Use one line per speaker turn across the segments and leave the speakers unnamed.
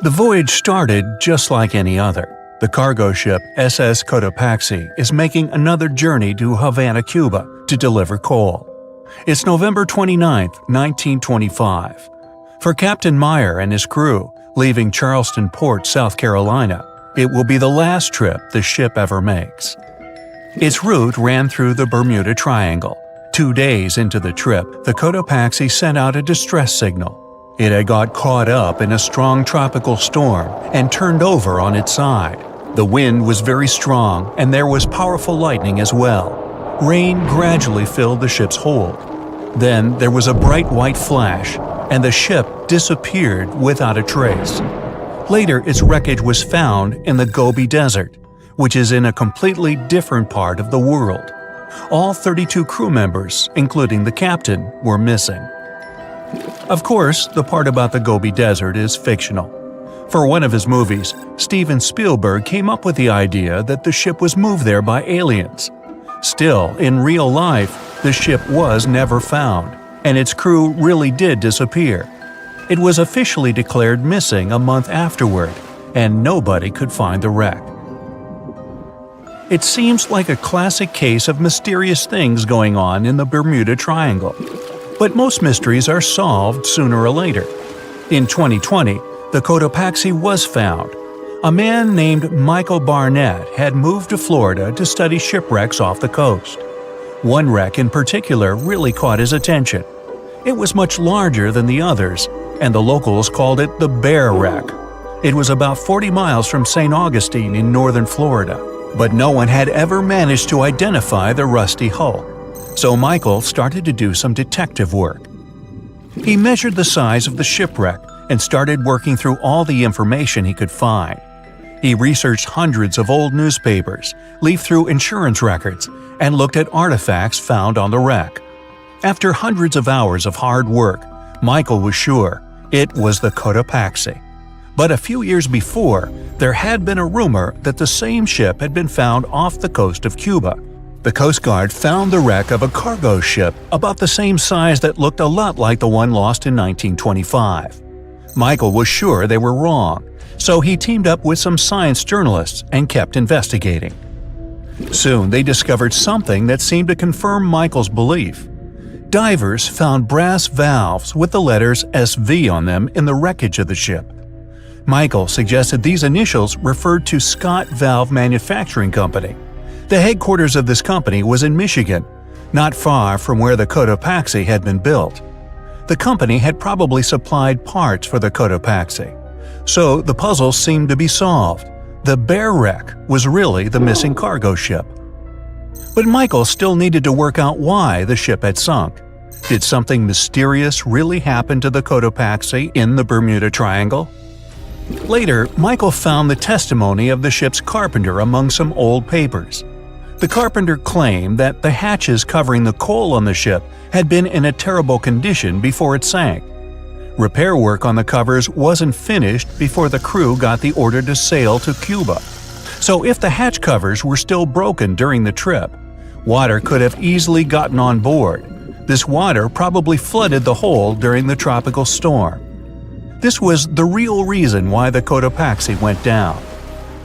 The voyage started just like any other. The cargo ship SS Cotopaxi is making another journey to Havana, Cuba to deliver coal. It's November 29, 1925. For Captain Meyer and his crew, leaving Charleston Port, South Carolina, it will be the last trip the ship ever makes. Its route ran through the Bermuda Triangle. 2 days into the trip, the Cotopaxi sent out a distress signal. It had got caught up in a strong tropical storm and turned over on its side. The wind was very strong and there was powerful lightning as well. Rain gradually filled the ship's hold. Then there was a bright white flash, and the ship disappeared without a trace. Later, its wreckage was found in the Gobi Desert, which is in a completely different part of the world. All 32 crew members, including the captain, were missing. Of course, the part about the Gobi Desert is fictional. For one of his movies, Steven Spielberg came up with the idea that the ship was moved there by aliens. Still, in real life, the ship was never found, and its crew really did disappear. It was officially declared missing a month afterward, and nobody could find the wreck. It seems like a classic case of mysterious things going on in the Bermuda Triangle. But most mysteries are solved sooner or later. In 2020, the Cotopaxi was found. A man named Michael Barnett had moved to Florida to study shipwrecks off the coast. One wreck in particular really caught his attention. It was much larger than the others, and the locals called it the Bear Wreck. It was about 40 miles from St. Augustine in northern Florida, but no one had ever managed to identify the rusty hull. So Michael started to do some detective work. He measured the size of the shipwreck and started working through all the information he could find. He researched hundreds of old newspapers, leafed through insurance records, and looked at artifacts found on the wreck. After hundreds of hours of hard work, Michael was sure it was the Cotopaxi. But a few years before, there had been a rumor that the same ship had been found off the coast of Cuba. The Coast Guard found the wreck of a cargo ship about the same size that looked a lot like the one lost in 1925. Michael was sure they were wrong, so he teamed up with some science journalists and kept investigating. Soon they discovered something that seemed to confirm Michael's belief. Divers found brass valves with the letters SV on them in the wreckage of the ship. Michael suggested these initials referred to Scott Valve Manufacturing Company. The headquarters of this company was in Michigan, not far from where the Cotopaxi had been built. The company had probably supplied parts for the Cotopaxi. So the puzzle seemed to be solved. The Bear Wreck was really the missing cargo ship. But Michael still needed to work out why the ship had sunk. Did something mysterious really happen to the Cotopaxi in the Bermuda Triangle? Later, Michael found the testimony of the ship's carpenter among some old papers. The carpenter claimed that the hatches covering the coal on the ship had been in a terrible condition before it sank. Repair work on the covers wasn't finished before the crew got the order to sail to Cuba. So if the hatch covers were still broken during the trip, water could have easily gotten on board. This water probably flooded the hold during the tropical storm. This was the real reason why the Cotopaxi went down.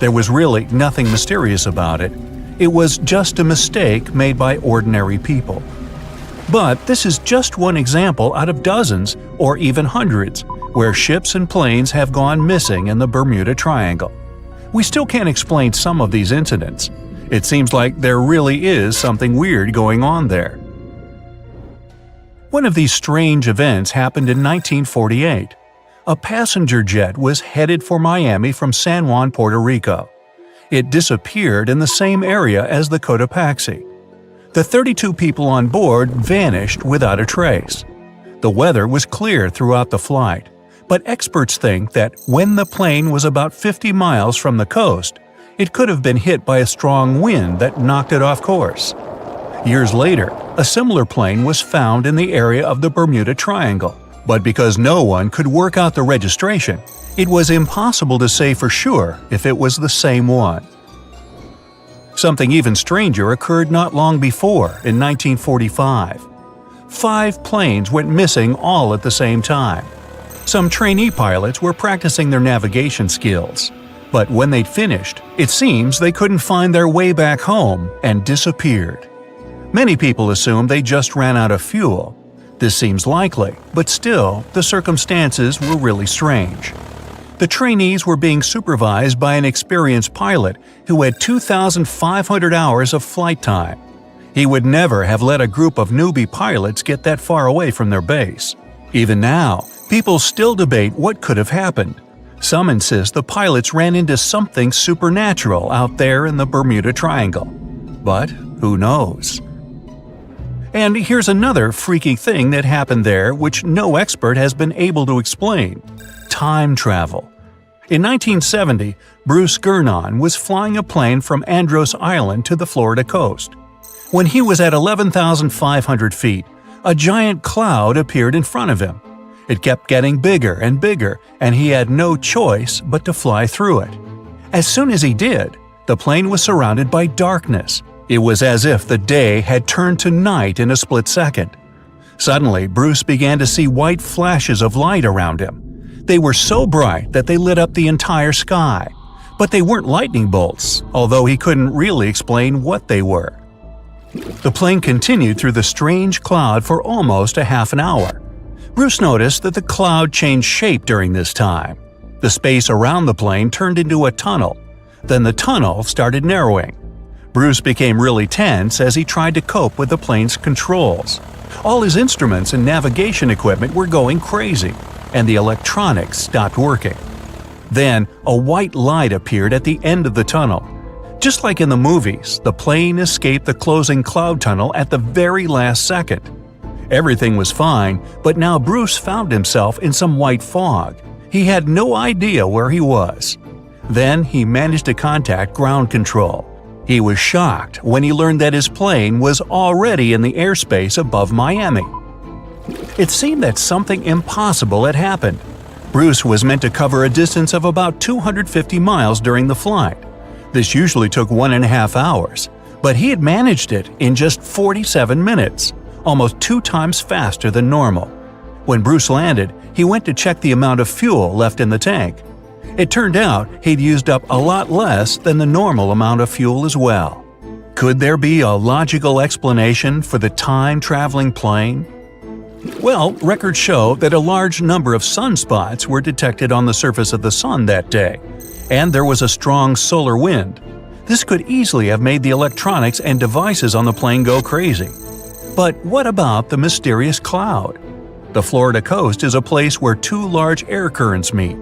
There was really nothing mysterious about it. It was just a mistake made by ordinary people. But this is just one example out of dozens, or even hundreds, where ships and planes have gone missing in the Bermuda Triangle. We still can't explain some of these incidents. It seems like there really is something weird going on there. One of these strange events happened in 1948. A passenger jet was headed for Miami from San Juan, Puerto Rico. It disappeared in the same area as the Cotopaxi. The 32 people on board vanished without a trace. The weather was clear throughout the flight, but experts think that when the plane was about 50 miles from the coast, it could have been hit by a strong wind that knocked it off course. Years later, a similar plane was found in the area of the Bermuda Triangle, but because no one could work out the registration, it was impossible to say for sure if it was the same one. Something even stranger occurred not long before, in 1945. 5 planes went missing all at the same time. Some trainee pilots were practicing their navigation skills. But when they'd finished, it seems they couldn't find their way back home and disappeared. Many people assume they just ran out of fuel. This seems likely, but still, the circumstances were really strange. The trainees were being supervised by an experienced pilot who had 2,500 hours of flight time. He would never have let a group of newbie pilots get that far away from their base. Even now, people still debate what could have happened. Some insist the pilots ran into something supernatural out there in the Bermuda Triangle. But who knows? And here's another freaky thing that happened there which no expert has been able to explain: time travel. In 1970, Bruce Gernon was flying a plane from Andros Island to the Florida coast. When he was at 11,500 feet, a giant cloud appeared in front of him. It kept getting bigger and bigger, and he had no choice but to fly through it. As soon as he did, the plane was surrounded by darkness. It was as if the day had turned to night in a split second. Suddenly, Bruce began to see white flashes of light around him. They were so bright that they lit up the entire sky. But they weren't lightning bolts, although he couldn't really explain what they were. The plane continued through the strange cloud for almost a half an hour. Bruce noticed that the cloud changed shape during this time. The space around the plane turned into a tunnel. Then the tunnel started narrowing. Bruce became really tense as he tried to cope with the plane's controls. All his instruments and navigation equipment were going crazy, and the electronics stopped working. Then, a white light appeared at the end of the tunnel. Just like in the movies, the plane escaped the closing cloud tunnel at the very last second. Everything was fine, but now Bruce found himself in some white fog. He had no idea where he was. Then he managed to contact ground control. He was shocked when he learned that his plane was already in the airspace above Miami. It seemed that something impossible had happened. Bruce was meant to cover a distance of about 250 miles during the flight. This usually took 1.5 hours, but he had managed it in just 47 minutes, almost 2 times faster than normal. When Bruce landed, he went to check the amount of fuel left in the tank. It turned out he'd used up a lot less than the normal amount of fuel as well. Could there be a logical explanation for the time-traveling plane? Well, records show that a large number of sunspots were detected on the surface of the sun that day, and there was a strong solar wind. This could easily have made the electronics and devices on the plane go crazy. But what about the mysterious cloud? The Florida coast is a place where 2 large air currents meet.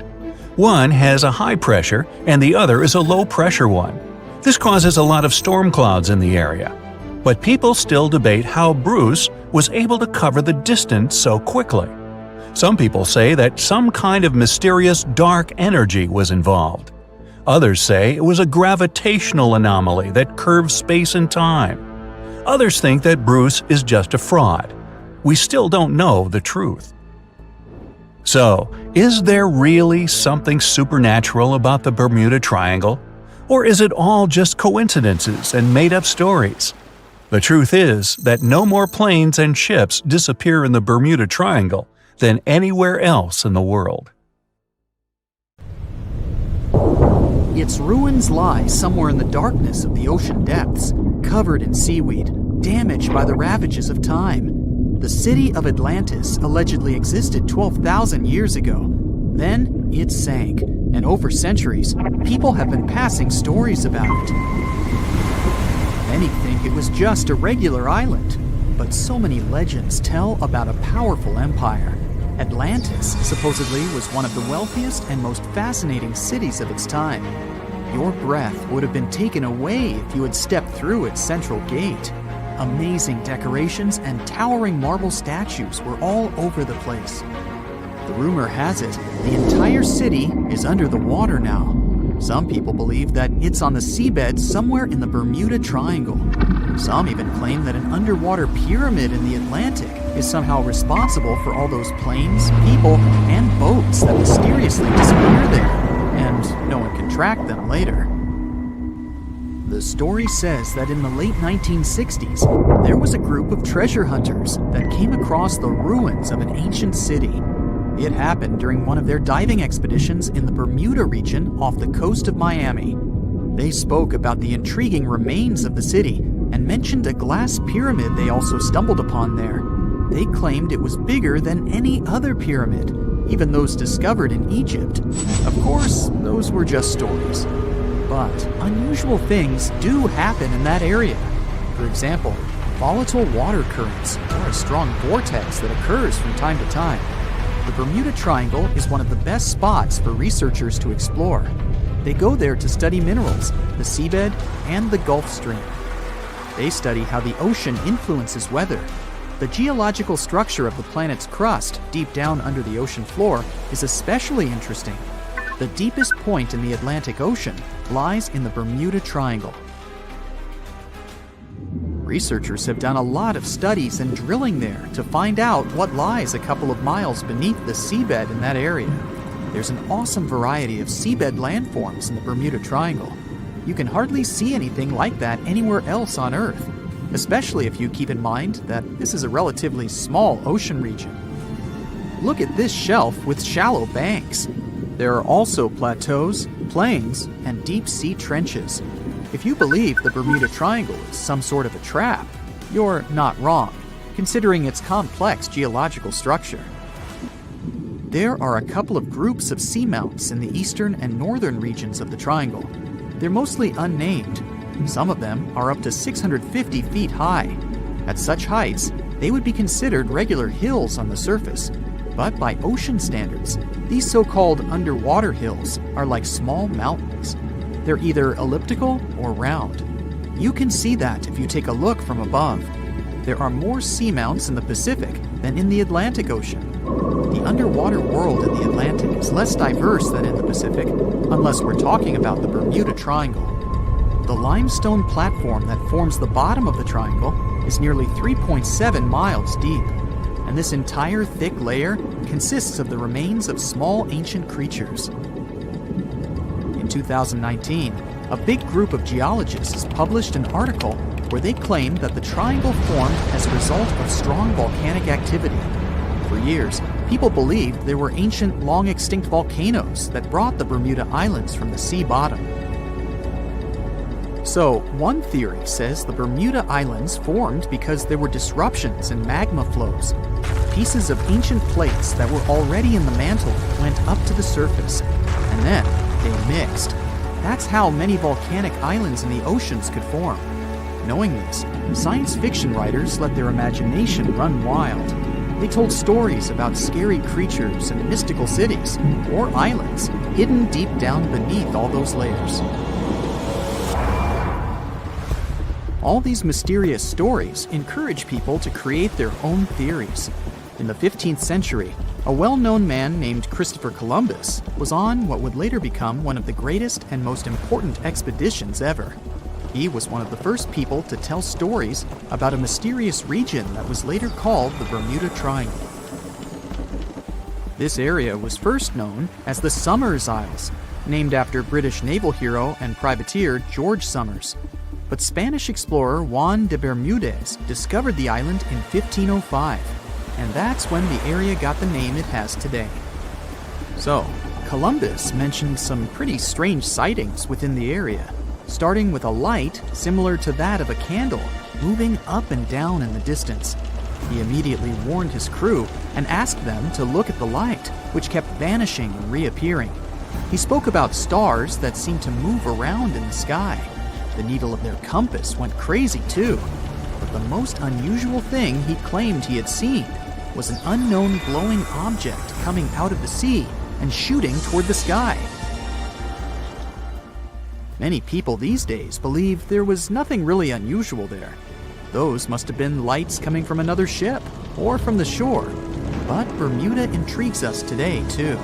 One has a high pressure and the other is a low pressure one. This causes a lot of storm clouds in the area. But people still debate how Bruce was able to cover the distance so quickly. Some people say that some kind of mysterious dark energy was involved. Others say it was a gravitational anomaly that curves space and time. Others think that Bruce is just a fraud. We still don't know the truth. So, is there really something supernatural about the Bermuda Triangle? Or is it all just coincidences and made-up stories? The truth is that no more planes and ships disappear in the Bermuda Triangle than anywhere else in the world.
Its ruins lie somewhere in the darkness of the ocean depths, covered in seaweed, damaged by the ravages of time. The city of Atlantis allegedly existed 12,000 years ago. Then it sank, and over centuries, people have been passing stories about it. Many think it was just a regular island, but so many legends tell about a powerful empire. Atlantis supposedly was one of the wealthiest and most fascinating cities of its time. Your breath would have been taken away if you had stepped through its central gate. Amazing decorations and towering marble statues were all over the place. The rumor has it, the entire city is under the water now. Some people believe that it's on the seabed somewhere in the Bermuda Triangle. Some even claim that an underwater pyramid in the Atlantic is somehow responsible for all those planes, people, and boats that mysteriously disappear there, and no one can track them later. The story says that in the late 1960s, there was a group of treasure hunters that came across the ruins of an ancient city. It happened during one of their diving expeditions in the Bermuda region off the coast of Miami. They spoke about the intriguing remains of the city and mentioned a glass pyramid they also stumbled upon there. They claimed it was bigger than any other pyramid, even those discovered in Egypt. Of course, those were just stories. But unusual things do happen in that area. For example, volatile water currents or a strong vortex that occurs from time to time. The Bermuda Triangle is one of the best spots for researchers to explore. They go there to study minerals, the seabed, and the Gulf Stream. They study how the ocean influences weather. The geological structure of the planet's crust deep down under the ocean floor is especially interesting. The deepest point in the Atlantic Ocean lies in the Bermuda Triangle. Researchers have done a lot of studies and drilling there to find out what lies a couple of miles beneath the seabed in that area. There's an awesome variety of seabed landforms in the Bermuda Triangle. You can hardly see anything like that anywhere else on Earth, especially if you keep in mind that this is a relatively small ocean region. Look at this shelf with shallow banks. There are also plateaus, plains, and deep-sea trenches. If you believe the Bermuda Triangle is some sort of a trap, you're not wrong, considering its complex geological structure. There are a couple of groups of seamounts in the eastern and northern regions of the triangle. They're mostly unnamed. Some of them are up to 650 feet high. At such heights, they would be considered regular hills on the surface. But by ocean standards, these so-called underwater hills are like small mountains. They're either elliptical or round. You can see that if you take a look from above. There are more seamounts in the Pacific than in the Atlantic Ocean. The underwater world in the Atlantic is less diverse than in the Pacific, unless we're talking about the Bermuda Triangle. The limestone platform that forms the bottom of the triangle is nearly 3.7 miles deep, and this entire thick layer consists of the remains of small ancient creatures. In 2019, a big group of geologists published an article where they claimed that the triangle formed as a result of strong volcanic activity. For years, people believed there were ancient, long-extinct volcanoes that brought the Bermuda Islands from the sea bottom. So, one theory says the Bermuda Islands formed because there were disruptions in magma flows. Pieces of ancient plates that were already in the mantle went up to the surface, and then they mixed. That's how many volcanic islands in the oceans could form. Knowing this, science fiction writers let their imagination run wild. They told stories about scary creatures and mystical cities, or islands, hidden deep down beneath all those layers. All these mysterious stories encourage people to create their own theories. In the 15th century, a well-known man named Christopher Columbus was on what would later become one of the greatest and most important expeditions ever. He was one of the first people to tell stories about a mysterious region that was later called the Bermuda Triangle. This area was first known as the Somers Isles, named after British naval hero and privateer George Somers. But Spanish explorer Juan de Bermudez discovered the island in 1505, and that's when the area got the name it has today. So, Columbus mentioned some pretty strange sightings within the area, starting with a light similar to that of a candle moving up and down in the distance. He immediately warned his crew and asked them to look at the light, which kept vanishing and reappearing. He spoke about stars that seemed to move around in the sky. The needle of their compass went crazy too. But the most unusual thing he claimed he had seen was an unknown glowing object coming out of the sea and shooting toward the sky. Many people these days believe there was nothing really unusual there. Those must have been lights coming from another ship or from the shore. But Bermuda intrigues us today too.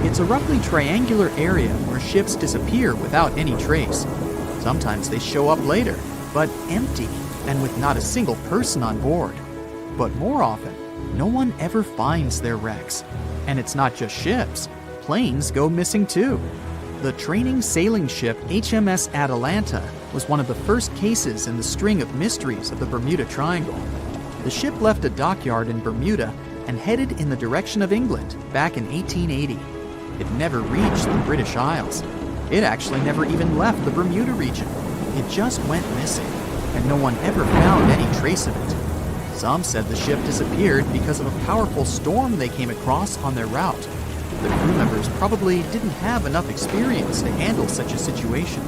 It's a roughly triangular area where ships disappear without any trace. Sometimes they show up later, but empty and with not a single person on board. But more often, no one ever finds their wrecks. And it's not just ships. Planes go missing too. The training sailing ship HMS Atalanta was one of the first cases in the string of mysteries of the Bermuda Triangle. The ship left a dockyard in Bermuda and headed in the direction of England back in 1880. It never reached the British Isles. It actually never even left the Bermuda region. It just went missing, and no one ever found any trace of it. Some said the ship disappeared because of a powerful storm they came across on their route. The crew members probably didn't have enough experience to handle such a situation.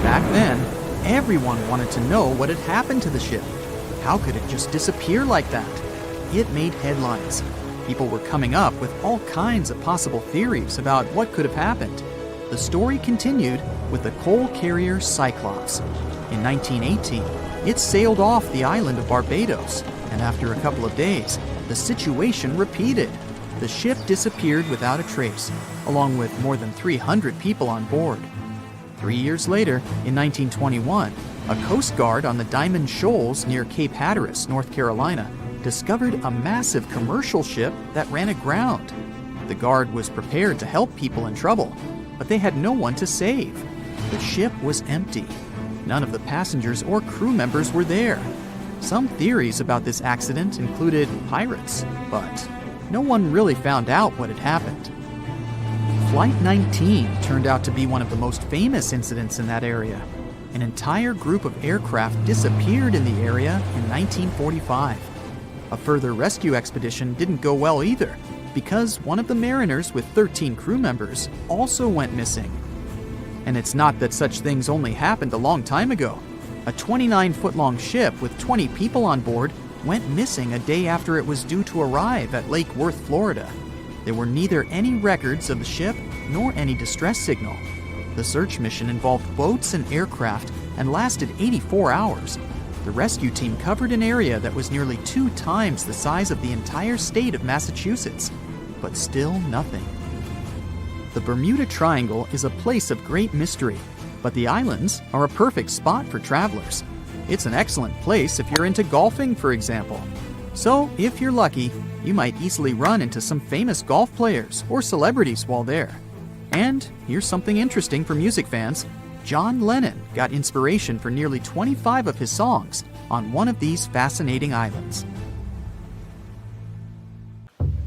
Back then, everyone wanted to know what had happened to the ship. How could it just disappear like that? It made headlines. People were coming up with all kinds of possible theories about what could have happened. The story continued with the coal carrier Cyclops. In 1918, it sailed off the island of Barbados, and after a couple of days, the situation repeated. The ship disappeared without a trace, along with more than 300 people on board. 3 years later, in 1921, a Coast Guard on the Diamond Shoals near Cape Hatteras, North Carolina, discovered a massive commercial ship that ran aground. The Guard was prepared to help people in trouble, but they had no one to save. The ship was empty. None of the passengers or crew members were there. Some theories about this accident included pirates, but no one really found out what had happened. Flight 19 turned out to be one of the most famous incidents in that area. An entire group of aircraft disappeared in the area in 1945. A further rescue expedition didn't go well either, because one of the mariners with 13 crew members also went missing. And it's not that such things only happened a long time ago. A 29-foot-long ship with 20 people on board went missing a day after it was due to arrive at Lake Worth, Florida. There were neither any records of the ship nor any distress signal. The search mission involved boats and aircraft and lasted 84 hours. The rescue team covered an area that was nearly 2 times the size of the entire state of Massachusetts, but still nothing. The Bermuda Triangle is a place of great mystery, but the islands are a perfect spot for travelers. It's an excellent place if you're into golfing, for example. So, if you're lucky, you might easily run into some famous golf players or celebrities while there. And here's something interesting for music fans. John Lennon got inspiration for nearly 25 of his songs on one of these fascinating islands.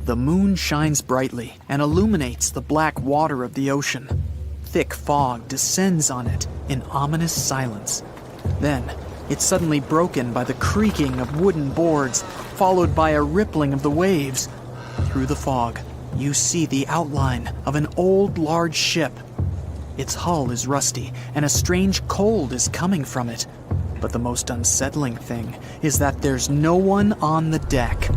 The moon shines brightly and illuminates the black water of the ocean. Thick fog descends on it in ominous silence. Then, it's suddenly broken by the creaking of wooden boards, followed by a rippling of the waves. Through the fog, you see the outline of an old, large ship. Its hull is rusty, and a strange cold is coming from it. But the most unsettling thing is that there's no one on the deck.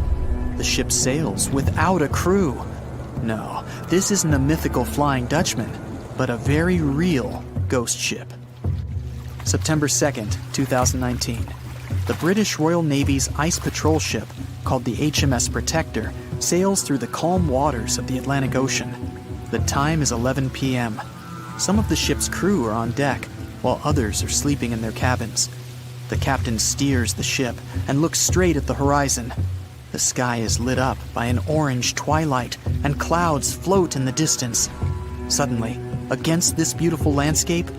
The ship sails without a crew. No, this isn't a mythical Flying Dutchman, but a very real ghost ship. September 2nd, 2019. The British Royal Navy's ice patrol ship, called the HMS Protector, sails through the calm waters of the Atlantic Ocean. The time is 11 p.m. Some of the ship's crew are on deck, while others are sleeping in their cabins. The captain steers the ship and looks straight at the horizon. The sky is lit up by an orange twilight, and clouds float in the distance. Suddenly, against this beautiful landscape,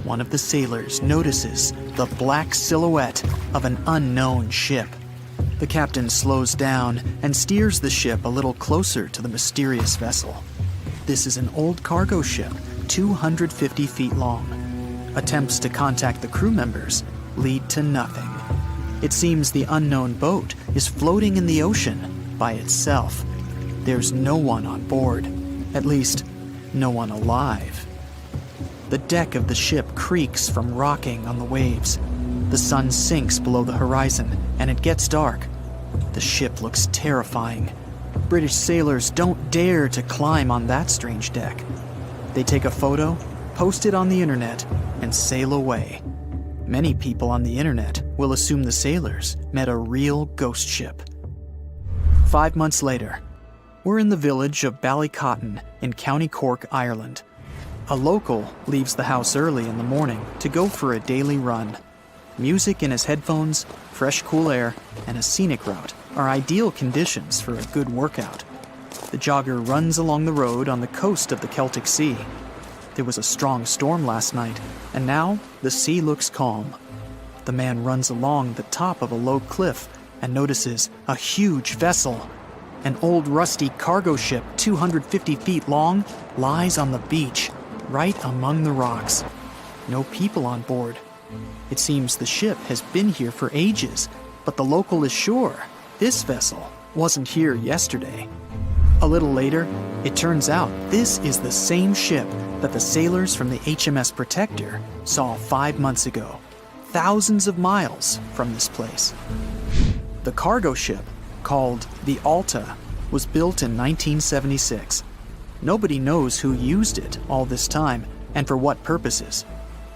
one of the sailors notices the black silhouette of an unknown ship. The captain slows down and steers the ship a little closer to the mysterious vessel. This is an old cargo ship, 250 feet long. Attempts to contact the crew members lead to nothing. It seems the unknown boat is floating in the ocean by itself. There's no one on board, at least, no one alive. The deck of the ship creaks from rocking on the waves. The sun sinks below the horizon, and it gets dark. The ship looks terrifying. British sailors don't dare to climb on that strange deck. They take a photo, post it on the internet, and sail away. Many people on the internet will assume the sailors met a real ghost ship. 5 months later, we're in the village of Ballycotton in County Cork, Ireland. A local leaves the house early in the morning to go for a daily run. Music in his headphones, fresh cool air, and a scenic route are ideal conditions for a good workout. The jogger runs along the road on the coast of the Celtic Sea. There was a strong storm last night, and now the sea looks calm. The man runs along the top of a low cliff and notices a huge vessel. An old rusty cargo ship 250 feet long lies on the beach, right among the rocks. No people on board. It seems the ship has been here for ages, but the local is sure this vessel wasn't here yesterday. A little later, it turns out this is the same ship that the sailors from the HMS Protector saw 5 months ago, thousands of miles from this place. The cargo ship, called the Alta, was built in 1976. Nobody knows who used it all this time and for what purposes.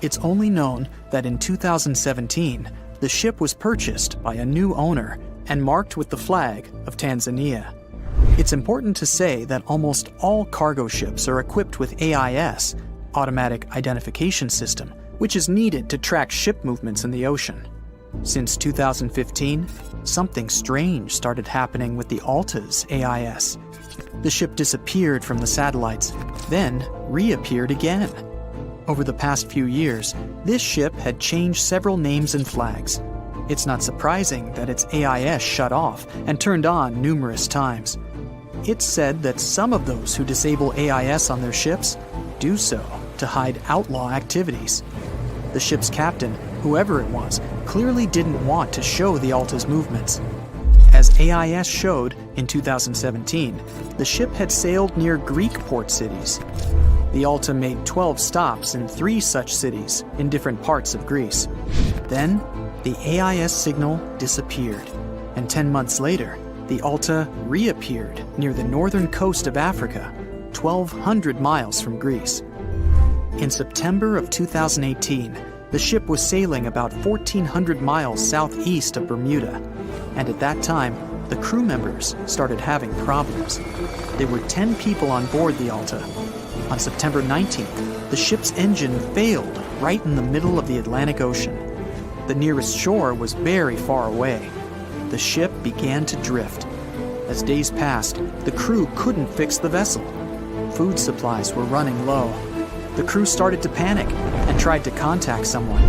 It's only known that in 2017, the ship was purchased by a new owner and marked with the flag of Tanzania. It's important to say that almost all cargo ships are equipped with AIS, Automatic Identification System, which is needed to track ship movements in the ocean. Since 2015, something strange started happening with the Alta's AIS. The ship disappeared from the satellites, then reappeared again. Over the past few years, this ship had changed several names and flags. It's not surprising that its AIS shut off and turned on numerous times. It's said that some of those who disable AIS on their ships do so to hide outlaw activities. The ship's captain, whoever it was, clearly didn't want to show the Alta's movements. As AIS showed in 2017, the ship had sailed near Greek port cities. The Alta made 12 stops in 3 such cities in different parts of Greece. Then, the AIS signal disappeared, and 10 months later, the Alta reappeared near the northern coast of Africa, 1,200 miles from Greece. In September of 2018, the ship was sailing about 1,400 miles southeast of Bermuda, and at that time, the crew members started having problems. There were 10 people on board the Alta. On September 19th, the ship's engine failed right in the middle of the Atlantic Ocean. The nearest shore was very far away. The ship began to drift. As days passed, the crew couldn't fix the vessel. Food supplies were running low. The crew started to panic and tried to contact someone.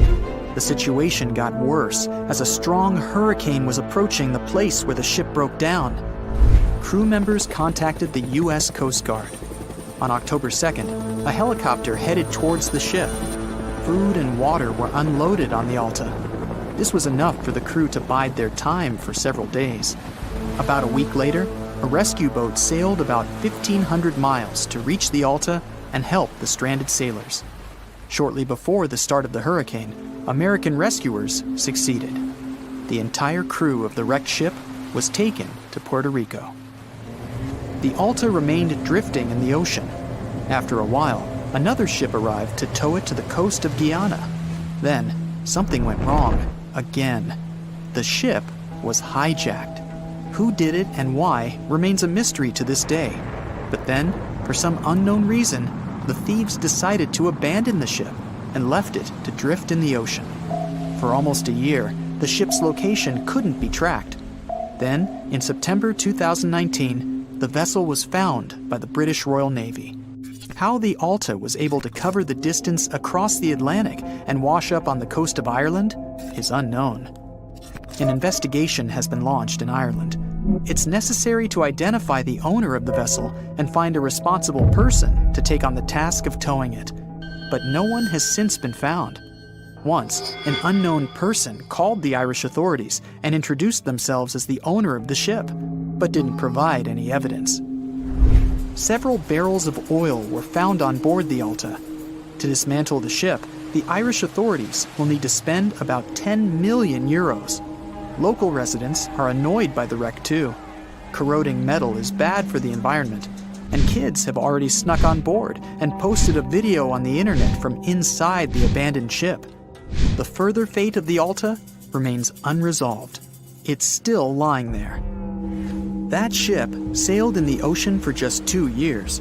The situation got worse as a strong hurricane was approaching the place where the ship broke down. Crew members contacted the U.S. Coast Guard. On October 2nd, a helicopter headed towards the ship. Food and water were unloaded on the Alta. This was enough for the crew to bide their time for several days. About a week later, a rescue boat sailed about 1,500 miles to reach the Alta and help the stranded sailors. Shortly before the start of the hurricane, American rescuers succeeded. The entire crew of the wrecked ship was taken to Puerto Rico. The Alta remained drifting in the ocean. After a while, another ship arrived to tow it to the coast of Guyana. Then, something went wrong again. The ship was hijacked. Who did it and why remains a mystery to this day. But then, for some unknown reason, the thieves decided to abandon the ship and left it to drift in the ocean. For almost a year, the ship's location couldn't be tracked. Then, in September 2019, the vessel was found by the British Royal Navy. How the Alta was able to cover the distance across the Atlantic and wash up on the coast of Ireland is unknown. An investigation has been launched in Ireland. It's necessary to identify the owner of the vessel and find a responsible person to take on the task of towing it. But no one has since been found. Once, an unknown person called the Irish authorities and introduced themselves as the owner of the ship, but didn't provide any evidence. Several barrels of oil were found on board the Alta. To dismantle the ship, the Irish authorities will need to spend about 10 million euros. Local residents are annoyed by the wreck too. Corroding metal is bad for the environment, and kids have already snuck on board and posted a video on the internet from inside the abandoned ship. The further fate of the Alta remains unresolved. It's still lying there. That ship sailed in the ocean for just 2 years.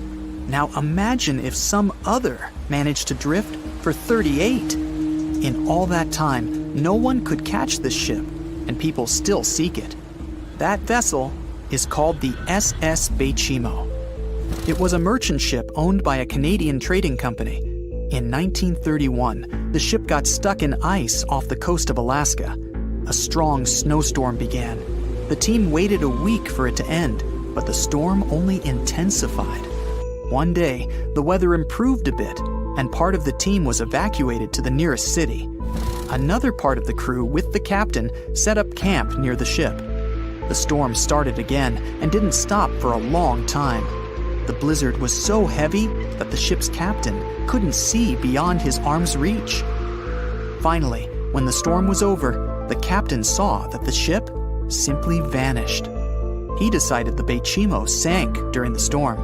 Now imagine if some other managed to drift for 38. In all that time, no one could catch this ship, and people still seek it. That vessel is called the SS Bechimo. It was a merchant ship owned by a Canadian trading company. In 1931, the ship got stuck in ice off the coast of Alaska. A strong snowstorm began, The team waited a week for it to end, but the storm only intensified. One day, the weather improved a bit, and part of the team was evacuated to the nearest city. Another part of the crew, with the captain, set up camp near the ship. The storm started again and didn't stop for a long time. The blizzard was so heavy that the ship's captain couldn't see beyond his arm's reach. Finally, when the storm was over, the captain saw that the ship simply vanished. He decided the Beachcraft sank during the storm.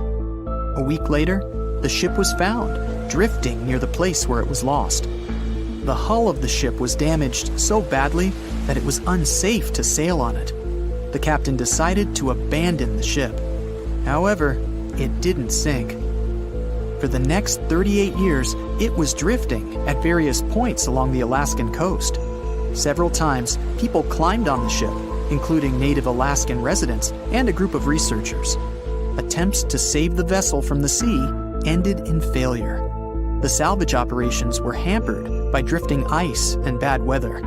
A week later, the ship was found, drifting near the place where it was lost. The hull of the ship was damaged so badly that it was unsafe to sail on it. The captain decided to abandon the ship. However, it didn't sink. For the next 38 years, it was drifting at various points along the Alaskan coast. Several times, people climbed on the ship, including native Alaskan residents and a group of researchers. Attempts to save the vessel from the sea ended in failure. The salvage operations were hampered by drifting ice and bad weather.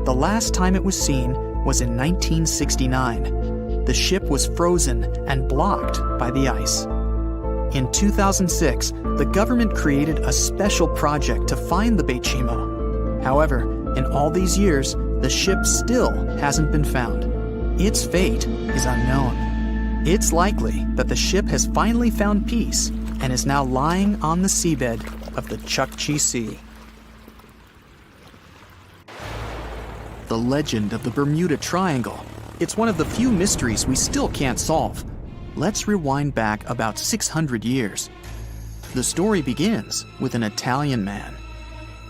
The last time it was seen was in 1969. The ship was frozen and blocked by the ice. In 2006, the government created a special project to find the Beachcraft. However, in all these years, the ship still hasn't been found. Its fate is unknown. It's likely that the ship has finally found peace and is now lying on the seabed of the Chukchi Sea. The legend of the Bermuda Triangle. It's one of the few mysteries we still can't solve. Let's rewind back about 600 years. The story begins with an Italian man.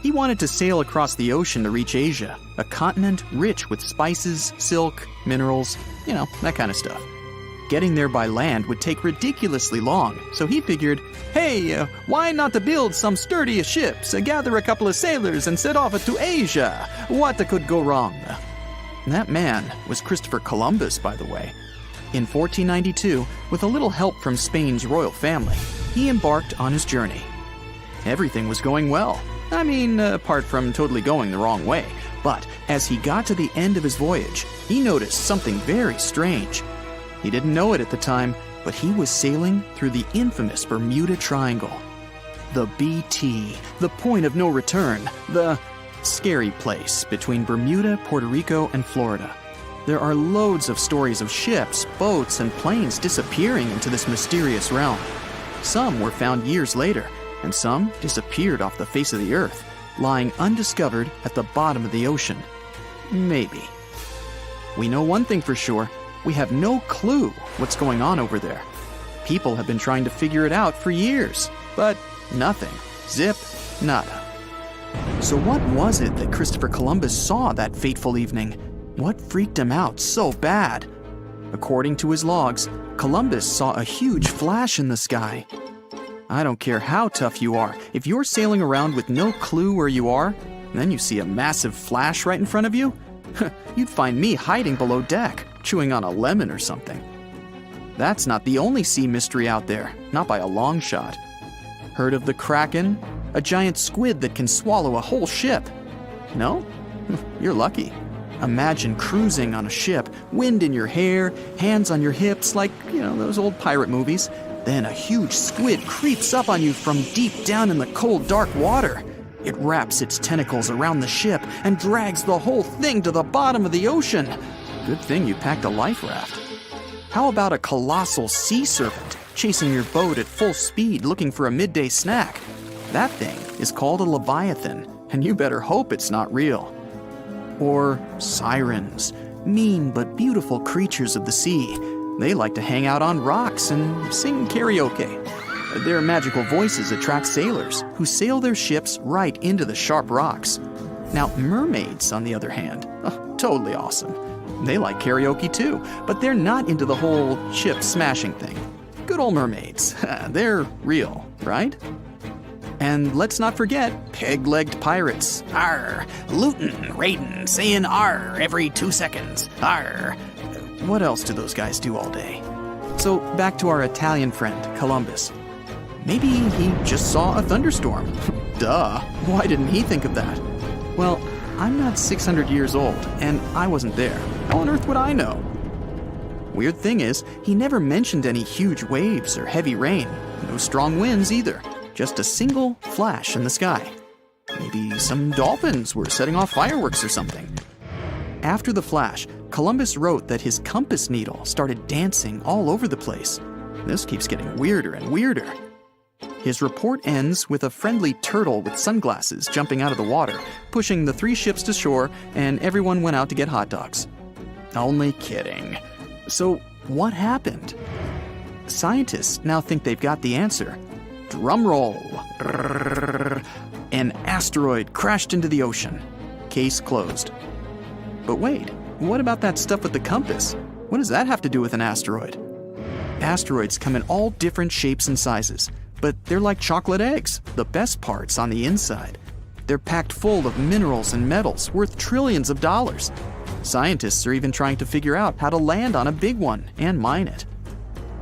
He wanted to sail across the ocean to reach Asia, a continent rich with spices, silk, minerals, that kind of stuff. Getting there by land would take ridiculously long, so he figured, hey, why not to build some sturdy ships, gather a couple of sailors and set off to Asia? What could go wrong? That man was Christopher Columbus, by the way. In 1492, with a little help from Spain's royal family, he embarked on his journey. Everything was going well. I mean, apart from totally going the wrong way. But as he got to the end of his voyage, he noticed something very strange. He didn't know it at the time, but he was sailing through the infamous Bermuda Triangle. The BT, the point of no return, the scary place between Bermuda, Puerto Rico, and Florida. There are loads of stories of ships, boats, and planes disappearing into this mysterious realm. Some were found years later, and some disappeared off the face of the earth, lying undiscovered at the bottom of the ocean. Maybe. We know one thing for sure. We have no clue what's going on over there. People have been trying to figure it out for years, but nothing. Zip, nada. So what was it that Christopher Columbus saw that fateful evening? What freaked him out so bad? According to his logs, Columbus saw a huge flash in the sky. I don't care how tough you are, if you're sailing around with no clue where you are, and then you see a massive flash right in front of you, you'd find me hiding below deck, chewing on a lemon or something. That's not the only sea mystery out there, not by a long shot. Heard of the Kraken? A giant squid that can swallow a whole ship. No? You're lucky. Imagine cruising on a ship, wind in your hair, hands on your hips, like, those old pirate movies. Then a huge squid creeps up on you from deep down in the cold, dark water. It wraps its tentacles around the ship and drags the whole thing to the bottom of the ocean. Good thing you packed a life raft. How about a colossal sea serpent chasing your boat at full speed looking for a midday snack? That thing is called a leviathan, and you better hope it's not real. Or sirens, mean but beautiful creatures of the sea. They like to hang out on rocks and sing karaoke. Their magical voices attract sailors who sail their ships right into the sharp rocks. Now, mermaids, on the other hand, totally awesome. They like karaoke too, but they're not into the whole ship smashing thing. Good old mermaids. They're real, right? And let's not forget peg-legged pirates. Arr! Lootin', raidin', saying arr every 2 seconds. Arr! What else do those guys do all day? So back to our Italian friend, Columbus. Maybe he just saw a thunderstorm. Duh, why didn't he think of that? Well, I'm not 600 years old, and I wasn't there. How on earth would I know? Weird thing is, he never mentioned any huge waves or heavy rain. No strong winds either. Just a single flash in the sky. Maybe some dolphins were setting off fireworks or something. After the flash, Columbus wrote that his compass needle started dancing all over the place. This keeps getting weirder and weirder. His report ends with a friendly turtle with sunglasses jumping out of the water, pushing the 3 ships to shore, and everyone went out to get hot dogs. Only kidding. So, what happened? Scientists now think they've got the answer. Drum roll. An asteroid crashed into the ocean. Case closed. But wait, what about that stuff with the compass? What does that have to do with an asteroid? Asteroids come in all different shapes and sizes, but they're like chocolate eggs, the best part's on the inside. They're packed full of minerals and metals worth trillions of dollars. Scientists are even trying to figure out how to land on a big one and mine it.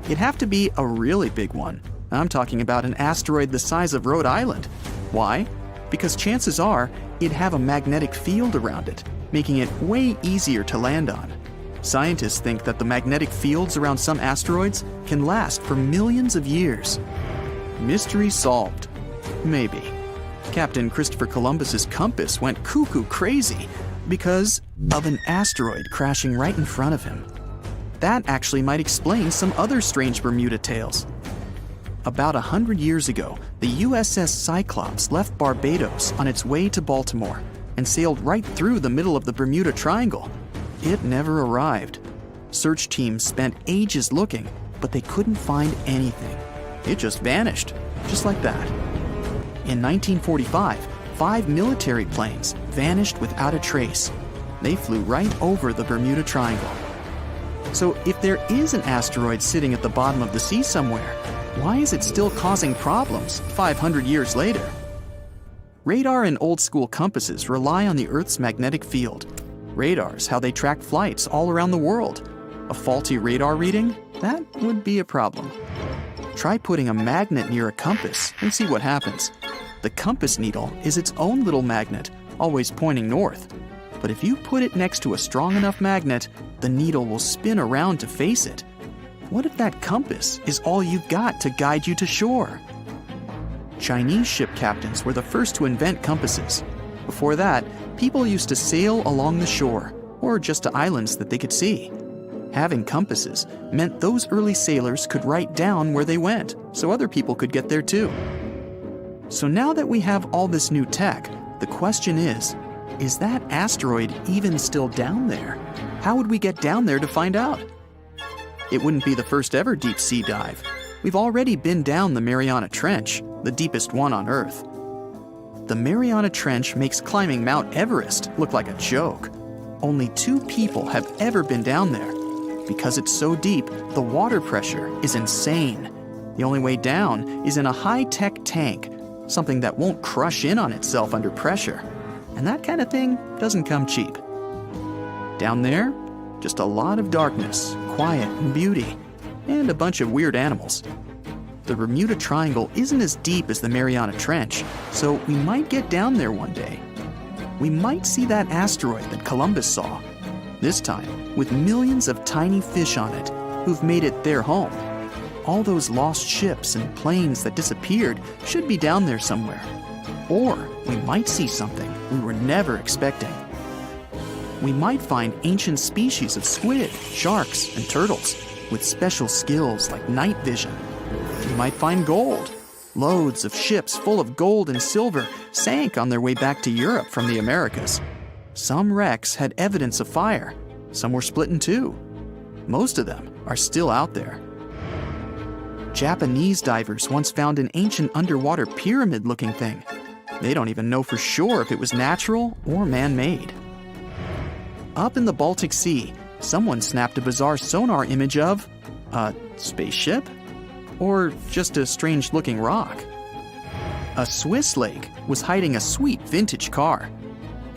It'd have to be a really big one. I'm talking about an asteroid the size of Rhode Island. Why? Because chances are it'd have a magnetic field around it, making it way easier to land on. Scientists think that the magnetic fields around some asteroids can last for millions of years. Mystery solved. Maybe. Captain Christopher Columbus's compass went cuckoo crazy because of an asteroid crashing right in front of him. That actually might explain some other strange Bermuda tales. About 100 years ago, the USS Cyclops left Barbados on its way to Baltimore and sailed right through the middle of the Bermuda Triangle. It never arrived. Search teams spent ages looking, but they couldn't find anything. It just vanished, just like that. In 1945, 5 military planes vanished without a trace. They flew right over the Bermuda Triangle. So if there is an asteroid sitting at the bottom of the sea somewhere, why is it still causing problems 500 years later? Radar and old-school compasses rely on the Earth's magnetic field. Radar's how they track flights all around the world. A faulty radar reading? That would be a problem. Try putting a magnet near a compass and see what happens. The compass needle is its own little magnet, always pointing north. But if you put it next to a strong enough magnet, the needle will spin around to face it. What if that compass is all you've got to guide you to shore? Chinese ship captains were the first to invent compasses. Before that, people used to sail along the shore, or just to islands that they could see. Having compasses meant those early sailors could write down where they went, so other people could get there too. So now that we have all this new tech, the question is that asteroid even still down there? How would we get down there to find out? It wouldn't be the first ever deep sea dive. We've already been down the Mariana Trench, the deepest one on Earth. The Mariana Trench makes climbing Mount Everest look like a joke. Only 2 people have ever been down there. Because it's so deep, the water pressure is insane. The only way down is in a high-tech tank, something that won't crush in on itself under pressure. And that kind of thing doesn't come cheap. Down there, just a lot of darkness, quiet and beauty, and a bunch of weird animals. The Bermuda Triangle isn't as deep as the Mariana Trench, so we might get down there one day. We might see that asteroid that Columbus saw, this time with millions of tiny fish on it who've made it their home. All those lost ships and planes that disappeared should be down there somewhere. Or we might see something we were never expecting. We might find ancient species of squid, sharks, and turtles with special skills like night vision. We might find gold. Loads of ships full of gold and silver sank on their way back to Europe from the Americas. Some wrecks had evidence of fire. Some were split in 2. Most of them are still out there. Japanese divers once found an ancient underwater pyramid-looking thing. They don't even know for sure if it was natural or man-made. Up in the Baltic Sea, someone snapped a bizarre sonar image of a spaceship? Or just a strange-looking rock? A Swiss lake was hiding a sweet vintage car.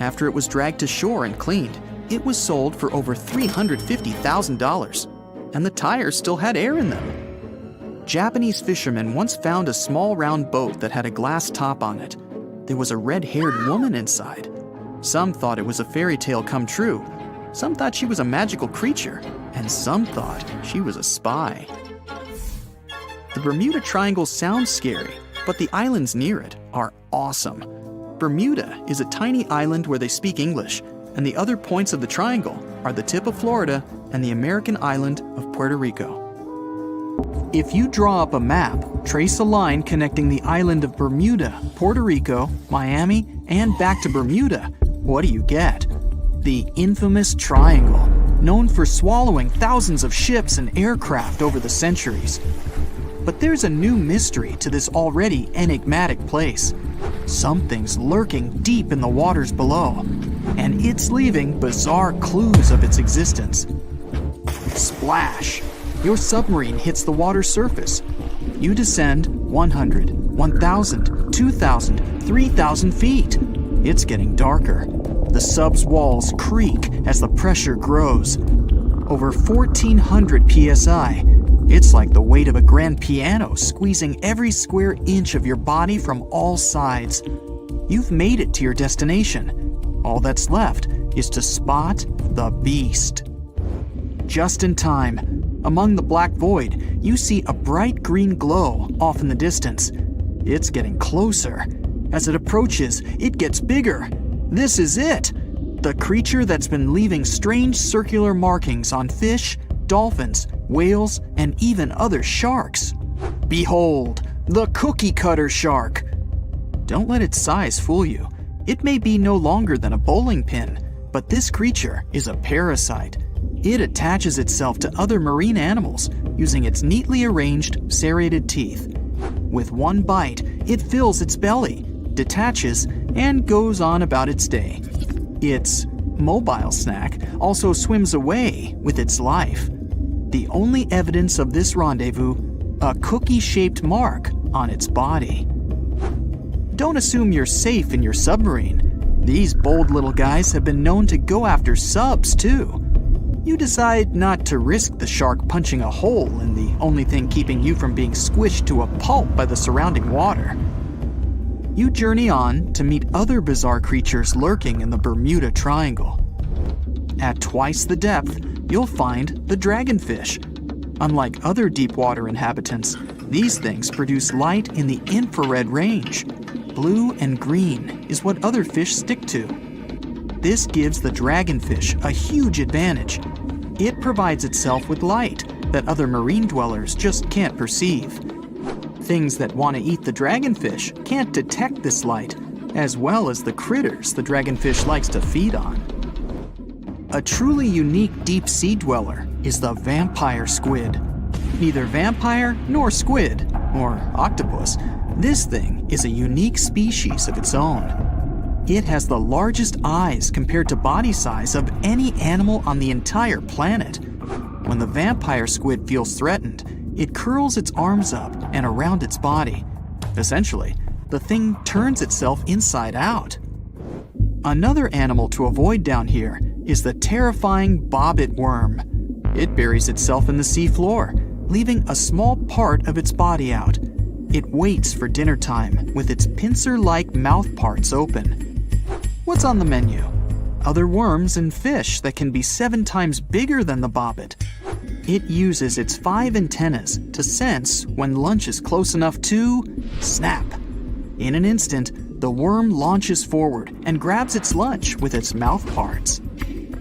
After it was dragged to shore and cleaned, it was sold for over $350,000, and the tires still had air in them. Japanese fishermen once found a small round boat that had a glass top on it. There was a red-haired woman inside. Some thought it was a fairy tale come true. Some thought she was a magical creature, and some thought she was a spy. The Bermuda Triangle sounds scary, but the islands near it are awesome. Bermuda is a tiny island where they speak English, and the other points of the triangle are the tip of Florida and the American island of Puerto Rico. If you draw up a map, trace a line connecting the island of Bermuda, Puerto Rico, Miami, and back to Bermuda, what do you get? The infamous triangle, known for swallowing thousands of ships and aircraft over the centuries. But there's a new mystery to this already enigmatic place. Something's lurking deep in the waters below, and it's leaving bizarre clues of its existence. Splash! Your submarine hits the water surface. You descend 100, 1,000, 2,000, 3,000 feet. It's getting darker. The sub's walls creak as the pressure grows. Over 1,400 psi. It's like the weight of a grand piano squeezing every square inch of your body from all sides. You've made it to your destination. All that's left is to spot the beast. Just in time. Among the black void, you see a bright green glow off in the distance. It's getting closer. As it approaches, it gets bigger. This is it! The creature that's been leaving strange circular markings on fish, dolphins, whales, and even other sharks. Behold, the cookie cutter shark! Don't let its size fool you. It may be no longer than a bowling pin, but this creature is a parasite. It attaches itself to other marine animals using its neatly arranged serrated teeth. With one bite, it fills its belly, detaches, and goes on about its day. Its mobile snack also swims away with its life. The only evidence of this rendezvous, a cookie-shaped mark on its body. Don't assume you're safe in your submarine. These bold little guys have been known to go after subs too. You decide not to risk the shark punching a hole in the only thing keeping you from being squished to a pulp by the surrounding water. You journey on to meet other bizarre creatures lurking in the Bermuda Triangle. At twice the depth, you'll find the dragonfish. Unlike other deep-water inhabitants, these things produce light in the infrared range. Blue and green is what other fish stick to. This gives the dragonfish a huge advantage. It provides itself with light that other marine dwellers just can't perceive. Things that want to eat the dragonfish can't detect this light, as well as the critters the dragonfish likes to feed on. A truly unique deep-sea dweller is the vampire squid. Neither vampire nor squid, or octopus, this thing is a unique species of its own. It has the largest eyes compared to body size of any animal on the entire planet. When the vampire squid feels threatened, it curls its arms up and around its body. Essentially, the thing turns itself inside out. Another animal to avoid down here is the terrifying bobbit worm. It buries itself in the seafloor, leaving a small part of its body out. It waits for dinner time with its pincer-like mouth parts open. What's on the menu? Other worms and fish that can be 7 times bigger than the bobbit. It uses its 5 antennas to sense when lunch is close enough to snap. In an instant, the worm launches forward and grabs its lunch with its mouth parts.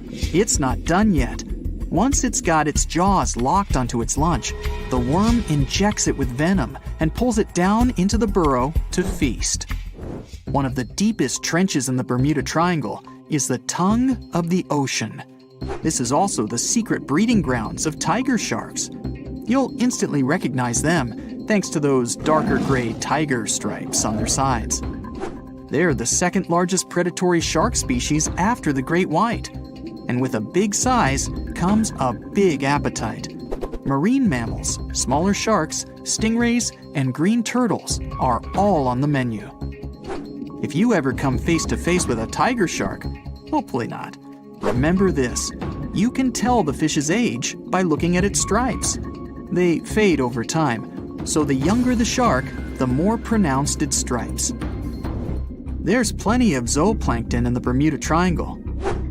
It's not done yet. Once it's got its jaws locked onto its lunch, the worm injects it with venom and pulls it down into the burrow to feast. One of the deepest trenches in the Bermuda Triangle is the tongue of the ocean. This is also the secret breeding grounds of tiger sharks. You'll instantly recognize them thanks to those darker gray tiger stripes on their sides. They're the second largest predatory shark species after the great white. And with a big size comes a big appetite. Marine mammals, smaller sharks, stingrays, and green turtles are all on the menu. If you ever come face to face with a tiger shark, hopefully not, remember this: you can tell the fish's age by looking at its stripes. They fade over time, so the younger the shark, the more pronounced its stripes. There's plenty of zooplankton in the Bermuda Triangle.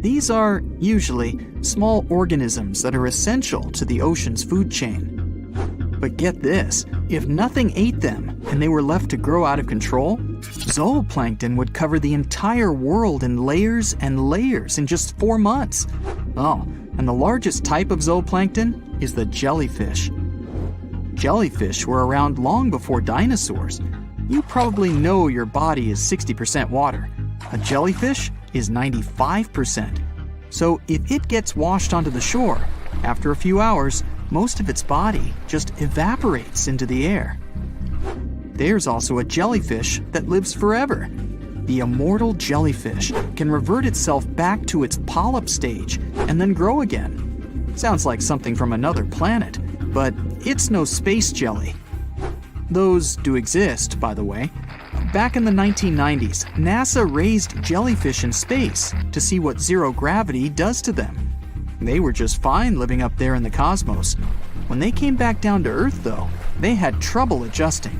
These are, usually, small organisms that are essential to the ocean's food chain. But get this, if nothing ate them and they were left to grow out of control, zooplankton would cover the entire world in layers and layers in just 4 months. Oh, and the largest type of zooplankton is the jellyfish. Jellyfish were around long before dinosaurs. You probably know your body is 60% water. A jellyfish is 95%. So if it gets washed onto the shore, after a few hours, most of its body just evaporates into the air. There's also a jellyfish that lives forever. The immortal jellyfish can revert itself back to its polyp stage and then grow again. Sounds like something from another planet, but it's no space jelly. Those do exist, by the way. Back in the 1990s, NASA raised jellyfish in space to see what zero gravity does to them. They were just fine living up there in the cosmos. When they came back down to Earth, though, they had trouble adjusting.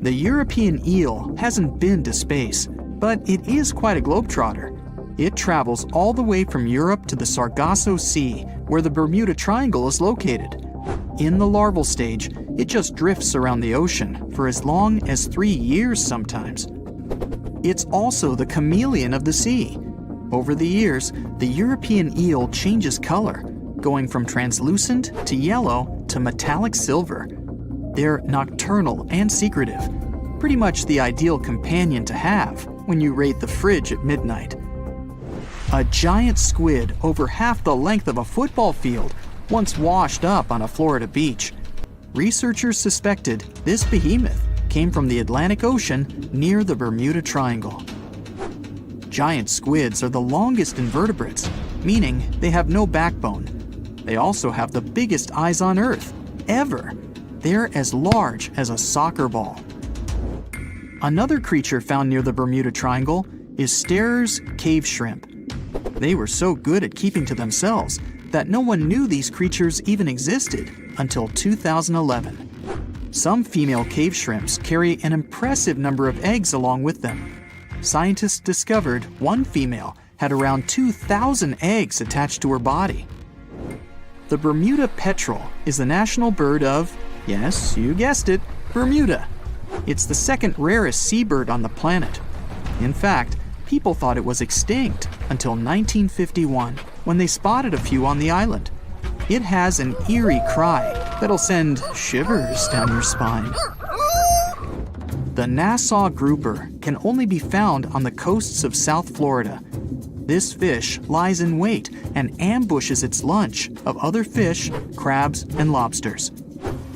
The European eel hasn't been to space, but it is quite a globetrotter. It travels all the way from Europe to the Sargasso Sea, where the Bermuda Triangle is located. In the larval stage, it just drifts around the ocean for as long as 3 years sometimes. It's also the chameleon of the sea. Over the years, the European eel changes color, going from translucent to yellow to metallic silver. They're nocturnal and secretive, pretty much the ideal companion to have when you raid the fridge at midnight. A giant squid over half the length of a football field once washed up on a Florida beach. Researchers suspected this behemoth came from the Atlantic Ocean near the Bermuda Triangle. Giant squids are the longest invertebrates, meaning they have no backbone. They also have the biggest eyes on Earth, ever. They're as large as a soccer ball. Another creature found near the Bermuda Triangle is Starer's cave shrimp. They were so good at keeping to themselves that no one knew these creatures even existed until 2011. Some female cave shrimps carry an impressive number of eggs along with them. Scientists discovered one female had around 2,000 eggs attached to her body. The Bermuda petrel is the national bird of, yes, you guessed it, Bermuda. It's the second rarest seabird on the planet. In fact, people thought it was extinct until 1951, when they spotted a few on the island. It has an eerie cry that'll send shivers down your spine. The Nassau grouper can only be found on the coasts of South Florida. This fish lies in wait and ambushes its lunch of other fish, crabs, and lobsters.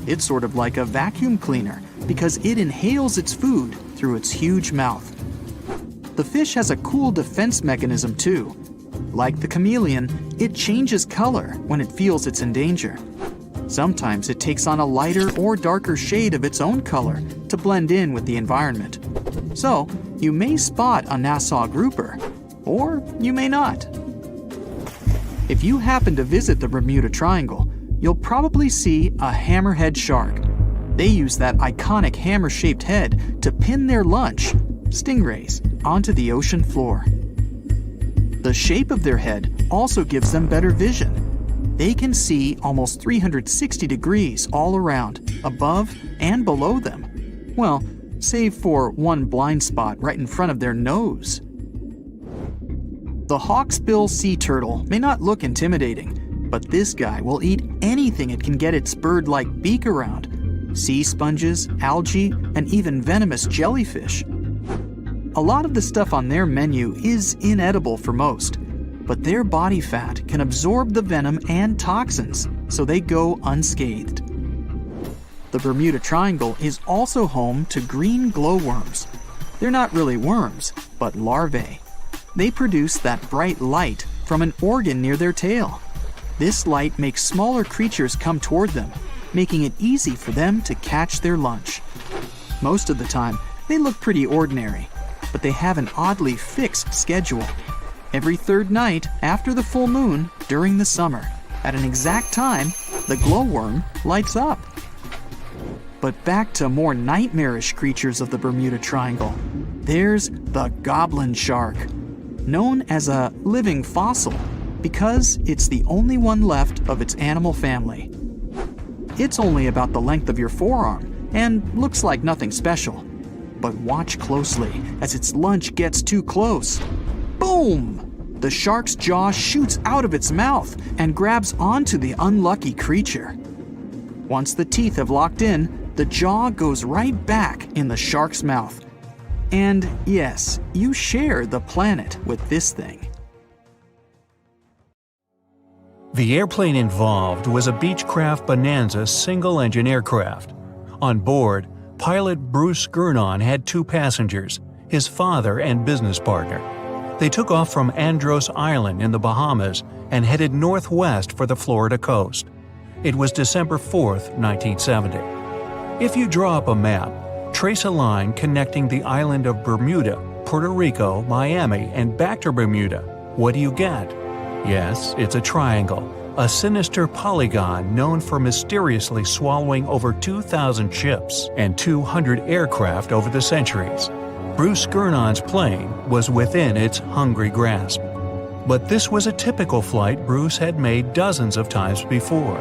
It's sort of like a vacuum cleaner because it inhales its food through its huge mouth. The fish has a cool defense mechanism too. Like the chameleon, it changes color when it feels it's in danger. Sometimes it takes on a lighter or darker shade of its own color to blend in with the environment. So, you may spot a Nassau grouper, or you may not. If you happen to visit the Bermuda Triangle, you'll probably see a hammerhead shark. They use that iconic hammer-shaped head to pin their lunch, stingrays, onto the ocean floor. The shape of their head also gives them better vision. They can see almost 360 degrees all around, above and below them. Well, save for one blind spot right in front of their nose. The hawksbill sea turtle may not look intimidating, but this guy will eat anything it can get its bird-like beak around. Sea sponges, algae, and even venomous jellyfish. A lot of the stuff on their menu is inedible for most, but their body fat can absorb the venom and toxins, so they go unscathed. The Bermuda Triangle is also home to green glowworms. They're not really worms, but larvae. They produce that bright light from an organ near their tail. This light makes smaller creatures come toward them, making it easy for them to catch their lunch. Most of the time, they look pretty ordinary, but they have an oddly fixed schedule. Every third night after the full moon during the summer, at an exact time, the glowworm lights up. But back to more nightmarish creatures of the Bermuda Triangle. There's the goblin shark. known as a living fossil because it's the only one left of its animal family. It's only about the length of your forearm and looks like nothing special. But watch closely as its lunch gets too close. Boom! The shark's jaw shoots out of its mouth and grabs onto the unlucky creature. Once the teeth have locked in, the jaw goes right back in the shark's mouth. And yes, you share the planet with this thing.
The airplane involved was a Beachcraft Bonanza single-engine aircraft. On board, pilot Bruce Gurnon had 2 passengers, his father and business partner. They took off from Andros Island in the Bahamas and headed northwest for the Florida coast. It was December 4th, 1970. If you draw up a map, trace a line connecting the island of Bermuda, Puerto Rico, Miami, and back to Bermuda, what do you get? Yes, it's a triangle, a sinister polygon known for mysteriously swallowing over 2,000 ships and 200 aircraft over the centuries. Bruce Gurnon's plane was within its hungry grasp. But this was a typical flight Bruce had made dozens of times before.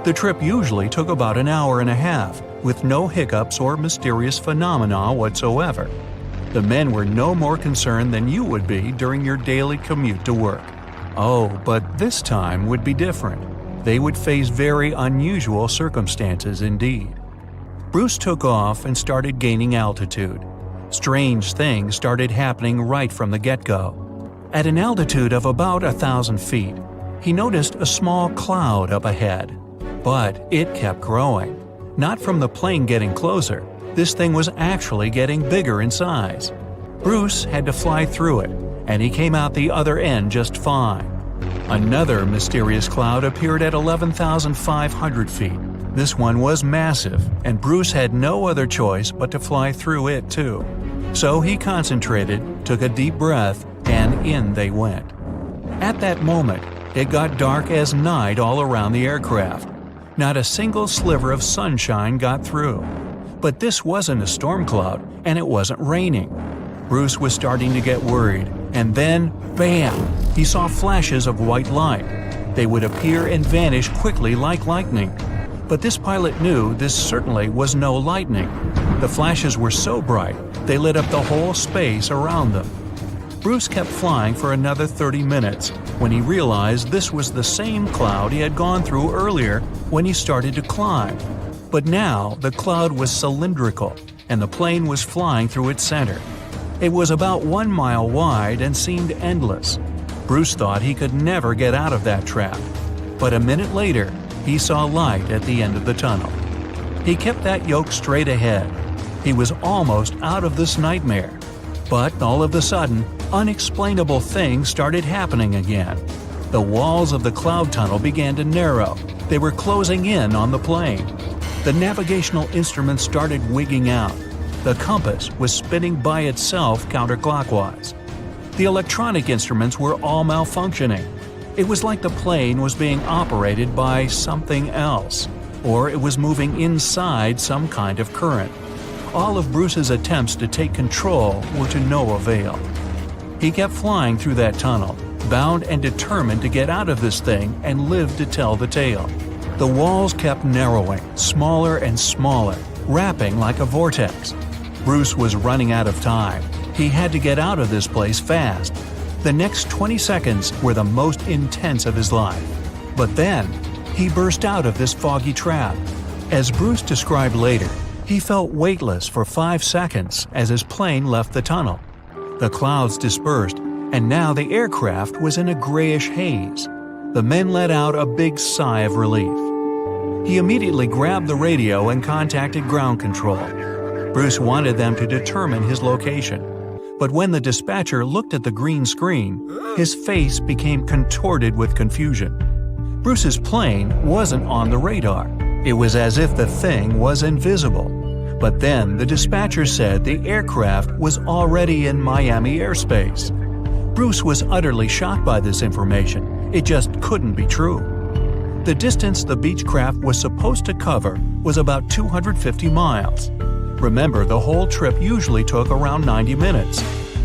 The trip usually took about an hour and a half, with no hiccups or mysterious phenomena whatsoever. The men were no more concerned than you would be during your daily commute to work. Oh, but this time would be different. They would face very unusual circumstances indeed. Bruce took off and started gaining altitude. Strange things started happening right from the get-go. At an altitude of about 1,000 feet, he noticed a small cloud up ahead. But it kept growing. Not from the plane getting closer, this thing was actually getting bigger in size. Bruce had to fly through it, and he came out the other end just fine. Another mysterious cloud appeared at 11,500 feet. This one was massive, and Bruce had no other choice but to fly through it too. So he concentrated, took a deep breath, and in they went. At that moment, it got dark as night all around the aircraft. Not a single sliver of sunshine got through. But this wasn't a storm cloud, and it wasn't raining. Bruce was starting to get worried, and then, bam! He saw flashes of white light. They would appear and vanish quickly like lightning. But this pilot knew this certainly was no lightning. The flashes were so bright, they lit up the whole space around them. Bruce kept flying for another 30 minutes when he realized this was the same cloud he had gone through earlier when he started to climb. But now the cloud was cylindrical, and the plane was flying through its center. It was about 1 mile wide and seemed endless. Bruce thought he could never get out of that trap. But a minute later, he saw light at the end of the tunnel. He kept that yoke straight ahead. He was almost out of this nightmare. But all of a sudden, unexplainable things started happening again. The walls of the cloud tunnel began to narrow. They were closing in on the plane. The navigational instruments started wigging out. The compass was spinning by itself counterclockwise. The electronic instruments were all malfunctioning. It was like the plane was being operated by something else, or it was moving inside some kind of current. All of Bruce's attempts to take control were to no avail. He kept flying through that tunnel, bound and determined to get out of this thing and live to tell the tale. The walls kept narrowing, smaller and smaller, wrapping like a vortex. Bruce was running out of time. He had to get out of this place fast. The next 20 seconds were the most intense of his life. But then, he burst out of this foggy trap. As Bruce described later, he felt weightless for 5 seconds as his plane left the tunnel. The clouds dispersed, and now the aircraft was in a grayish haze. The men let out a big sigh of relief. He immediately grabbed the radio and contacted ground control. Bruce wanted them to determine his location. But when the dispatcher looked at the green screen, his face became contorted with confusion. Bruce's plane wasn't on the radar. It was as if the thing was invisible. But then the dispatcher said the aircraft was already in Miami airspace. Bruce was utterly shocked by this information. It just couldn't be true. The distance the Beechcraft was supposed to cover was about 250 miles. Remember, the whole trip usually took around 90 minutes.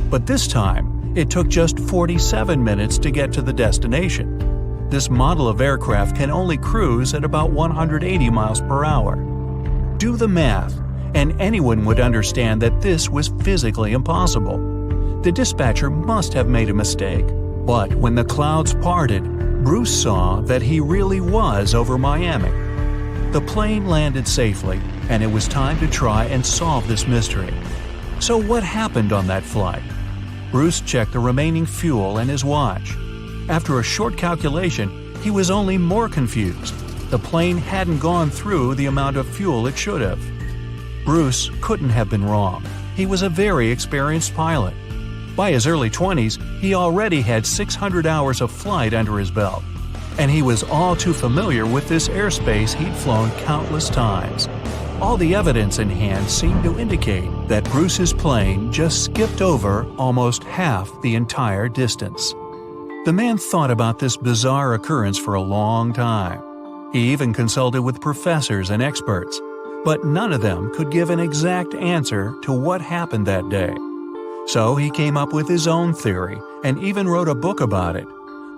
But this time, It took just 47 minutes to get to the destination. This model of aircraft can only cruise at about 180 miles per hour. Do the math, and anyone would understand that this was physically impossible. The dispatcher must have made a mistake. But when the clouds parted, Bruce saw that he really was over Miami. The plane landed safely, and it was time to try and solve this mystery. So what happened on that flight? Bruce checked the remaining fuel and his watch. After a short calculation, he was only more confused. The plane hadn't gone through the amount of fuel it should have. Bruce couldn't have been wrong. He was a very experienced pilot. By his early 20s, he already had 600 hours of flight under his belt. And he was all too familiar with this airspace he'd flown countless times. All the evidence in hand seemed to indicate that Bruce's plane just skipped over almost half the entire distance. The man thought about this bizarre occurrence for a long time. He even consulted with professors and experts, but none of them could give an exact answer to what happened that day. So he came up with his own theory and even wrote a book about it.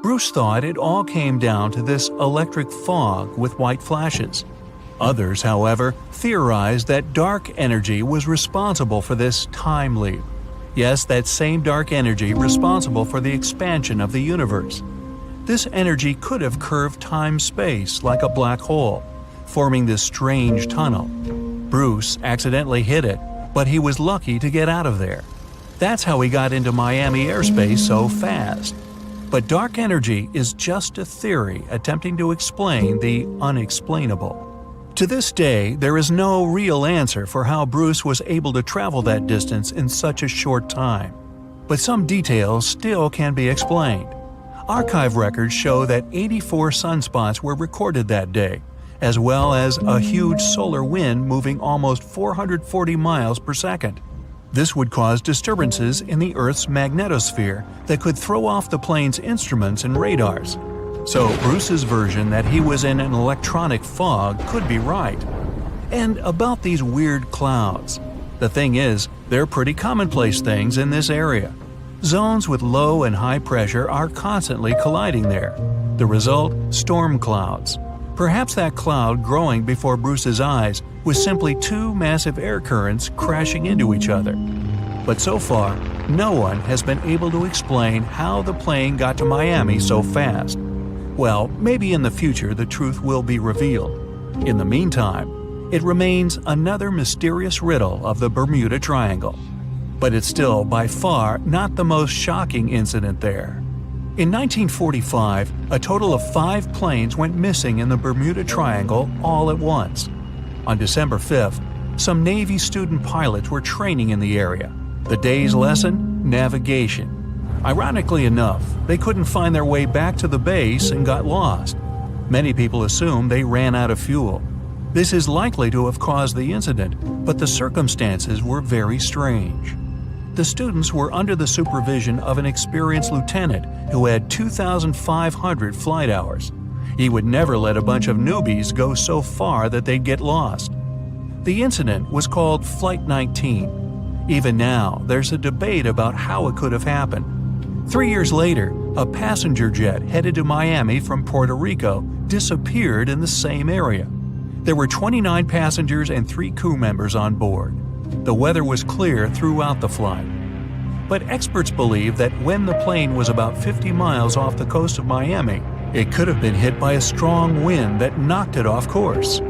Bruce thought it all came down to this electric fog with white flashes. Others, however, theorized that dark energy was responsible for this time leap. Yes, that same dark energy responsible for the expansion of the universe. This energy could have curved time-space like a black hole, forming this strange tunnel. Bruce accidentally hit it, but he was lucky to get out of there. That's how he got into Miami airspace so fast. But dark energy is just a theory attempting to explain the unexplainable. To this day, there is no real answer for how Bruce was able to travel that distance in such a short time. But some details still can be explained. Archive records show that 84 sunspots were recorded that day, as well as a huge solar wind moving almost 440 miles per second. This would cause disturbances in the Earth's magnetosphere that could throw off the plane's instruments and radars. So Bruce's version that he was in an electronic fog could be right. And about these weird clouds. The thing is, they're pretty commonplace things in this area. Zones with low and high pressure are constantly colliding there. The result? Storm clouds. Perhaps that cloud growing before Bruce's eyes was simply two massive air currents crashing into each other. But so far, no one has been able to explain how the plane got to Miami so fast. Well, maybe in the future the truth will be revealed. In the meantime, it remains another mysterious riddle of the Bermuda Triangle. But it's still by far not the most shocking incident there. In 1945, a total of 5 planes went missing in the Bermuda Triangle all at once. On December 5th, some Navy student pilots were training in the area. The day's lesson? Navigation. Ironically enough, they couldn't find their way back to the base and got lost. Many people assume they ran out of fuel. This is likely to have caused the incident, but the circumstances were very strange. The students were under the supervision of an experienced lieutenant who had 2,500 flight hours. He would never let a bunch of newbies go so far that they'd get lost. The incident was called Flight 19. Even now, there's a debate about how it could have happened. 3 years later, a passenger jet headed to Miami from Puerto Rico disappeared in the same area. There were 29 passengers and 3 crew members on board. The weather was clear throughout the flight. But experts believe that when the plane was about 50 miles off the coast of Miami, it could have been hit by a strong wind that knocked it off course.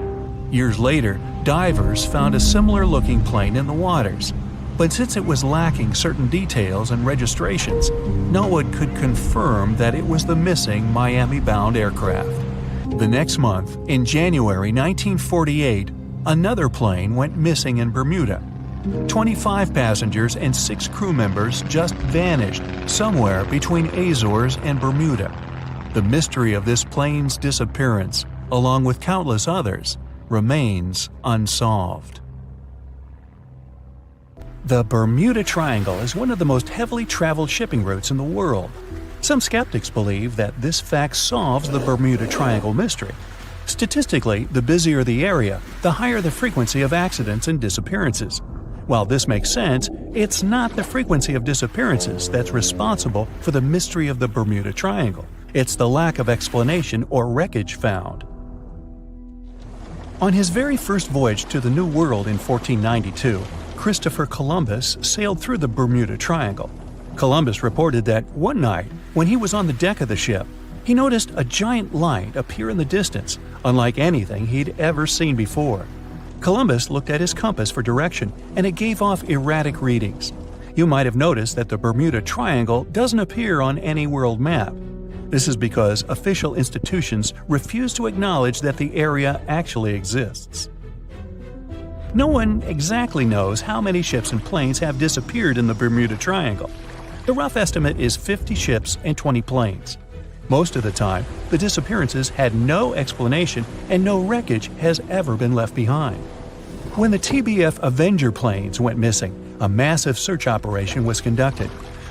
Years later, divers found a similar-looking plane in the waters. But since it was lacking certain details and registrations, no one could confirm that it was the missing Miami-bound aircraft. The next month, in January 1948, another plane went missing in Bermuda. 25 passengers and 6 crew members just vanished somewhere between Azores and Bermuda. The mystery of this plane's disappearance, along with countless others, remains unsolved. The Bermuda Triangle is one of the most heavily traveled shipping routes in the world. Some skeptics believe that this fact solves the Bermuda Triangle mystery. Statistically, the busier the area, the higher the frequency of accidents and disappearances. While this makes sense, it's not the frequency of disappearances that's responsible for the mystery of the Bermuda Triangle. It's the lack of explanation or wreckage found. On his very first voyage to the New World in 1492, Christopher Columbus sailed through the Bermuda Triangle. Columbus reported that one night, when he was on the deck of the ship, he noticed a giant light appear in the distance, unlike anything he'd ever seen before. Columbus looked at his compass for direction, and it gave off erratic readings. You might have noticed that the Bermuda Triangle doesn't appear on any world map. This is because official institutions refuse to acknowledge that the area actually exists. No one exactly knows how many ships and planes have disappeared in the Bermuda Triangle. The rough estimate is 50 ships and 20 planes. Most of the time, the disappearances had no explanation and no wreckage has ever been left behind. When the TBF Avenger planes went missing, a massive search operation was conducted.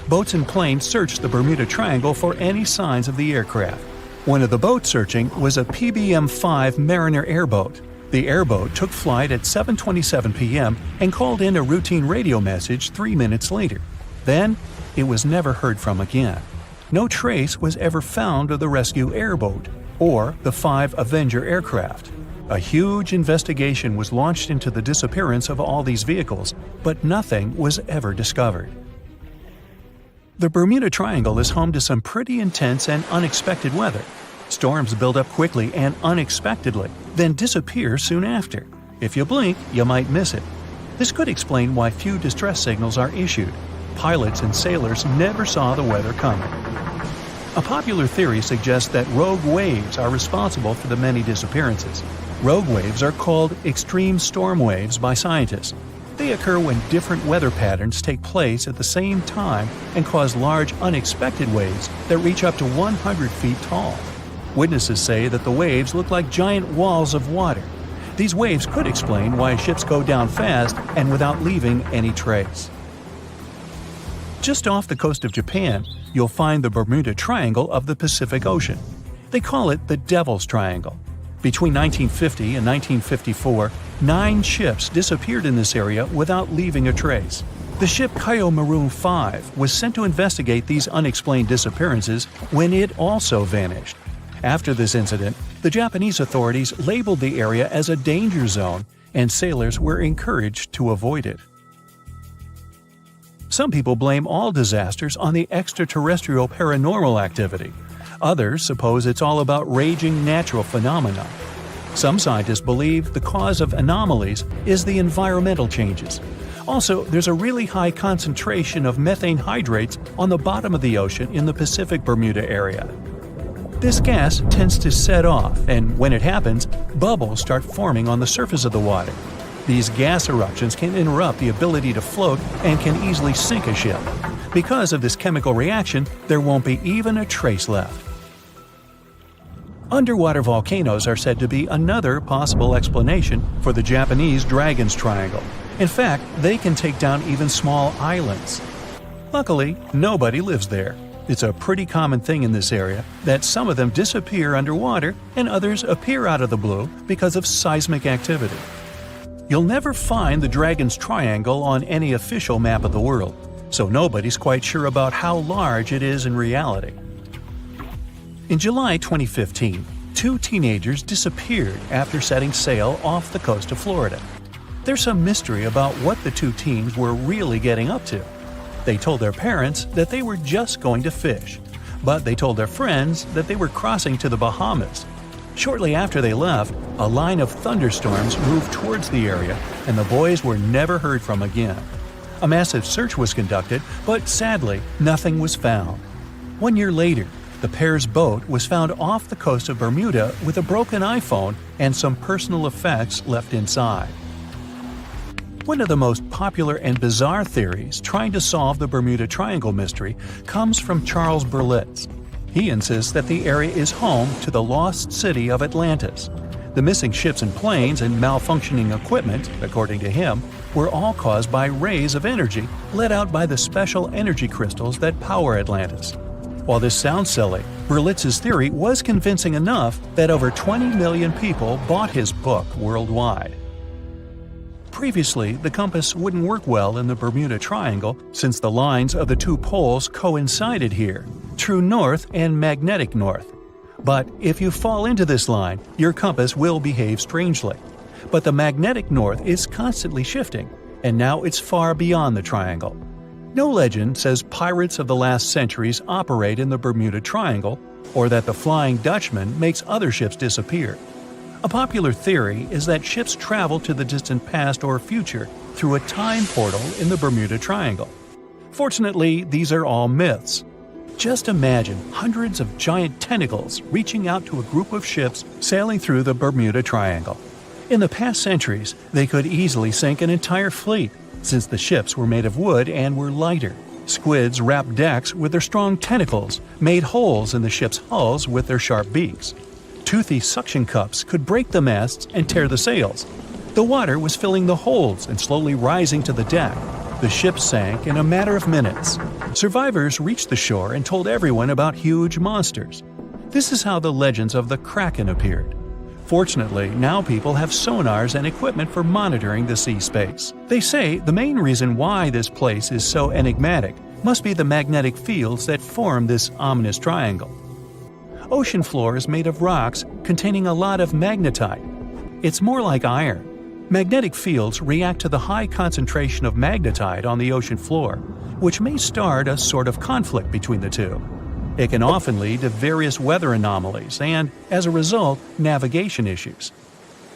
Boats and planes searched the Bermuda Triangle for any signs of the aircraft. One of the boats searching was a PBM-5 Mariner airboat. The airboat took flight at 7:27 p.m. and called in a routine radio message 3 minutes later. Then, it was never heard from again. No trace was ever found of the rescue airboat or the 5 Avenger aircraft. A huge investigation was launched into the disappearance of all these vehicles, but nothing was ever discovered. The Bermuda Triangle is home to some pretty intense and unexpected weather. Storms build up quickly and unexpectedly, then disappear soon after. If you blink, you might miss it. This could explain why few distress signals are issued. Pilots and sailors never saw the weather coming. A popular theory suggests that rogue waves are responsible for the many disappearances. Rogue waves are called extreme storm waves by scientists. They occur when different weather patterns take place at the same time and cause large unexpected waves that reach up to 100 feet tall. Witnesses say that the waves look like giant walls of water. These waves could explain why ships go down fast and without leaving any trace. Just off the coast of Japan, you'll find the Bermuda Triangle of the Pacific Ocean. They call it the Devil's Triangle. Between 1950 and 1954, 9 ships disappeared in this area without leaving a trace. The ship Kaio Maroon 5 was sent to investigate these unexplained disappearances when it also vanished. After this incident, the Japanese authorities labeled the area as a danger zone, and sailors were encouraged to avoid it. Some people blame all disasters on the extraterrestrial paranormal activity. Others suppose it's all about raging natural phenomena. Some scientists believe the cause of anomalies is the environmental changes. Also, there's a really high concentration of methane hydrates on the bottom of the ocean in the Pacific Bermuda area. This gas tends to set off, and when it happens, bubbles start forming on the surface of the water. These gas eruptions can interrupt the ability to float and can easily sink a ship. Because of this chemical reaction, there won't be even a trace left. Underwater volcanoes are said to be another possible explanation for the Japanese Dragon's Triangle. In fact, they can take down even small islands. Luckily, nobody lives there. It's a pretty common thing in this area that some of them disappear underwater and others appear out of the blue because of seismic activity. You'll never find the Dragon's Triangle on any official map of the world, so nobody's quite sure about how large it is in reality. In July 2015, 2 teenagers disappeared after setting sail off the coast of Florida. There's some mystery about what the 2 teens were really getting up to. They told their parents that they were just going to fish, but they told their friends that they were crossing to the Bahamas. Shortly after they left, a line of thunderstorms moved towards the area, and the boys were never heard from again. A massive search was conducted, but sadly, nothing was found. 1 year later, the pair's boat was found off the coast of Bermuda with a broken iPhone and some personal effects left inside. One of the most popular and bizarre theories trying to solve the Bermuda Triangle mystery comes from Charles Berlitz. He insists that the area is home to the lost city of Atlantis. The missing ships and planes and malfunctioning equipment, according to him, were all caused by rays of energy let out by the special energy crystals that power Atlantis. While this sounds silly, Berlitz's theory was convincing enough that over 20 million people bought his book worldwide. Previously, the compass wouldn't work well in the Bermuda Triangle since the lines of the two poles coincided here, true north and magnetic north. But if you fall into this line, your compass will behave strangely. But the magnetic north is constantly shifting, and now it's far beyond the triangle. No legend says pirates of the last centuries operate in the Bermuda Triangle, or that the Flying Dutchman makes other ships disappear. A popular theory is that ships travel to the distant past or future through a time portal in the Bermuda Triangle. Fortunately, these are all myths. Just imagine hundreds of giant tentacles reaching out to a group of ships sailing through the Bermuda Triangle. In the past centuries, they could easily sink an entire fleet, since the ships were made of wood and were lighter. Squids wrapped decks with their strong tentacles, made holes in the ship's hulls with their sharp beaks. Toothy suction cups could break the masts and tear the sails. The water was filling the holds and slowly rising to the deck. The ship sank in a matter of minutes. Survivors reached the shore and told everyone about huge monsters. This is how the legends of the Kraken appeared. Fortunately, now people have sonars and equipment for monitoring the sea space. They say the main reason why this place is so enigmatic must be the magnetic fields that form this ominous triangle. Ocean floor is made of rocks containing a lot of magnetite. It's more like iron. Magnetic fields react to the high concentration of magnetite on the ocean floor, which may start a sort of conflict between the two. It can often lead to various weather anomalies and, as a result, navigation issues.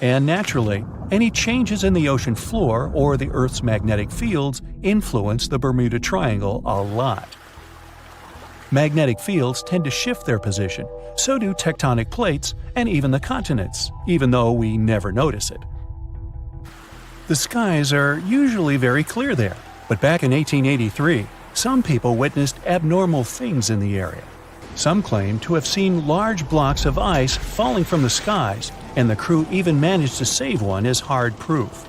And naturally, any changes in the ocean floor or the Earth's magnetic fields influence the Bermuda Triangle a lot. Magnetic fields tend to shift their position, so do tectonic plates and even the continents, even though we never notice it. The skies are usually very clear there, but back in 1883, some people witnessed abnormal things in the area. Some claim to have seen large blocks of ice falling from the skies, and the crew even managed to save one as hard proof.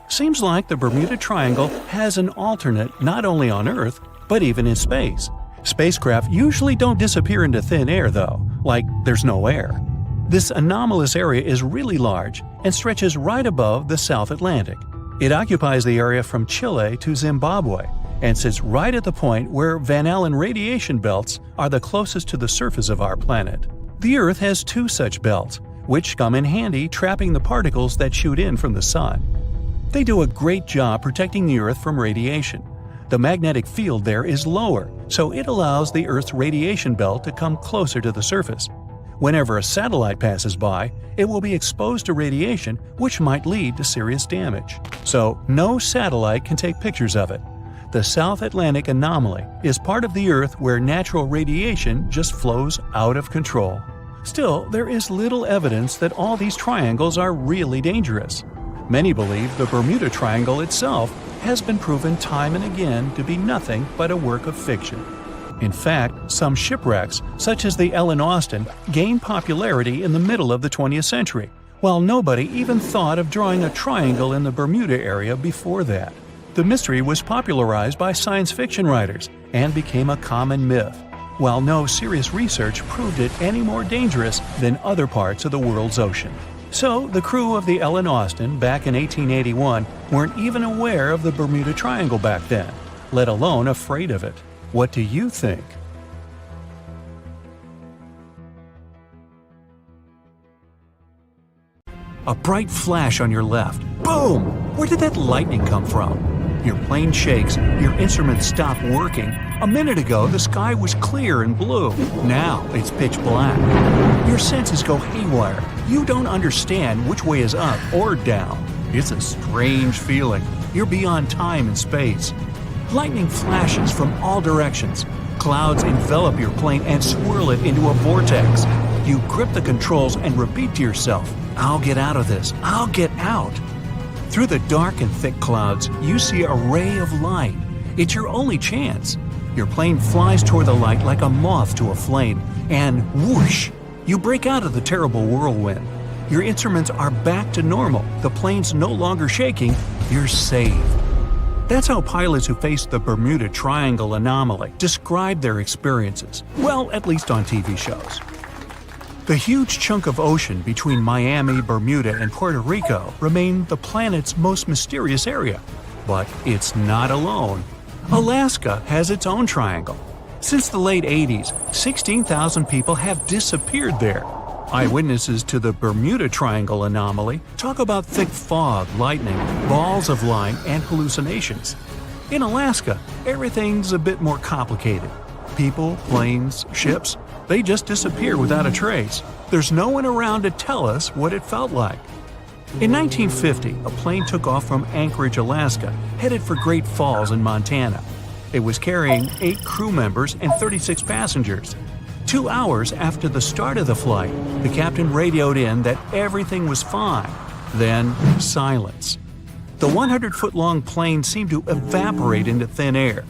Seems like the Bermuda Triangle has an alternate not only on Earth, but even in space. Spacecraft usually don't disappear into thin air though, like there's no air. This anomalous area is really large and stretches right above the South Atlantic. It occupies the area from Chile to Zimbabwe and sits right at the point where Van Allen radiation belts are the closest to the surface of our planet. The Earth has two such belts, which come in handy trapping the particles that shoot in from the Sun. They do a great job protecting the Earth from radiation. The magnetic field there is lower, so it allows the Earth's radiation belt to come closer to the surface. Whenever a satellite passes by, it will be exposed to radiation, which might lead to serious damage. So, no satellite can take pictures of it. The South Atlantic anomaly is part of the Earth where natural radiation just flows out of control. Still, there is little evidence that all these triangles are really dangerous. Many believe the Bermuda Triangle itself has been proven time and again to be nothing but a work of fiction. In fact, some shipwrecks, such as the Ellen Austin, gained popularity in the middle of the 20th century, while nobody even thought of drawing a triangle in the Bermuda area before that. The mystery was popularized by science fiction writers and became a common myth, while no serious research proved it any more dangerous than other parts of the world's ocean. So, the crew of the Ellen Austin back in 1881 weren't even aware of the Bermuda Triangle back then, let alone afraid of it. What do you think? A bright flash on your left. Boom! Where did that lightning come from? Your plane shakes, your instruments stop working. A minute ago, the sky was clear and blue. Now, it's pitch black. Your senses go haywire. You don't understand which way is up or down. It's a strange feeling. You're beyond time and space. Lightning flashes from all directions. Clouds envelop your plane and swirl it into a vortex. You grip the controls and repeat to yourself, "I'll get out of this. I'll get out." Through the dark and thick clouds, you see a ray of light. It's your only chance. Your plane flies toward the light like a moth to a flame, and whoosh! You break out of the terrible whirlwind. Your instruments are back to normal. The plane's no longer shaking. You're saved. That's how pilots who faced the Bermuda Triangle anomaly describe their experiences. Well, at least on TV shows. The huge chunk of ocean between Miami, Bermuda, and Puerto Rico remain the planet's most mysterious area. But it's not alone. Alaska has its own triangle. Since the late 80s, 16,000 people have disappeared there. Eyewitnesses to the Bermuda Triangle anomaly talk about thick fog, lightning, balls of light, and hallucinations. In Alaska, everything's a bit more complicated. People, planes, ships, they just disappear without a trace. There's no one around to tell us what it felt like. In 1950, a plane took off from Anchorage, Alaska, headed for Great Falls in Montana. It was carrying 8 crew members and 36 passengers. 2 hours after the start of the flight, the captain radioed in that everything was fine. Then, silence. The 100-foot-long plane seemed to evaporate into thin air.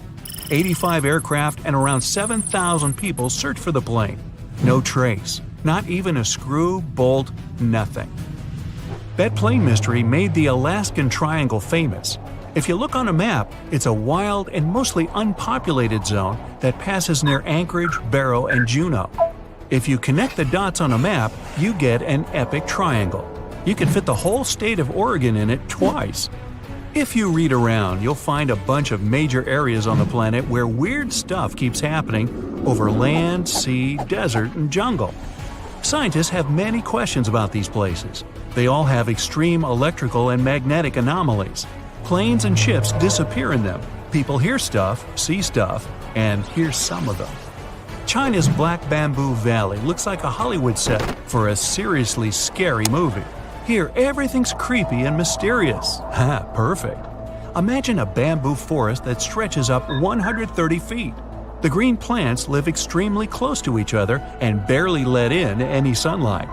85 aircraft and around 7,000 people searched for the plane. No trace. Not even a screw, bolt, nothing. That plane mystery made the Alaskan Triangle famous. If you look on a map, it's a wild and mostly unpopulated zone that passes near Anchorage, Barrow, and Juneau. If you connect the dots on a map, you get an epic triangle. You can fit the whole state of Oregon in it twice. If you read around, you'll find a bunch of major areas on the planet where weird stuff keeps happening over land, sea, desert, and jungle. Scientists have many questions about these places. They all have extreme electrical and magnetic anomalies. Planes and ships disappear in them. People hear stuff, see stuff, and here's some of them. China's Black Bamboo Valley looks like a Hollywood set for a seriously scary movie. Here, everything's creepy and mysterious. Ha, perfect. Imagine a bamboo forest that stretches up 130 feet. The green plants live extremely close to each other and barely let in any sunlight.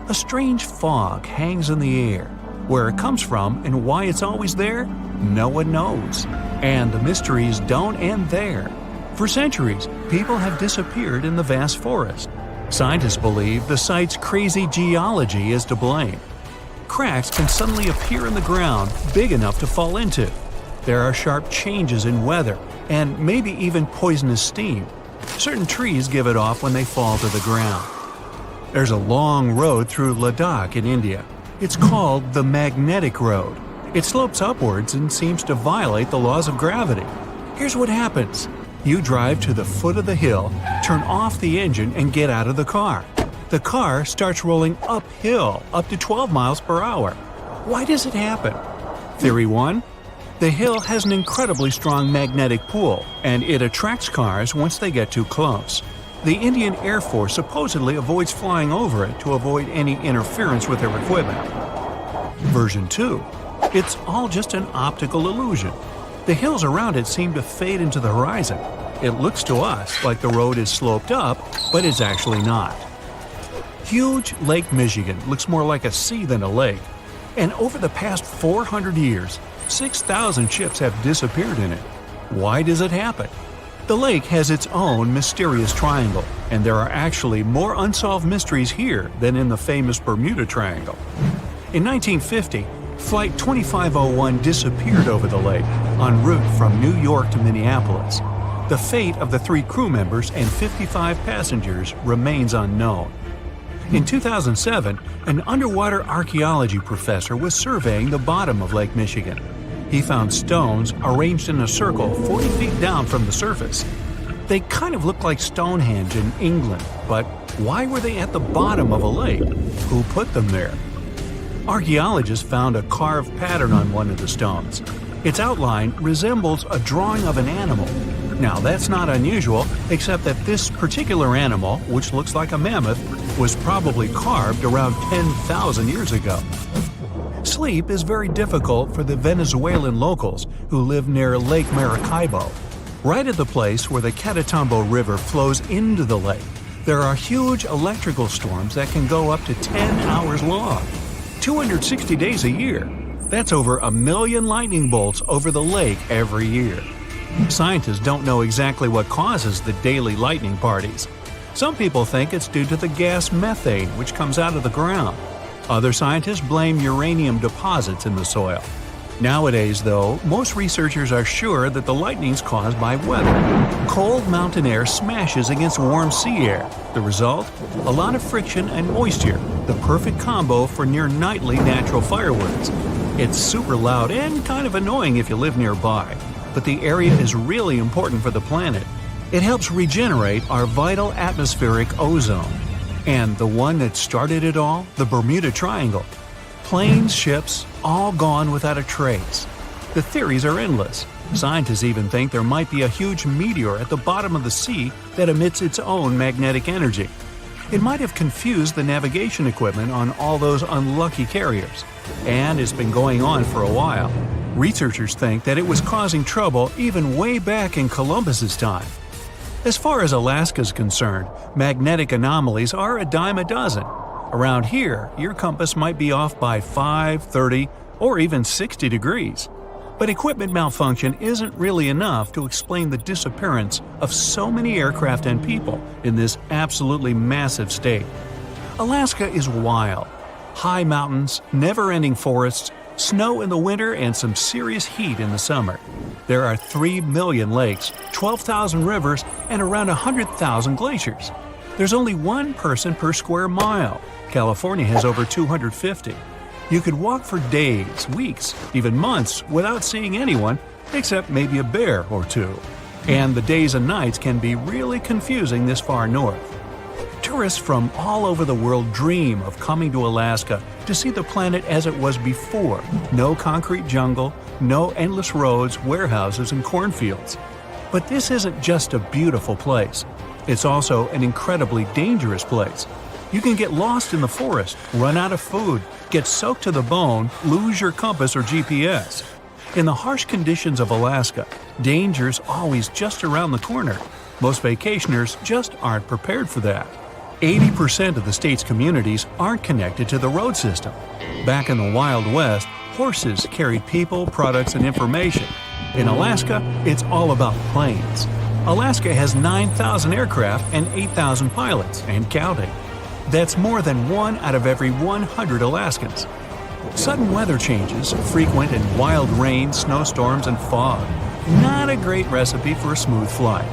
A strange fog hangs in the air. Where it comes from and why it's always there, no one knows. And the mysteries don't end there. For centuries, people have disappeared in the vast forest. Scientists believe the site's crazy geology is to blame. Cracks can suddenly appear in the ground big enough to fall into. There are sharp changes in weather and maybe even poisonous steam. Certain trees give it off when they fall to the ground. There's a long road through Ladakh in India. It's called the Magnetic Road. It slopes upwards and seems to violate the laws of gravity. Here's what happens. You drive to the foot of the hill, turn off the engine, and get out of the car. The car starts rolling uphill up to 12 miles per hour. Why does it happen? Theory 1. The hill has an incredibly strong magnetic pull, and it attracts cars once they get too close. The Indian Air Force supposedly avoids flying over it to avoid any interference with their equipment. Version 2. It's all just an optical illusion. The hills around it seem to fade into the horizon. It looks to us like the road is sloped up, but it's actually not. Huge Lake Michigan looks more like a sea than a lake. And over the past 400 years, 6,000 ships have disappeared in it. Why does it happen? The lake has its own mysterious triangle, and there are actually more unsolved mysteries here than in the famous Bermuda Triangle. In 1950, Flight 2501 disappeared over the lake, en route from New York to Minneapolis. The fate of the 3 crew members and 55 passengers remains unknown. In 2007, an underwater archaeology professor was surveying the bottom of Lake Michigan. He found stones arranged in a circle 40 feet down from the surface. They kind of look like Stonehenge in England, but why were they at the bottom of a lake? Who put them there? Archaeologists found a carved pattern on one of the stones. Its outline resembles a drawing of an animal. Now, that's not unusual, except that this particular animal, which looks like a mammoth, was probably carved around 10,000 years ago. Sleep is very difficult for the Venezuelan locals who live near Lake Maracaibo. Right at the place where the Catatumbo River flows into the lake, there are huge electrical storms that can go up to 10 hours long. 260 days a year. That's over 1 million lightning bolts over the lake every year. Scientists don't know exactly what causes the daily lightning parties. Some people think it's due to the gas methane which comes out of the ground. Other scientists blame uranium deposits in the soil. Nowadays, though, most researchers are sure that the lightning's caused by weather. Cold mountain air smashes against warm sea air. The result? A lot of friction and moisture, the perfect combo for near-nightly natural fireworks. It's super loud and kind of annoying if you live nearby, but the area is really important for the planet. It helps regenerate our vital atmospheric ozone. And the one that started it all? The Bermuda Triangle. Planes, ships, all gone without a trace. The theories are endless. Scientists even think there might be a huge meteor at the bottom of the sea that emits its own magnetic energy. It might have confused the navigation equipment on all those unlucky carriers. And it's been going on for a while. Researchers think that it was causing trouble even way back in Columbus's time. As far as Alaska's concerned, magnetic anomalies are a dime a dozen. Around here, your compass might be off by 5, 30, or even 60 degrees. But equipment malfunction isn't really enough to explain the disappearance of so many aircraft and people in this absolutely massive state. Alaska is wild. High mountains, never-ending forests, snow in the winter, and some serious heat in the summer. There are 3 million lakes, 12,000 rivers, and around 100,000 glaciers. There's only one person per square mile. California has over 250. You could walk for days, weeks, even months without seeing anyone, except maybe a bear or two. And the days and nights can be really confusing this far north. Tourists from all over the world dream of coming to Alaska to see the planet as it was before. No concrete jungle, no endless roads, warehouses, and cornfields. But this isn't just a beautiful place. It's also an incredibly dangerous place. You can get lost in the forest, run out of food, get soaked to the bone, lose your compass or GPS. In the harsh conditions of Alaska, danger's always just around the corner. Most vacationers just aren't prepared for that. 80% of the state's communities aren't connected to the road system. Back in the Wild West, horses carried people, products, and information. In Alaska, it's all about planes. Alaska has 9,000 aircraft and 8,000 pilots, and counting. That's more than 1 out of every 100 Alaskans. Sudden weather changes, frequent and wild rain, snowstorms, and fog. Not a great recipe for a smooth flight.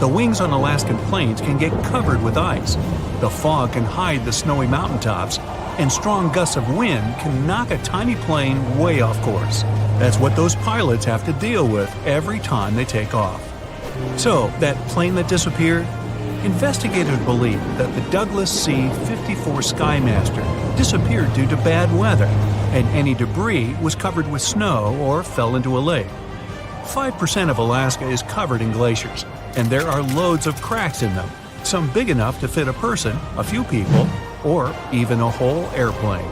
The wings on Alaskan plains can get covered with ice. The fog can hide the snowy mountaintops, and strong gusts of wind can knock a tiny plane way off course. That's what those pilots have to deal with every time they take off. So, that plane that disappeared? Investigators believe that the Douglas C-54 Skymaster disappeared due to bad weather, and any debris was covered with snow or fell into a lake. 5% of Alaska is covered in glaciers, and there are loads of cracks in them, some big enough to fit a person, a few people, or even a whole airplane.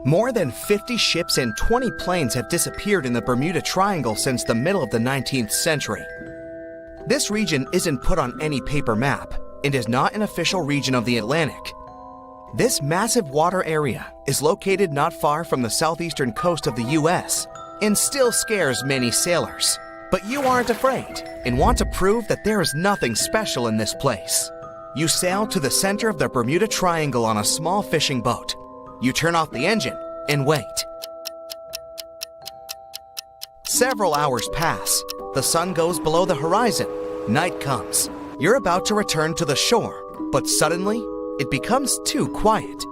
More than 50 ships and 20 planes have disappeared in the Bermuda Triangle since the middle of the 19th century. This region isn't put on any paper map and is not an official region of the Atlantic. This massive water area is located not far from the southeastern coast of the US and still scares many sailors. But you aren't afraid and want to prove that there is nothing special in this place. You sail to the center of the Bermuda Triangle on a small fishing boat. You turn off the engine and wait. Several hours pass. The sun goes below the horizon. Night comes. You're about to return to the shore, but suddenly, it becomes too quiet.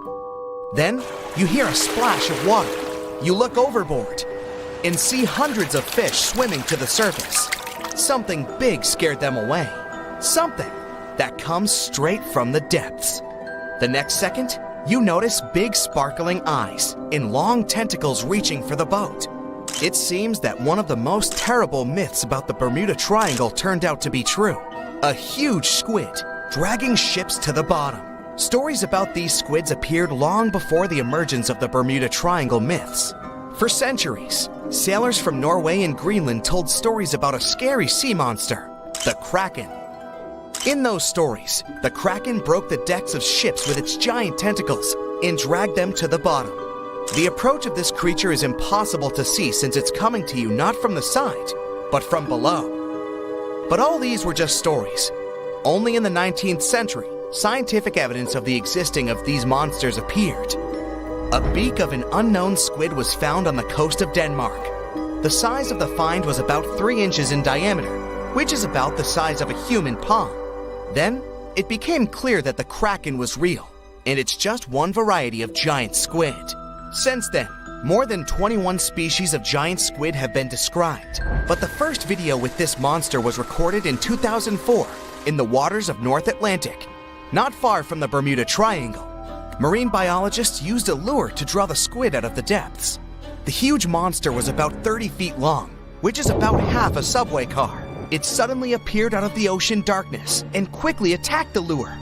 Then, you hear a splash of water. You look overboard and see hundreds of fish swimming to the surface. Something big scared them away. Something that comes straight from the depths. The next second, you notice big sparkling eyes and long tentacles reaching for the boat. It seems that one of the most terrible myths about the Bermuda Triangle turned out to be true. A huge squid dragging ships to the bottom. Stories about these squids appeared long before the emergence of the Bermuda Triangle myths. For centuries, sailors from Norway and Greenland told stories about a scary sea monster, the Kraken. In those stories, the Kraken broke the decks of ships with its giant tentacles and dragged them to the bottom. The approach of this creature is impossible to see since it's coming to you not from the side, but from below. But all these were just stories. Only in the 19th century, scientific evidence of the existing of these monsters appeared. A beak of an unknown squid was found on the coast of Denmark. The size of the find was about 3 inches in diameter, which is about the size of a human palm. Then, it became clear that the kraken was real, and it's just one variety of giant squid. Since then, more than 21 species of giant squid have been described, but the first video with this monster was recorded in 2004 in the waters of North Atlantic, not far from the Bermuda Triangle. Marine biologists used a lure to draw the squid out of the depths. The huge monster was about 30 feet long, which is about half a subway car. It suddenly appeared out of the ocean darkness and quickly attacked the lure,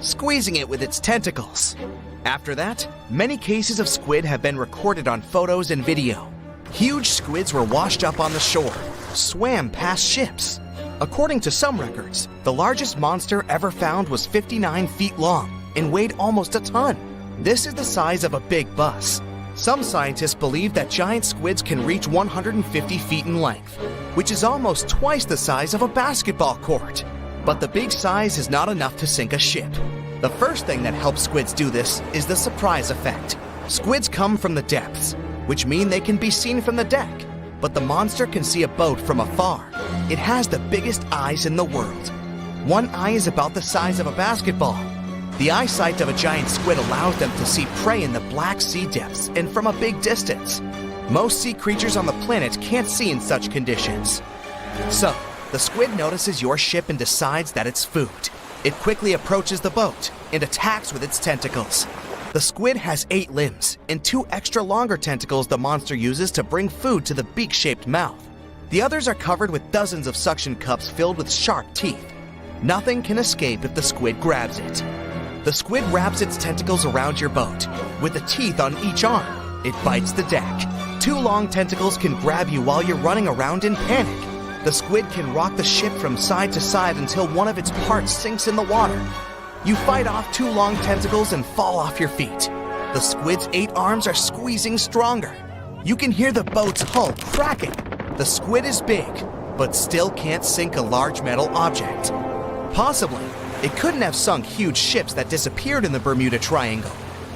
squeezing it with its tentacles. After that, many cases of squid have been recorded on photos and video. Huge squids were washed up on the shore, swam past ships. According to some records, the largest monster ever found was 59 feet long and weighed almost a ton. This is the size of a big bus. Some scientists believe that giant squids can reach 150 feet in length, which is almost twice the size of a basketball court. But the big size is not enough to sink a ship. The first thing that helps squids do this is the surprise effect. Squids come from the depths, which mean they can be seen from the deck, but the monster can see a boat from afar. It has the biggest eyes in the world. One eye is about the size of a basketball. The eyesight of a giant squid allows them to see prey in the Black Sea depths and from a big distance. Most sea creatures on the planet can't see in such conditions. So, the squid notices your ship and decides that it's food. It quickly approaches the boat and attacks with its tentacles. The squid has 8 limbs and 2 extra longer tentacles the monster uses to bring food to the beak-shaped mouth. The others are covered with dozens of suction cups filled with sharp teeth. Nothing can escape if the squid grabs it. The squid wraps its tentacles around your boat. With the teeth on each arm, it bites the deck. 2 long tentacles can grab you while you're running around in panic. The squid can rock the ship from side to side until one of its parts sinks in the water. You fight off 2 long tentacles and fall off your feet. The squid's 8 arms are squeezing stronger. You can hear the boat's hull cracking. The squid is big, but still can't sink a large metal object. Possibly, it couldn't have sunk huge ships that disappeared in the Bermuda Triangle.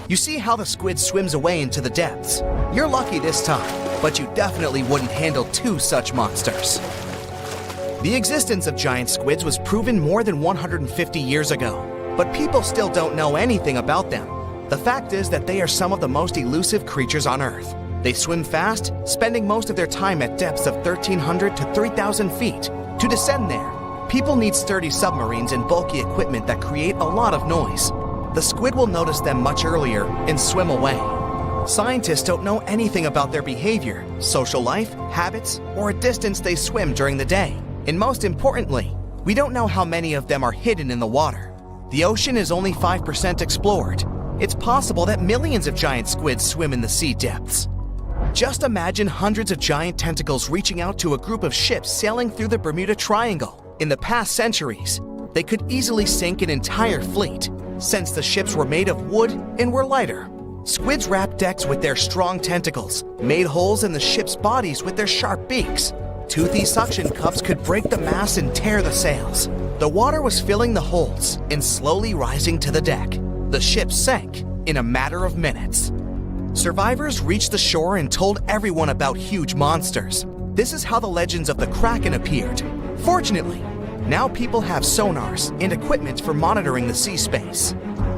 You see how the squid swims away into the depths. You're lucky this time, but you definitely wouldn't handle 2 such monsters. The existence of giant squids was proven more than 150 years ago, but people still don't know anything about them. The fact is that they are some of the most elusive creatures on Earth. They swim fast, spending most of their time at depths of 1,300 to 3,000 feet. To descend there, people need sturdy submarines and bulky equipment that create a lot of noise. The squid will notice them much earlier and swim away. Scientists don't know anything about their behavior, social life, habits, or a distance they swim during the day. And most importantly, we don't know how many of them are hidden in the water. The ocean is only 5% explored. It's possible that millions of giant squids swim in the sea depths. Just imagine hundreds of giant tentacles reaching out to a group of ships sailing through the Bermuda Triangle. In the past centuries, they could easily sink an entire fleet, since the ships were made of wood and were lighter. Squids wrapped decks with their strong tentacles, made holes in the ship's bodies with their sharp beaks. Toothy suction cups could break the masts and tear the sails. The water was filling the holes and slowly rising to the deck. The ship sank in a matter of minutes. Survivors reached the shore and told everyone about huge monsters. This is how the legends of the Kraken appeared. Fortunately, now people have sonars and equipment for monitoring the sea space.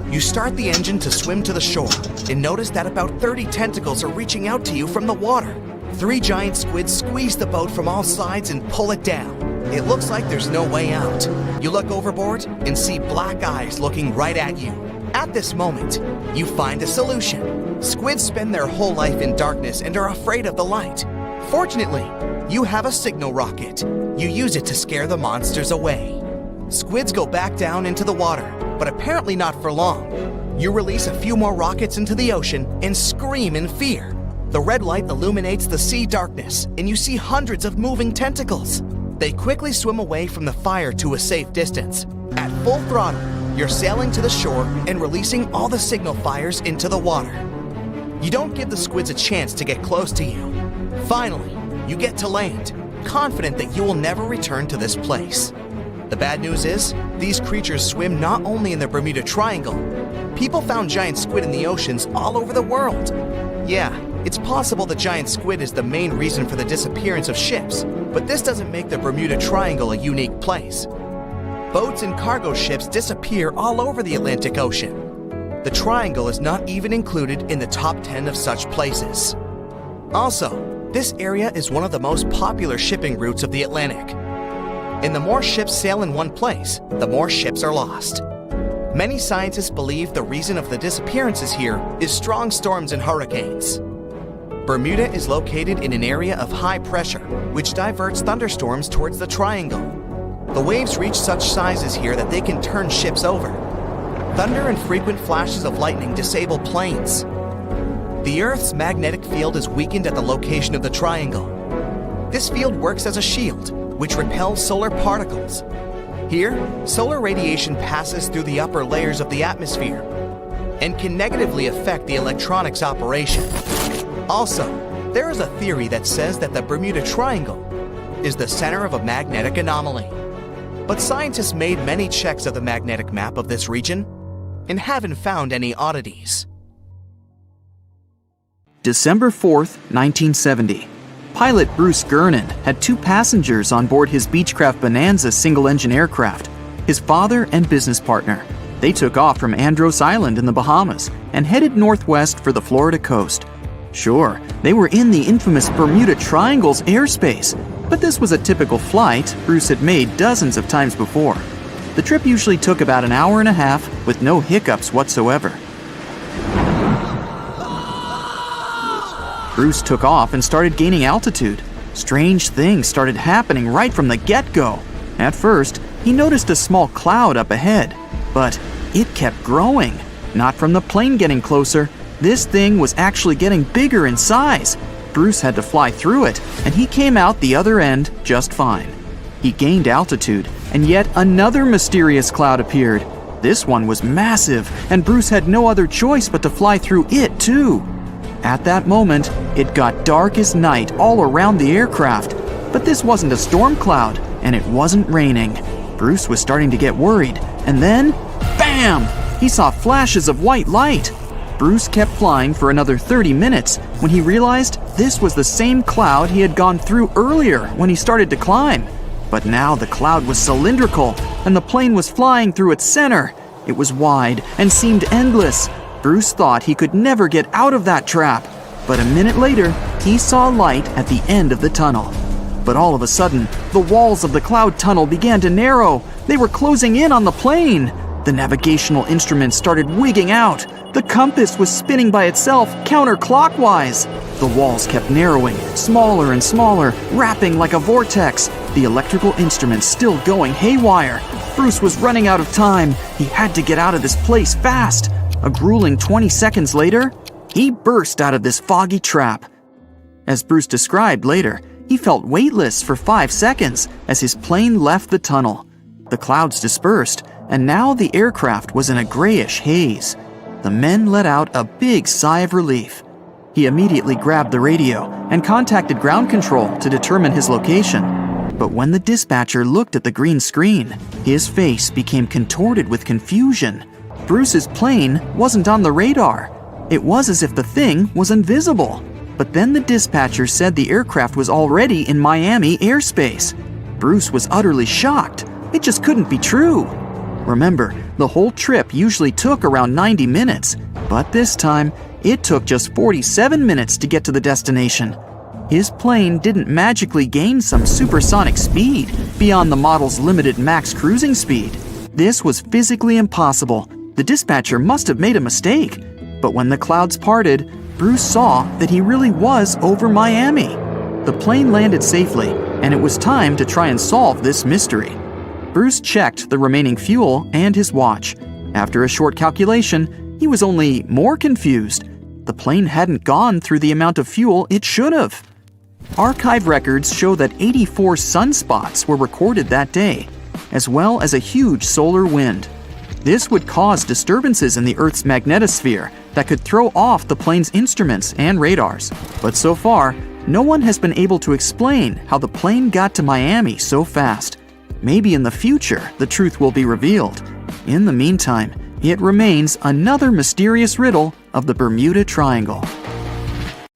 You start the engine to swim to the shore and notice that about 30 tentacles are reaching out to you from the water. 3 giant squids squeeze the boat from all sides and pull it down. It looks like there's no way out. You look overboard and see black eyes looking right at you. At this moment, you find a solution. Squids spend their whole life in darkness and are afraid of the light. Fortunately, you have a signal rocket. You use it to scare the monsters away. Squids go back down into the water, but apparently not for long. You release a few more rockets into the ocean and scream in fear. The red light illuminates the sea darkness, and you see hundreds of moving tentacles. They quickly swim away from the fire to a safe distance. At full throttle, you're sailing to the shore and releasing all the signal fires into the water. You don't give the squids a chance to get close to you. Finally, you get to land, confident that you will never return to this place. The bad news is, these creatures swim not only in the Bermuda Triangle. People found giant squid in the oceans all over the world. Yeah, it's possible the giant squid is the main reason for the disappearance of ships, but this doesn't make the Bermuda Triangle a unique place. Boats and cargo ships disappear all over the Atlantic Ocean. The Triangle is not even included in the top 10 of such places. Also, this area is one of the most popular shipping routes of the Atlantic. And the more ships sail in one place, the more ships are lost. Many scientists believe the reason of the disappearances here is strong storms and hurricanes. Bermuda is located in an area of high pressure, which diverts thunderstorms towards the Triangle. The waves reach such sizes here that they can turn ships over. Thunder and frequent flashes of lightning disable planes. The Earth's magnetic field is weakened at the location of the Triangle. This field works as a shield, which repels solar particles. Here, solar radiation passes through the upper layers of the atmosphere and can negatively affect the electronics operation. Also, there is a theory that says that the Bermuda Triangle is the center of a magnetic anomaly. But scientists made many checks of the magnetic map of this region and haven't found any oddities.
December 4th, 1970. Pilot Bruce Gernon had 2 passengers on board his Beachcraft Bonanza single-engine aircraft, his father and business partner. They took off from Andros Island in the Bahamas and headed northwest for the Florida coast. Sure, they were in the infamous Bermuda Triangle's airspace, but this was a typical flight Bruce had made dozens of times before. The trip usually took about an hour and a half with no hiccups whatsoever. Bruce took off and started gaining altitude. Strange things started happening right from the get-go. At first, he noticed a small cloud up ahead, but it kept growing. Not from the plane getting closer. This thing was actually getting bigger in size. Bruce had to fly through it, and he came out the other end just fine. He gained altitude, and yet another mysterious cloud appeared. This one was massive, and Bruce had no other choice but to fly through it too. At that moment, it got dark as night all around the aircraft. But this wasn't a storm cloud, and it wasn't raining. Bruce was starting to get worried, and then, bam! He saw flashes of white light. Bruce kept flying for another 30 minutes when he realized this was the same cloud he had gone through earlier when he started to climb. But now the cloud was cylindrical, and the plane was flying through its center. It was wide and seemed endless. Bruce thought he could never get out of that trap, but a minute later, he saw light at the end of the tunnel. But all of a sudden, the walls of the cloud tunnel began to narrow. They were closing in on the plane. The navigational instruments started wigging out. The compass was spinning by itself counterclockwise. The walls kept narrowing, smaller and smaller, wrapping like a vortex. The electrical instruments still going haywire. Bruce was running out of time. He had to get out of this place fast. A grueling 20 seconds later, he burst out of this foggy trap. As Bruce described later, he felt weightless for 5 seconds as his plane left the tunnel. The clouds dispersed, and now the aircraft was in a grayish haze. The men let out a big sigh of relief. He immediately grabbed the radio and contacted ground control to determine his location. But when the dispatcher looked at the green screen, his face became contorted with confusion. Bruce's plane wasn't on the radar. It was as if the thing was invisible. But then the dispatcher said the aircraft was already in Miami airspace. Bruce was utterly shocked. It just couldn't be true. Remember, the whole trip usually took around 90 minutes, but this time, it took just 47 minutes to get to the destination. His plane didn't magically gain some supersonic speed beyond the model's limited max cruising speed. This was physically impossible. The dispatcher must have made a mistake. But when the clouds parted, Bruce saw that he really was over Miami. The plane landed safely, and it was time to try and solve this mystery. Bruce checked the remaining fuel and his watch. After a short calculation, he was only more confused. The plane hadn't gone through the amount of fuel it should have. Archive records show that 84 sunspots were recorded that day, as well as a huge solar wind. This would cause disturbances in the Earth's magnetosphere that could throw off the plane's instruments and radars. But so far, no one has been able to explain how the plane got to Miami so fast. Maybe in the future, the truth will be revealed. In the meantime, It remains another mysterious riddle of the Bermuda Triangle.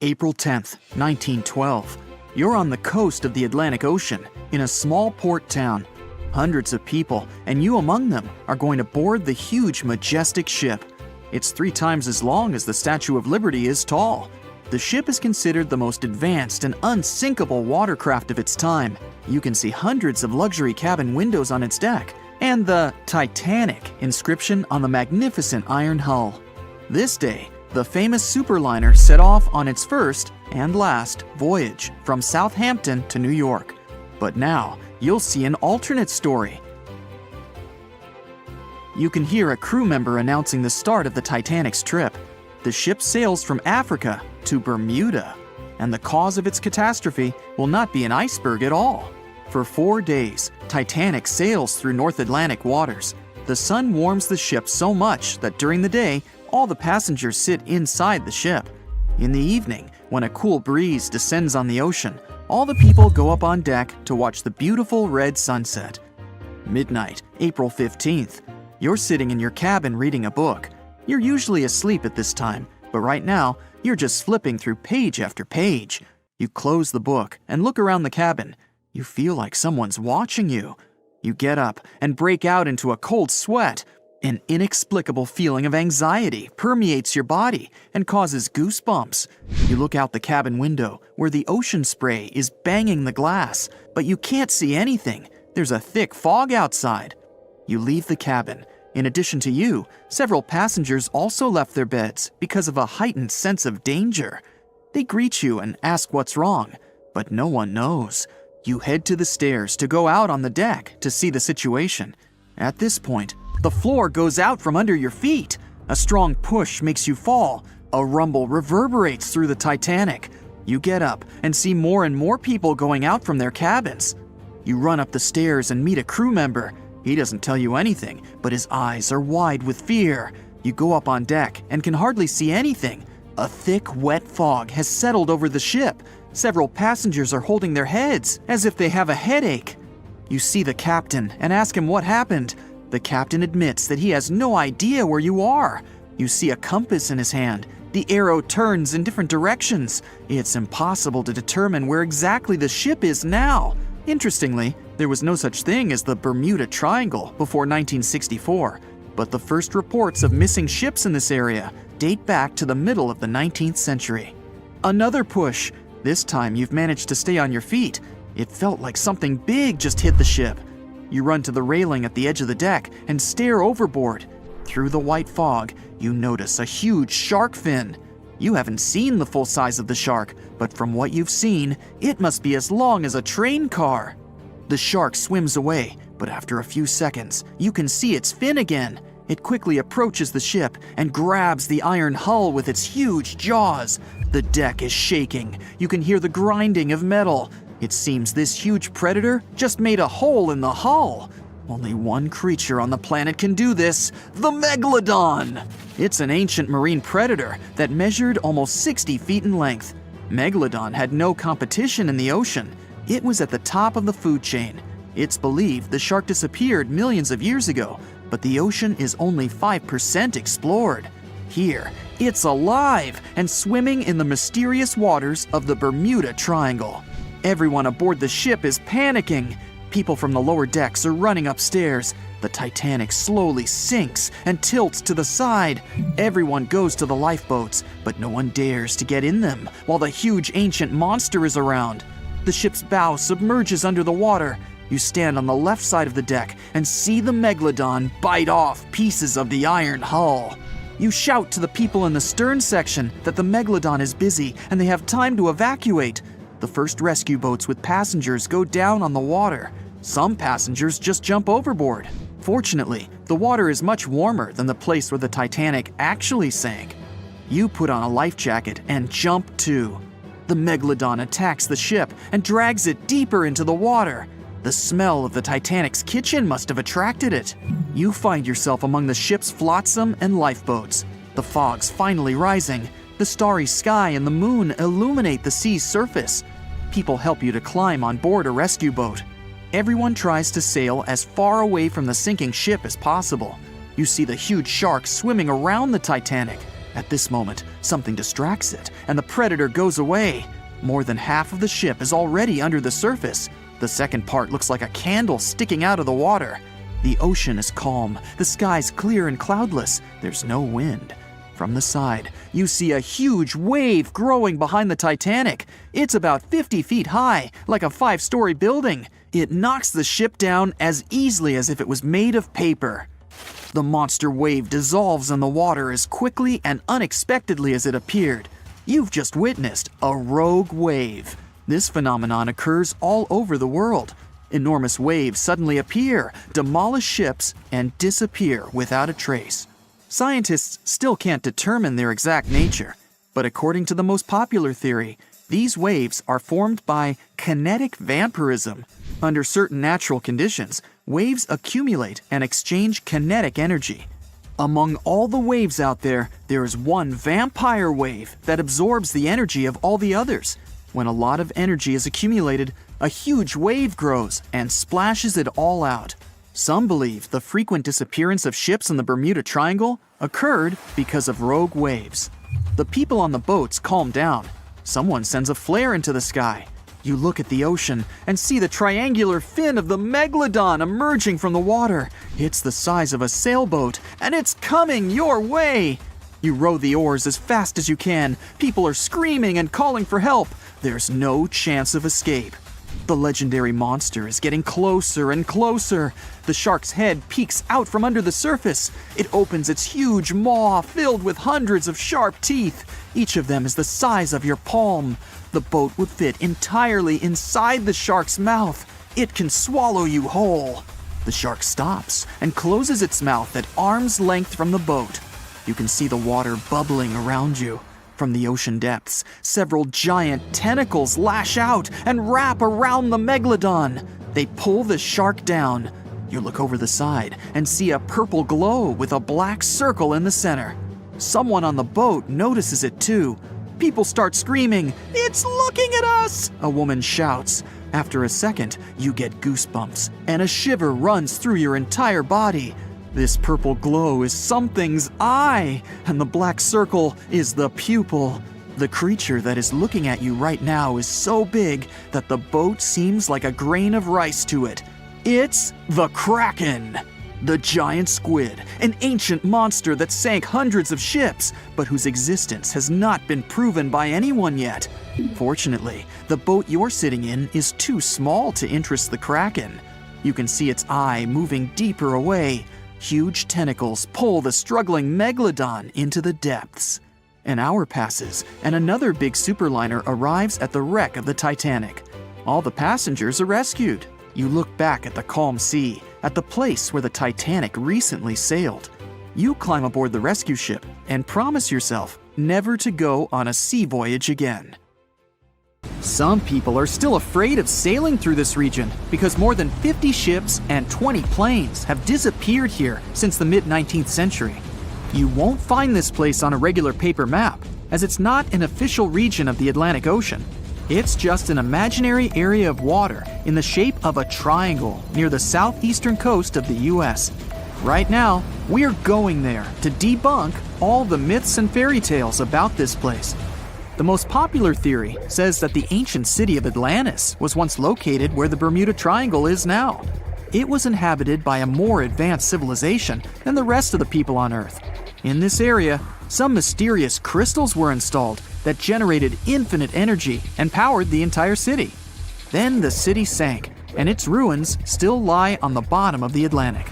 April 10th, 1912. You're on the coast of the Atlantic Ocean, in a small port town. Hundreds of people, and you among them, are going to board the huge, majestic ship. It's 3 times as long as the Statue of Liberty is tall. The ship is considered the most advanced and unsinkable watercraft of its time. You can see hundreds of luxury cabin windows on its deck, and the Titanic inscription on the magnificent iron hull. This day, the famous superliner set off on its first and last voyage from Southampton to New York. But now, you'll see an alternate story. You can hear a crew member announcing the start of the Titanic's trip. The ship sails from Africa to Bermuda, and the cause of its catastrophe will not be an iceberg at all. For 4 days, Titanic sails through North Atlantic waters. The sun warms the ship so much that during the day, all the passengers sit inside the ship. In the evening, when a cool breeze descends on the ocean, all the people go up on deck to watch the beautiful red sunset. Midnight, April 15th. You're sitting in your cabin reading a book. You're usually asleep at this time, but right now, you're just flipping through page after page. You close the book and look around the cabin. You feel like someone's watching you. You get up and break out into a cold sweat. An inexplicable feeling of anxiety permeates your body and causes goosebumps. You look out the cabin window where the ocean spray is banging the glass, but you can't see anything. There's a thick fog outside. You leave the cabin. In addition to you, several passengers also left their beds because of a heightened sense of danger. They greet you and ask what's wrong, but no one knows. You head to the stairs to go out on the deck to see the situation. At this point, the floor goes out from under your feet. A strong push makes you fall. A rumble reverberates through the Titanic. You get up and see more and more people going out from their cabins. You run up the stairs and meet a crew member. He doesn't tell you anything, but his eyes are wide with fear. You go up on deck and can hardly see anything. A thick, wet fog has settled over the ship. Several passengers are holding their heads as if they have a headache. You see the captain and ask him what happened. The captain admits that he has no idea where you are. You see a compass in his hand. The arrow turns in different directions. It's impossible to determine where exactly the ship is now. Interestingly, there was no such thing as the Bermuda Triangle before 1964, but the first reports of missing ships in this area date back to the middle of the 19th century. Another push. This time you've managed to stay on your feet. It felt like something big just hit the ship. You run to the railing at the edge of the deck and stare overboard. Through the white fog, you notice a huge shark fin. You haven't seen the full size of the shark, but from what you've seen, it must be as long as a train car. The shark swims away, but after a few seconds, you can see its fin again. It quickly approaches the ship and grabs the iron hull with its huge jaws. The deck is shaking. You can hear the grinding of metal. It seems this huge predator just made a hole in the hull. Only one creature on the planet can do this, the Megalodon. It's an ancient marine predator that measured almost 60 feet in length. Megalodon had no competition in the ocean. It was at the top of the food chain. It's believed the shark disappeared millions of years ago, but the ocean is only 5% explored. Here, it's alive and swimming in the mysterious waters of the Bermuda Triangle. Everyone aboard the ship is panicking. People from the lower decks are running upstairs. The Titanic slowly sinks and tilts to the side. Everyone goes to the lifeboats, but no one dares to get in them while the huge ancient monster is around. The ship's bow submerges under the water. You stand on the left side of the deck and see the Megalodon bite off pieces of the iron hull. You shout to the people in the stern section that the Megalodon is busy and they have time to evacuate. The first rescue boats with passengers go down on the water. Some passengers just jump overboard. Fortunately, the water is much warmer than the place where the Titanic actually sank. You put on a life jacket and jump too. The Megalodon attacks the ship and drags it deeper into the water. The smell of the Titanic's kitchen must have attracted it. You find yourself among the ship's flotsam and lifeboats. The fog's finally rising. The starry sky and the moon illuminate the sea's surface. People help you to climb on board a rescue boat. Everyone tries to sail as far away from the sinking ship as possible. You see the huge shark swimming around the Titanic. At this moment, something distracts it, and the predator goes away. More than half of the ship is already under the surface. The second part looks like a candle sticking out of the water. The ocean is calm, the sky's clear and cloudless, there's no wind. From the side, you see a huge wave growing behind the Titanic. It's about 50 feet high, like a 5-story building. It knocks the ship down as easily as if it was made of paper. The monster wave dissolves in the water as quickly and unexpectedly as it appeared. You've just witnessed a rogue wave. This phenomenon occurs all over the world. Enormous waves suddenly appear, demolish ships, and disappear without a trace. Scientists still can't determine their exact nature, but according to the most popular theory, these waves are formed by kinetic vampirism. Under certain natural conditions, waves accumulate and exchange kinetic energy. Among all the waves out there, there is one vampire wave that absorbs the energy of all the others. When a lot of energy is accumulated, a huge wave grows and splashes it all out. Some believe the frequent disappearance of ships in the Bermuda Triangle occurred because of rogue waves. The people on the boats calm down. Someone sends a flare into the sky. You look at the ocean and see the triangular fin of the megalodon emerging from the water. It's the size of a sailboat, and it's coming your way. You row the oars as fast as you can. People are screaming and calling for help. There's no chance of escape. The legendary monster is getting closer and closer. The shark's head peeks out from under the surface. It opens its huge maw filled with hundreds of sharp teeth. Each of them is the size of your palm. The boat would fit entirely inside the shark's mouth. It can swallow you whole. The shark stops and closes its mouth at arm's length from the boat. You can see the water bubbling around you. From the ocean depths, several giant tentacles lash out and wrap around the megalodon. They pull the shark down. You look over the side and see a purple glow with a black circle in the center. Someone on the boat notices it too. People start screaming, "It's looking at us!" a woman shouts. After a second, you get goosebumps, and a shiver runs through your entire body. This purple glow is something's eye, and the black circle is the pupil. The creature that is looking at you right now is so big that the boat seems like a grain of rice to it. It's the Kraken! The giant squid, an ancient monster that sank hundreds of ships, but whose existence has not been proven by anyone yet. Fortunately, the boat you're sitting in is too small to interest the Kraken. You can see its eye moving deeper away. Huge tentacles pull the struggling megalodon into the depths. An hour passes, and another big superliner arrives at the wreck of the Titanic. All the passengers are rescued. You look back at the calm sea, at the place where the Titanic recently sailed. You climb aboard the rescue ship and promise yourself never to go on a sea voyage again. Some people are still afraid of sailing through this region because more than 50 ships and 20 planes have disappeared here since the mid-19th century. You won't find this place on a regular paper map, as it's not an official region of the Atlantic Ocean. It's just an imaginary area of water in the shape of a triangle near the southeastern coast of the US. Right now, we're going there to debunk all the myths and fairy tales about this place. The most popular theory says that the ancient city of Atlantis was once located where the Bermuda Triangle is now. It was inhabited by a more advanced civilization than the rest of the people on Earth. In this area, some mysterious crystals were installed that generated infinite energy and powered the entire city. Then the city sank, and its ruins still lie on the bottom of the Atlantic.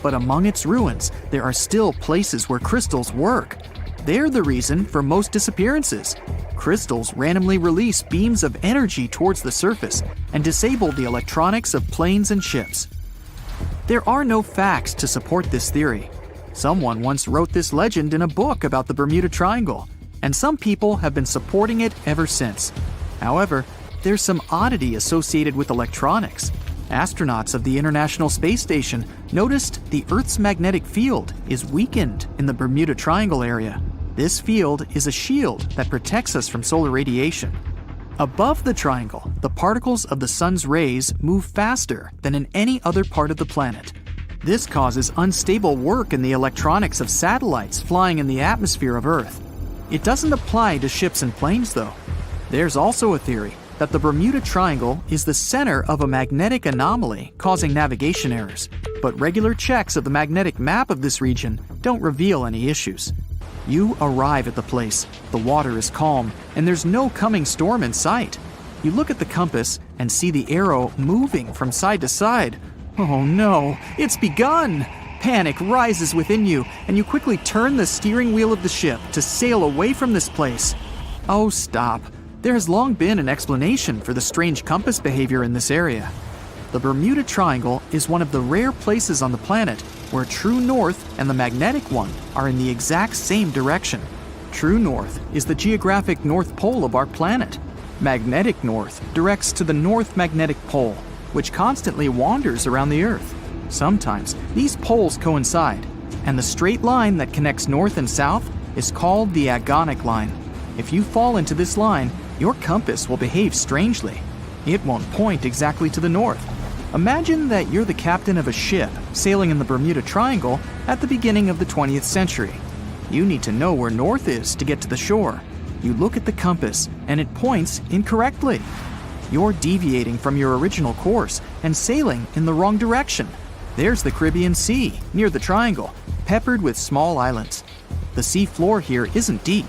But among its ruins, there are still places where crystals work. They're the reason for most disappearances. Crystals randomly release beams of energy towards the surface and disable the electronics of planes and ships. There are no facts to support this theory. Someone once wrote this legend in a book about the Bermuda Triangle, and some people have been supporting it ever since. However, there's some oddity associated with electronics. Astronauts of the International Space Station noticed the Earth's magnetic field is weakened in the Bermuda Triangle area. This field is a shield that protects us from solar radiation. Above the triangle, the particles of the sun's rays move faster than in any other part of the planet. This causes unstable work in the electronics of satellites flying in the atmosphere of Earth. It doesn't apply to ships and planes, though. There's also a theory that the Bermuda Triangle is the center of a magnetic anomaly causing navigation errors, but regular checks of the magnetic map of this region don't reveal any issues. You arrive at the place, the water is calm, and there's no coming storm in sight. You look at the compass and see the arrow moving from side to side. Oh no, it's begun! Panic rises within you, and you quickly turn the steering wheel of the ship to sail away from this place. Oh, stop. There has long been an explanation for the strange compass behavior in this area. The Bermuda Triangle is one of the rare places on the planet where true north and the magnetic one are in the exact same direction. True north is the geographic north pole of our planet. Magnetic north directs to the north magnetic pole, which constantly wanders around the Earth. Sometimes these poles coincide, and the straight line that connects north and south is called the agonic line. If you fall into this line, your compass will behave strangely. It won't point exactly to the north. Imagine that you're the captain of a ship sailing in the Bermuda Triangle at the beginning of the 20th century. You need to know where north is to get to the shore. You look at the compass and it points incorrectly. You're deviating from your original course and sailing in the wrong direction. There's the Caribbean Sea near the triangle, peppered with small islands. The sea floor here isn't deep.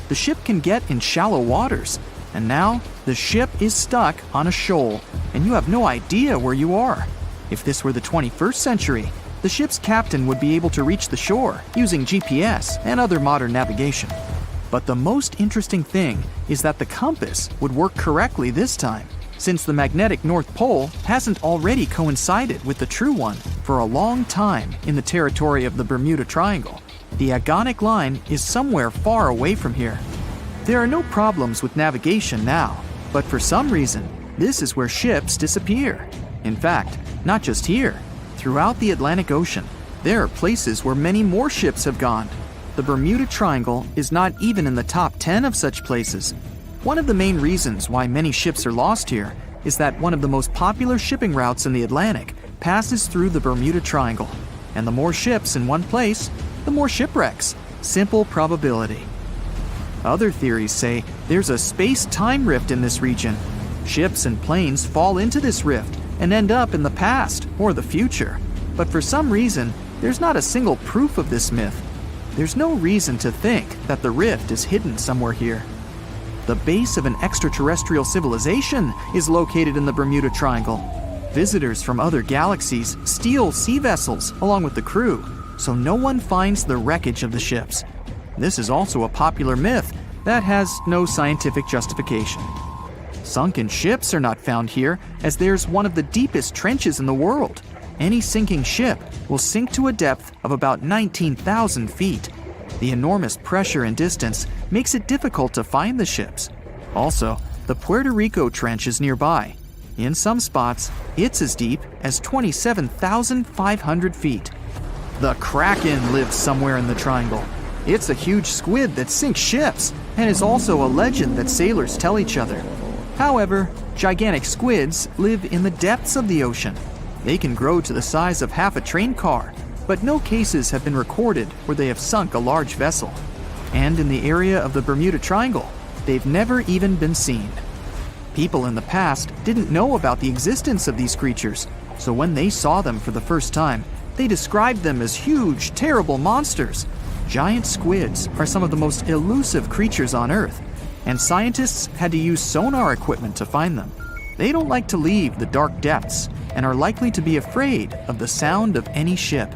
The ship can get in shallow waters. And now, the ship is stuck on a shoal, and you have no idea where you are. If this were the 21st century, the ship's captain would be able to reach the shore using GPS and other modern navigation. But the most interesting thing is that the compass would work correctly this time, since the magnetic North Pole hasn't already coincided with the true one for a long time in the territory of the Bermuda Triangle. The agonic line is somewhere far away from here. There are no problems with navigation now, but for some reason, this is where ships disappear. In fact, not just here. Throughout the Atlantic Ocean, there are places where many more ships have gone. The Bermuda Triangle is not even in the top 10 of such places. One of the main reasons why many ships are lost here is that one of the most popular shipping routes in the Atlantic passes through the Bermuda Triangle. And the more ships in one place, the more shipwrecks. Simple probability. Other theories say there's a space-time rift in this region. Ships and planes fall into this rift and end up in the past or the future. But for some reason, there's not a single proof of this myth. There's no reason to think that the rift is hidden somewhere here. The base of an extraterrestrial civilization is located in the Bermuda Triangle. Visitors from other galaxies steal sea vessels along with the crew, so no one finds the wreckage of the ships. This is also a popular myth that has no scientific justification. Sunken ships are not found here, as there's one of the deepest trenches in the world. Any sinking ship will sink to a depth of about 19,000 feet. The enormous pressure and distance makes it difficult to find the ships. Also, the Puerto Rico Trench is nearby. In some spots, it's as deep as 27,500 feet. The Kraken lives somewhere in the triangle. It's a huge squid that sinks ships, and is also a legend that sailors tell each other. However, gigantic squids live in the depths of the ocean. They can grow to the size of half a train car, but no cases have been recorded where they have sunk a large vessel. And in the area of the Bermuda Triangle, they've never even been seen. People in the past didn't know about the existence of these creatures, so when they saw them for the first time, they described them as huge, terrible monsters. Giant squids are some of the most elusive creatures on Earth, and scientists had to use sonar equipment to find them. They don't like to leave the dark depths and are likely to be afraid of the sound of any ship.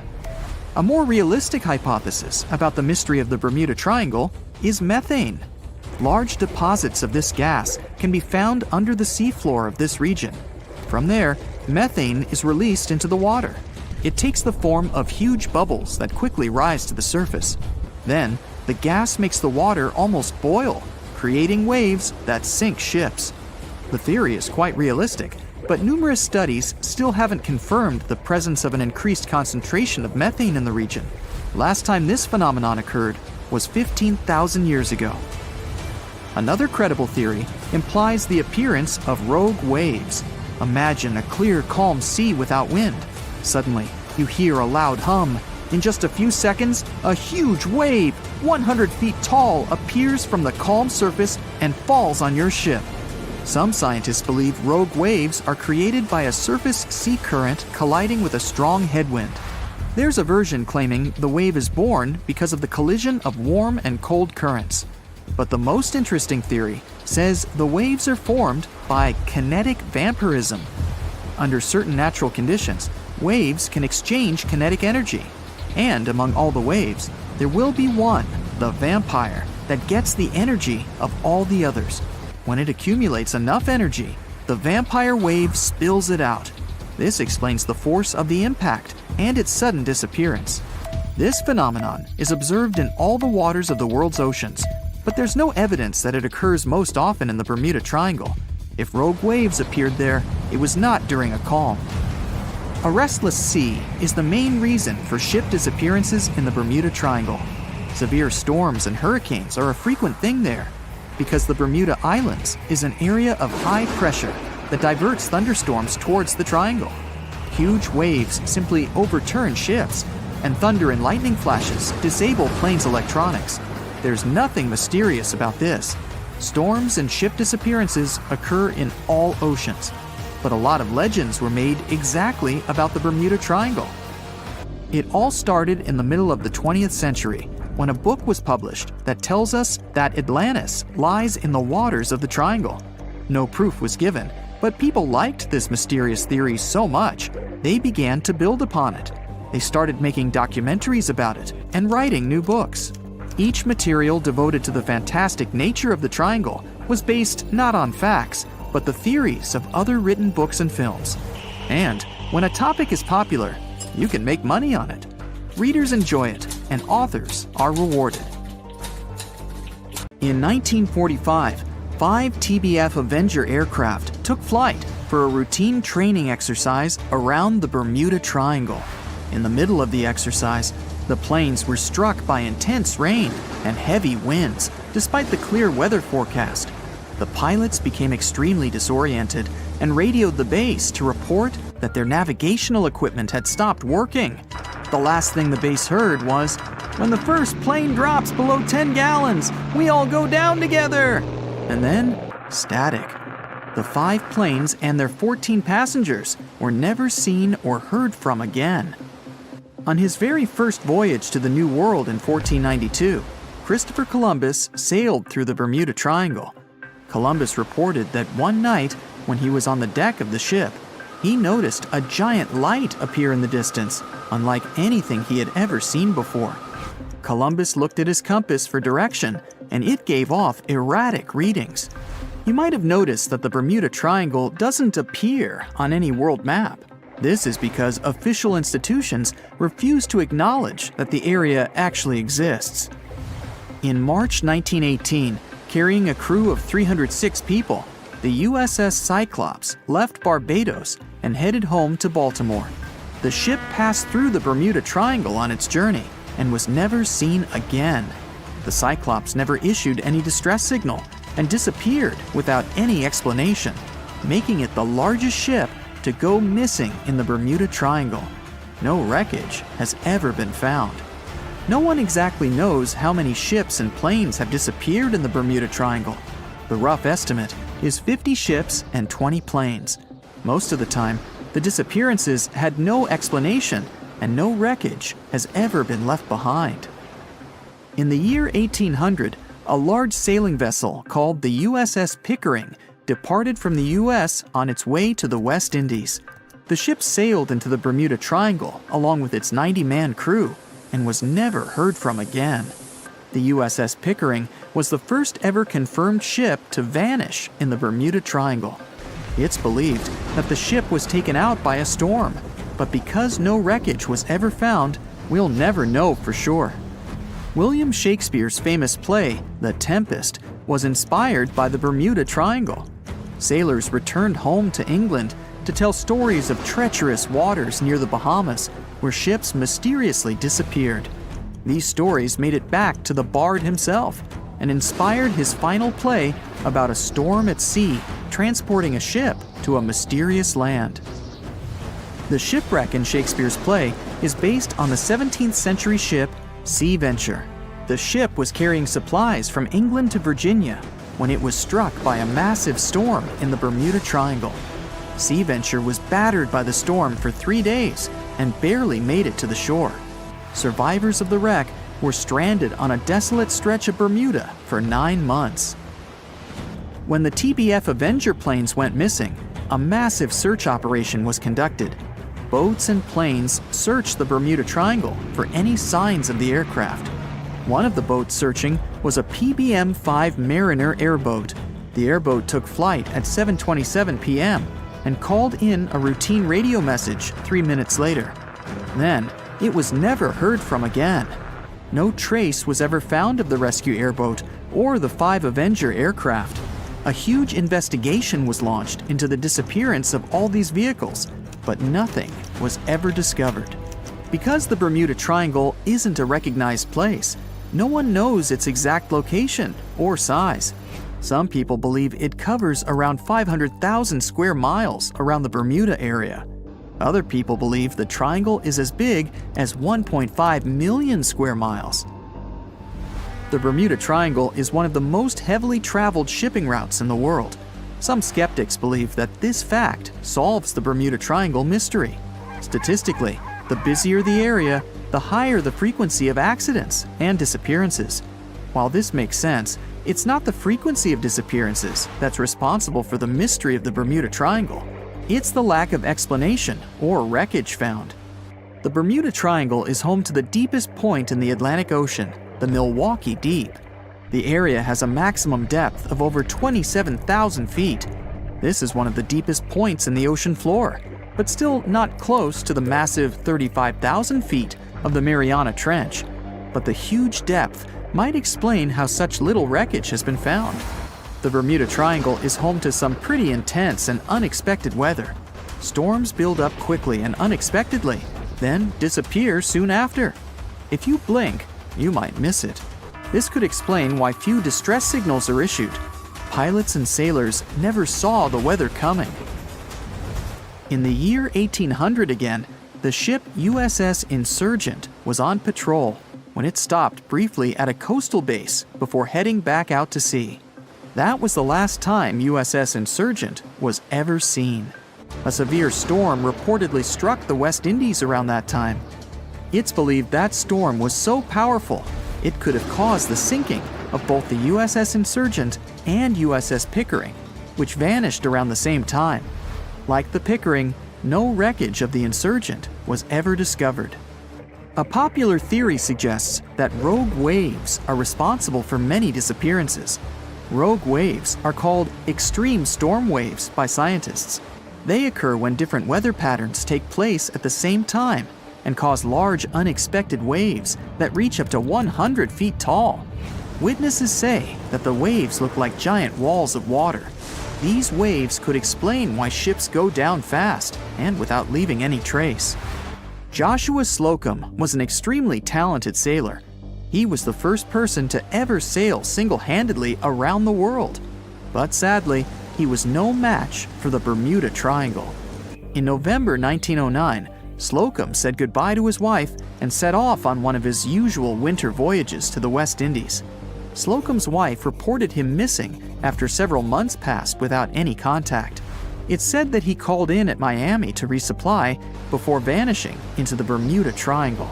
A more realistic hypothesis about the mystery of the Bermuda Triangle is methane. Large deposits of this gas can be found under the seafloor of this region. From there, methane is released into the water. It takes the form of huge bubbles that quickly rise to the surface. Then, the gas makes the water almost boil, creating waves that sink ships. The theory is quite realistic, but numerous studies still haven't confirmed the presence of an increased concentration of methane in the region. Last time this phenomenon occurred was 15,000 years ago. Another credible theory implies the appearance of rogue waves. Imagine a clear, calm sea without wind. Suddenly, You hear a loud hum. In just a few seconds, a huge wave, 100 feet tall, appears from the calm surface and falls on your ship. Some scientists believe rogue waves are created by a surface sea current colliding with a strong headwind. There's a version claiming the wave is born because of the collision of warm and cold currents. But the most interesting theory says the waves are formed by kinetic vampirism. Under certain natural conditions, waves can exchange kinetic energy. And among all the waves, there will be one, the vampire, that gets the energy of all the others. When it accumulates enough energy, the vampire wave spills it out. This explains the force of the impact and its sudden disappearance. This phenomenon is observed in all the waters of the world's oceans, but there's no evidence that it occurs most often in the Bermuda Triangle. If rogue waves appeared there, it was not during a calm. A restless sea is the main reason for ship disappearances in the Bermuda Triangle. Severe storms and hurricanes are a frequent thing there, because the Bermuda Islands is an area of high pressure that diverts thunderstorms towards the triangle. Huge waves simply overturn ships, and thunder and lightning flashes disable planes' electronics. There's nothing mysterious about this. Storms and ship disappearances occur in all oceans. But a lot of legends were made exactly about the Bermuda Triangle. It all started in the middle of the 20th century when a book was published that tells us that Atlantis lies in the waters of the triangle. No proof was given, but people liked this mysterious theory so much, they began to build upon it. They started making documentaries about it and writing new books. Each material devoted to the fantastic nature of the triangle was based not on facts, but the theories of other written books and films. And when a topic is popular, you can make money on it. Readers enjoy it, and authors are rewarded. In 1945, 5 TBF Avenger aircraft took flight for a routine training exercise around the Bermuda Triangle. In the middle of the exercise, the planes were struck by intense rain and heavy winds, despite the clear weather forecast. The pilots became extremely disoriented and radioed the base to report that their navigational equipment had stopped working. The last thing the base heard was, "When the first plane drops below 10 gallons, we all go down together." And then, static. The 5 planes and their 14 passengers were never seen or heard from again. On his very first voyage to the New World in 1492, Christopher Columbus sailed through the Bermuda Triangle. Columbus reported that one night, when he was on the deck of the ship, he noticed a giant light appear in the distance, unlike anything he had ever seen before. Columbus looked at his compass for direction, and it gave off erratic readings. You might have noticed that the Bermuda Triangle doesn't appear on any world map. This is because official institutions refuse to acknowledge that the area actually exists. In March 1918, carrying a crew of 306 people, the USS Cyclops left Barbados and headed home to Baltimore. The ship passed through the Bermuda Triangle on its journey and was never seen again. The Cyclops never issued any distress signal and disappeared without any explanation, making it the largest ship to go missing in the Bermuda Triangle. No wreckage has ever been found. No one exactly knows how many ships and planes have disappeared in the Bermuda Triangle. The rough estimate is 50 ships and 20 planes. Most of the time, the disappearances had no explanation and no wreckage has ever been left behind. In the year 1800, a large sailing vessel called the USS Pickering departed from the US on its way to the West Indies. The ship sailed into the Bermuda Triangle along with its 90-man crew and was never heard from again. The USS Pickering was the first ever confirmed ship to vanish in the Bermuda Triangle. It's believed that the ship was taken out by a storm, but because no wreckage was ever found, we'll never know for sure. William Shakespeare's famous play, The Tempest, was inspired by the Bermuda Triangle. Sailors returned home to England to tell stories of treacherous waters near the Bahamas, where ships mysteriously disappeared. These stories made it back to the bard himself and inspired his final play about a storm at sea transporting a ship to a mysterious land. The shipwreck in Shakespeare's play is based on the 17th century ship Sea Venture. The ship was carrying supplies from England to Virginia when it was struck by a massive storm in the Bermuda Triangle. Sea Venture was battered by the storm for 3 days and barely made it to the shore. Survivors of the wreck were stranded on a desolate stretch of Bermuda for 9 months. When the TBF Avenger planes went missing, a massive search operation was conducted. Boats and planes searched the Bermuda Triangle for any signs of the aircraft. One of the boats searching was a PBM-5 Mariner airboat. The airboat took flight at 7:27 p.m. and called in a routine radio message 3 minutes later. Then, it was never heard from again. No trace was ever found of the rescue airboat or the 5 Avenger aircraft. A huge investigation was launched into the disappearance of all these vehicles, but nothing was ever discovered. Because the Bermuda Triangle isn't a recognized place, no one knows its exact location or size. Some people believe it covers around 500,000 square miles around the Bermuda area. Other people believe the triangle is as big as 1.5 million square miles. The Bermuda Triangle is one of the most heavily traveled shipping routes in the world. Some skeptics believe that this fact solves the Bermuda Triangle mystery. Statistically, the busier the area, the higher the frequency of accidents and disappearances. While this makes sense, it's not the frequency of disappearances that's responsible for the mystery of the Bermuda Triangle. It's the lack of explanation or wreckage found. The Bermuda Triangle is home to the deepest point in the Atlantic Ocean, the Milwaukee Deep. The area has a maximum depth of over 27,000 feet. This is one of the deepest points in the ocean floor, but still not close to the massive 35,000 feet of the Mariana Trench. But the huge depth might explain how such little wreckage has been found. The Bermuda Triangle is home to some pretty intense and unexpected weather. Storms build up quickly and unexpectedly, then disappear soon after. If you blink, you might miss it. This could explain why few distress signals are issued. Pilots and sailors never saw the weather coming. In the year 1800 again, the ship USS Insurgent was on patrol when it stopped briefly at a coastal base before heading back out to sea. That was the last time USS Insurgent was ever seen. A severe storm reportedly struck the West Indies around that time. It's believed that storm was so powerful, it could have caused the sinking of both the USS Insurgent and USS Pickering, which vanished around the same time. Like the Pickering, no wreckage of the Insurgent was ever discovered. A popular theory suggests that rogue waves are responsible for many disappearances. Rogue waves are called extreme storm waves by scientists. They occur when different weather patterns take place at the same time and cause large unexpected waves that reach up to 100 feet tall. Witnesses say that the waves look like giant walls of water. These waves could explain why ships go down fast and without leaving any trace. Joshua Slocum was an extremely talented sailor. He was the first person to ever sail single-handedly around the world. But sadly, he was no match for the Bermuda Triangle. In November 1909, Slocum said goodbye to his wife and set off on one of his usual winter voyages to the West Indies. Slocum's wife reported him missing after several months passed without any contact. It's said that he called in at Miami to resupply before vanishing into the Bermuda Triangle.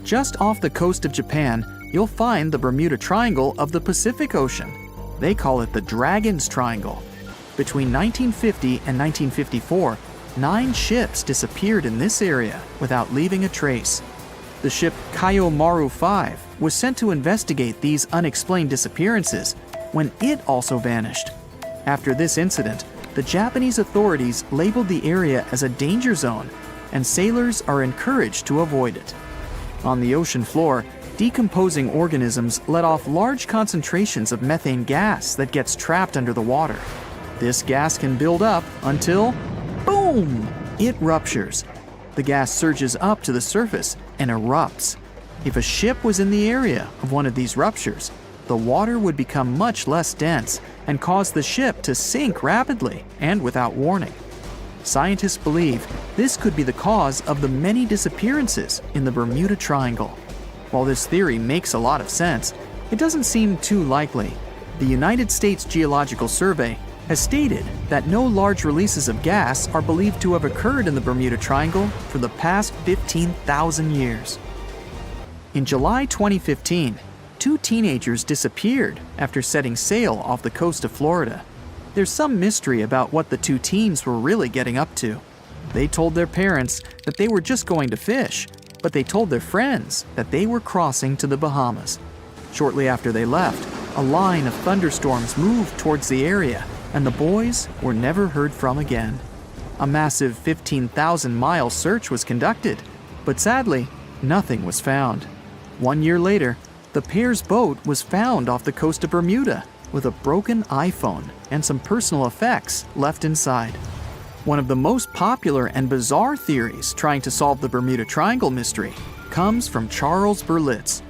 Just off the coast of Japan, you'll find the Bermuda Triangle of the Pacific Ocean. They call it the Dragon's Triangle. Between 1950 and 1954, 9 ships disappeared in this area without leaving a trace. The ship Kaiomaru 5 was sent to investigate these unexplained disappearances when it also vanished. After this incident, the Japanese authorities labeled the area as a danger zone, and sailors are encouraged to avoid it. On the ocean floor, decomposing organisms let off large concentrations of methane gas that gets trapped under the water. This gas can build up until, boom, it ruptures. The gas surges up to the surface and erupts. If a ship was in the area of one of these ruptures, the water would become much less dense and cause the ship to sink rapidly and without warning. Scientists believe this could be the cause of the many disappearances in the Bermuda Triangle. While this theory makes a lot of sense, it doesn't seem too likely. The United States Geological Survey has stated that no large releases of gas are believed to have occurred in the Bermuda Triangle for the past 15,000 years. In July 2015, 2 teenagers disappeared after setting sail off the coast of Florida. There's some mystery about what the 2 teens were really getting up to. They told their parents that they were just going to fish, but they told their friends that they were crossing to the Bahamas. Shortly after they left, a line of thunderstorms moved towards the area, and the boys were never heard from again. A massive 15,000-mile search was conducted, but sadly, nothing was found. 1 year later, the pair's boat was found off the coast of Bermuda with a broken iPhone and some personal effects left inside. One of the most popular and bizarre theories trying to solve the Bermuda Triangle mystery comes from Charles Berlitz.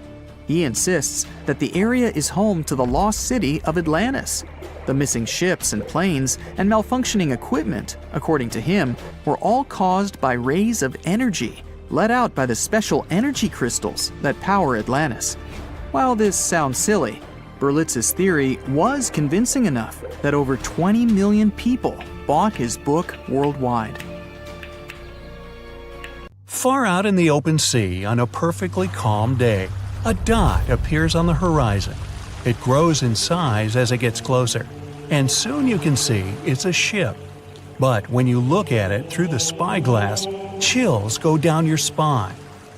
He insists that the area is home to the lost city of Atlantis. The missing ships and planes and malfunctioning equipment, according to him, were all caused by rays of energy let out by the special energy crystals that power Atlantis. While this sounds silly, Berlitz's theory was convincing enough that over 20 million people bought his book worldwide.
Far out in the open sea on a perfectly calm day, a dot appears on the horizon. It grows in size as it gets closer, and soon you can see it's a ship. But when you look at it through the spyglass, chills go down your spine.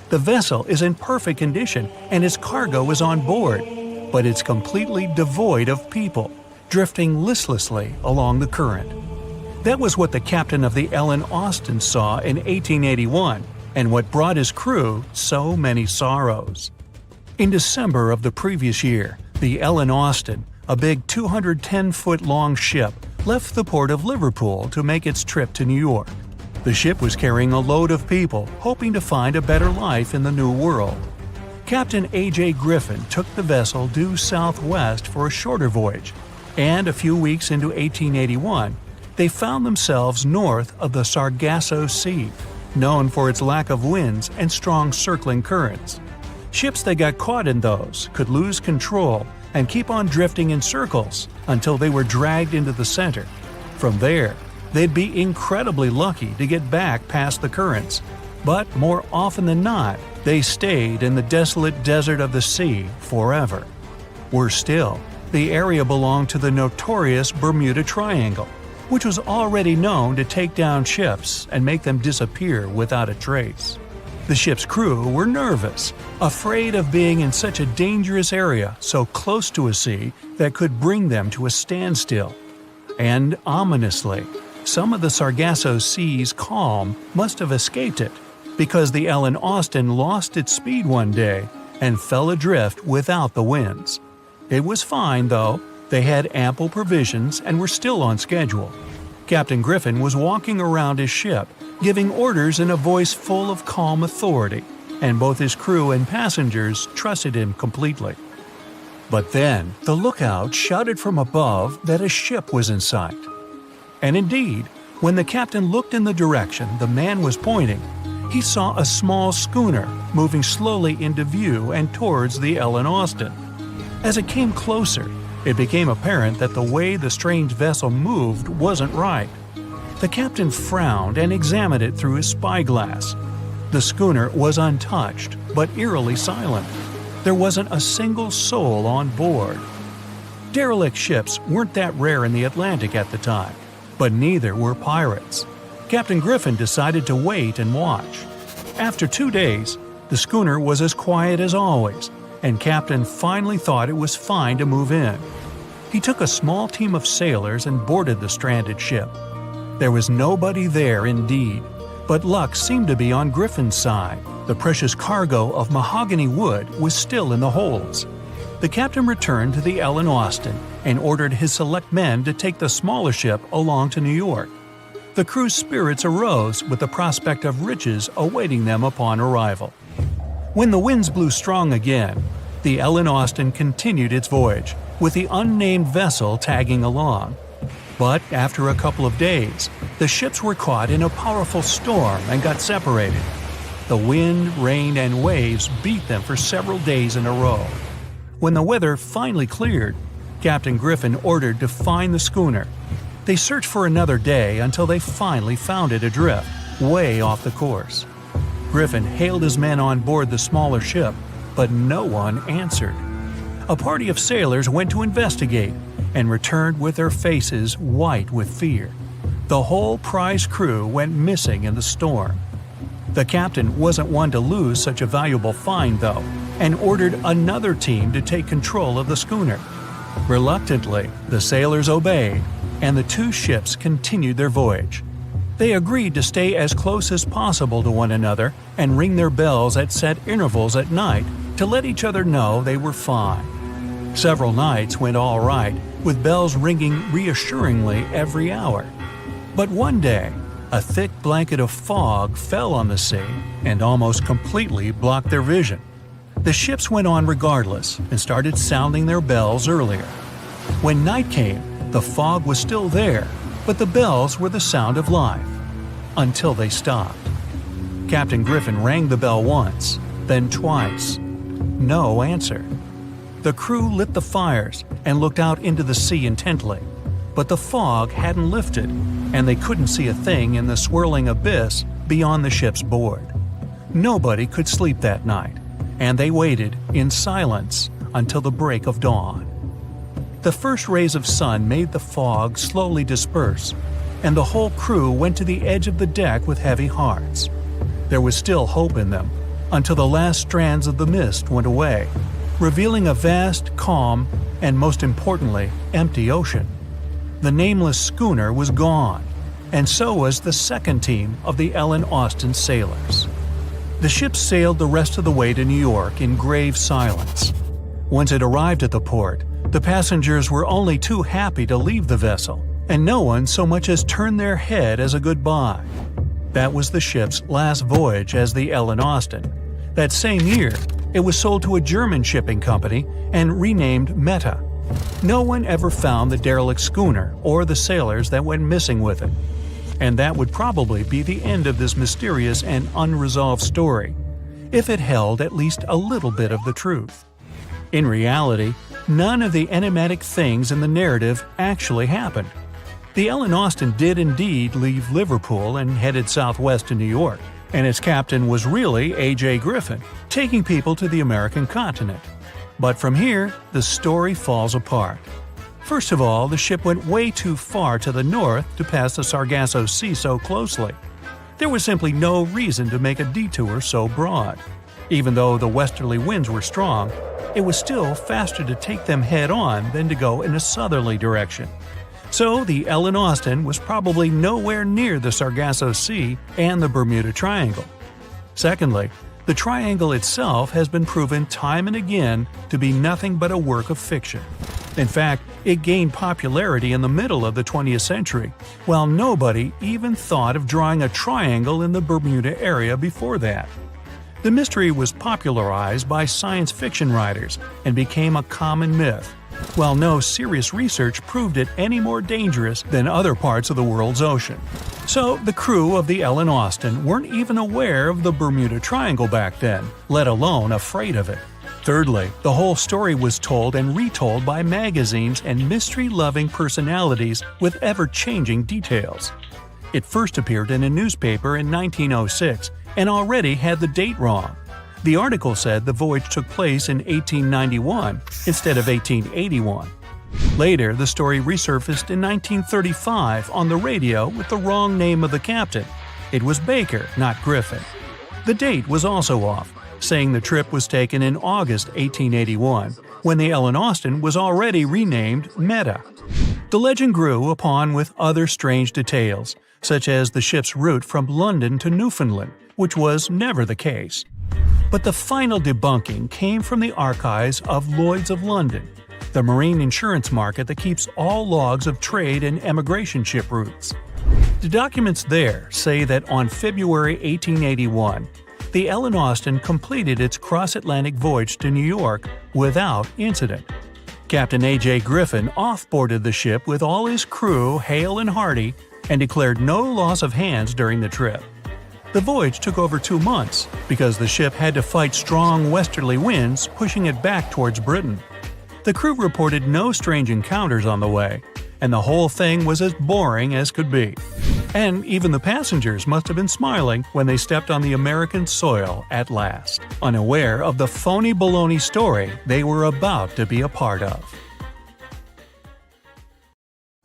The vessel is in perfect condition and its cargo is on board, but it's completely devoid of people, drifting listlessly along the current. That was what the captain of the Ellen Austin saw in 1881, and what brought his crew so many sorrows. In December of the previous year, the Ellen Austin, a big 210-foot-long ship, left the port of Liverpool to make its trip to New York. The ship was carrying a load of people hoping to find a better life in the New World. Captain A.J. Griffin took the vessel due southwest for a shorter voyage, and a few weeks into 1881, they found themselves north of the Sargasso Sea, known for its lack of winds and strong circling currents. Ships that got caught in those could lose control and keep on drifting in circles until they were dragged into the center. From there, they'd be incredibly lucky to get back past the currents, but more often than not, they stayed in the desolate desert of the sea forever. Worse still, the area belonged to the notorious Bermuda Triangle, which was already known to take down ships and make them disappear without a trace. The ship's crew were nervous, afraid of being in such a dangerous area so close to a sea that could bring them to a standstill. And ominously, some of the Sargasso Sea's calm must have escaped it, because the Ellen Austin lost its speed one day and fell adrift without the winds. It was fine, though. They had ample provisions and were still on schedule. Captain Griffin was walking around his ship, giving orders in a voice full of calm authority, and both his crew and passengers trusted him completely. But then, the lookout shouted from above that a ship was in sight. And indeed, when the captain looked in the direction the man was pointing, he saw a small schooner moving slowly into view and towards the Ellen Austin. As it came closer, it became apparent that the way the strange vessel moved wasn't right. The captain frowned and examined it through his spyglass. The schooner was untouched, but eerily silent. There wasn't a single soul on board. Derelict ships weren't that rare in the Atlantic at the time, but neither were pirates. Captain Griffin decided to wait and watch. After 2 days, the schooner was as quiet as always, and Captain finally thought it was fine to move in. He took a small team of sailors and boarded the stranded ship. There was nobody there indeed, but luck seemed to be on Griffin's side. The precious cargo of mahogany wood was still in the holds. The captain returned to the Ellen Austin and ordered his select men to take the smaller ship along to New York. The crew's spirits arose with the prospect of riches awaiting them upon arrival. When the winds blew strong again, the Ellen Austin continued its voyage, with the unnamed vessel tagging along. But after a couple of days, the ships were caught in a powerful storm and got separated. The wind, rain, and waves beat them for several days in a row. When the weather finally cleared, Captain Griffin ordered to find the schooner. They searched for another day until they finally found it adrift, way off the course. Griffin hailed his men on board the smaller ship, but no one answered. A party of sailors went to investigate and returned with their faces white with fear. The whole prize crew went missing in the storm. The captain wasn't one to lose such a valuable find, though, and ordered another team to take control of the schooner. Reluctantly, the sailors obeyed, and the two ships continued their voyage. They agreed to stay as close as possible to one another and ring their bells at set intervals at night to let each other know they were fine. Several nights went all right, with bells ringing reassuringly every hour. But one day, a thick blanket of fog fell on the sea and almost completely blocked their vision. The ships went on regardless and started sounding their bells earlier. When night came, the fog was still there, but the bells were the sound of life. Until they stopped. Captain Griffin rang the bell once, then twice. No answer. The crew lit the fires and looked out into the sea intently, but the fog hadn't lifted, and they couldn't see a thing in the swirling abyss beyond the ship's board. Nobody could sleep that night, and they waited in silence until the break of dawn. The first rays of sun made the fog slowly disperse, and the whole crew went to the edge of the deck with heavy hearts. There was still hope in them, until the last strands of the mist went away, revealing a vast, calm, and most importantly, empty ocean. The nameless schooner was gone, and so was the second team of the Ellen Austin sailors. The ship sailed the rest of the way to New York in grave silence. Once it arrived at the port, the passengers were only too happy to leave the vessel, and no one so much as turned their head as a goodbye. That was the ship's last voyage as the Ellen Austin. That same year, it was sold to a German shipping company and renamed Meta. No one ever found the derelict schooner or the sailors that went missing with it. And that would probably be the end of this mysterious and unresolved story, if it held at least a little bit of the truth. In reality, none of the enigmatic things in the narrative actually happened. The Ellen Austin did indeed leave Liverpool and headed southwest to New York, and its captain was really A.J. Griffin, taking people to the American continent. But from here, the story falls apart. First of all, the ship went way too far to the north to pass the Sargasso Sea so closely. There was simply no reason to make a detour so broad. Even though the westerly winds were strong, it was still faster to take them head-on than to go in a southerly direction. So the Ellen Austin was probably nowhere near the Sargasso Sea and the Bermuda Triangle. Secondly, the triangle itself has been proven time and again to be nothing but a work of fiction. In fact, it gained popularity in the middle of the 20th century, while nobody even thought of drawing a triangle in the Bermuda area before that. The mystery was popularized by science fiction writers and became a common myth, while no serious research proved it any more dangerous than other parts of the world's ocean. So the crew of the Ellen Austin weren't even aware of the Bermuda Triangle back then, let alone afraid of it. Thirdly, the whole story was told and retold by magazines and mystery-loving personalities with ever-changing details. It first appeared in a newspaper in 1906 and already had the date wrong. The article said the voyage took place in 1891 instead of 1881. Later, the story resurfaced in 1935 on the radio with the wrong name of the captain. It was Baker, not Griffin. The date was also off, saying the trip was taken in August 1881, when the Ellen Austin was already renamed Meta. The legend grew upon with other strange details, such as the ship's route from London to Newfoundland, which was never the case. But the final debunking came from the archives of Lloyd's of London, the marine insurance market that keeps all logs of trade and emigration ship routes. The documents there say that on February 1881, the Ellen Austin completed its cross-Atlantic voyage to New York without incident. Captain A.J. Griffin offboarded the ship with all his crew hale and hearty and declared no loss of hands during the trip. The voyage took over 2 months because the ship had to fight strong westerly winds pushing it back towards Britain. The crew reported no strange encounters on the way, and the whole thing was as boring as could be. And even the passengers must have been smiling when they stepped on the American soil at last, unaware of the phony baloney story they were about to be a part of.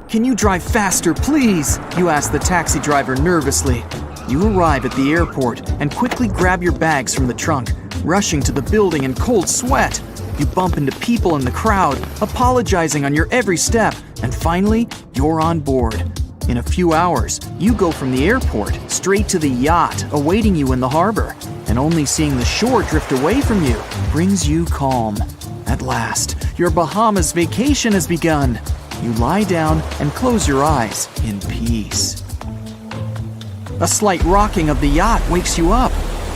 Can you drive faster, please? You ask the taxi driver nervously. You arrive at the airport and quickly grab your bags from the trunk, rushing to the building in cold sweat. You bump into people in the crowd, apologizing on your every step, and finally, you're on board. In a few hours, you go from the airport straight to the yacht awaiting you in the harbor, and only seeing the shore drift away from you brings you calm. At last, your Bahamas vacation has begun. You lie down and close your eyes in peace. A slight rocking of the yacht wakes you up.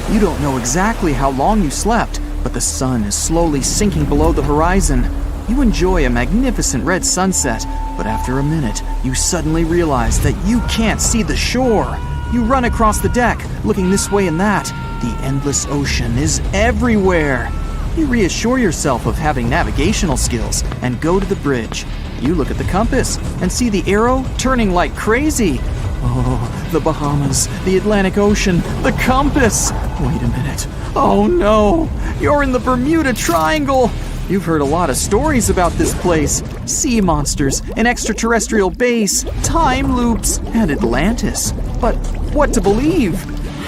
You don't know exactly how long you slept, but the sun is slowly sinking below the horizon. You enjoy a magnificent red sunset, but after a minute, you suddenly realize that you can't see the shore. You run across the deck, looking this way and that. The endless ocean is everywhere. You reassure yourself of having navigational skills and go to the bridge. You look at the compass and see the arrow turning like crazy. Oh, the Bahamas, the Atlantic Ocean, the compass! Wait a minute. Oh no! You're in the Bermuda Triangle! You've heard a lot of stories about this place. Sea monsters, an extraterrestrial base, time loops, and Atlantis. But what to believe?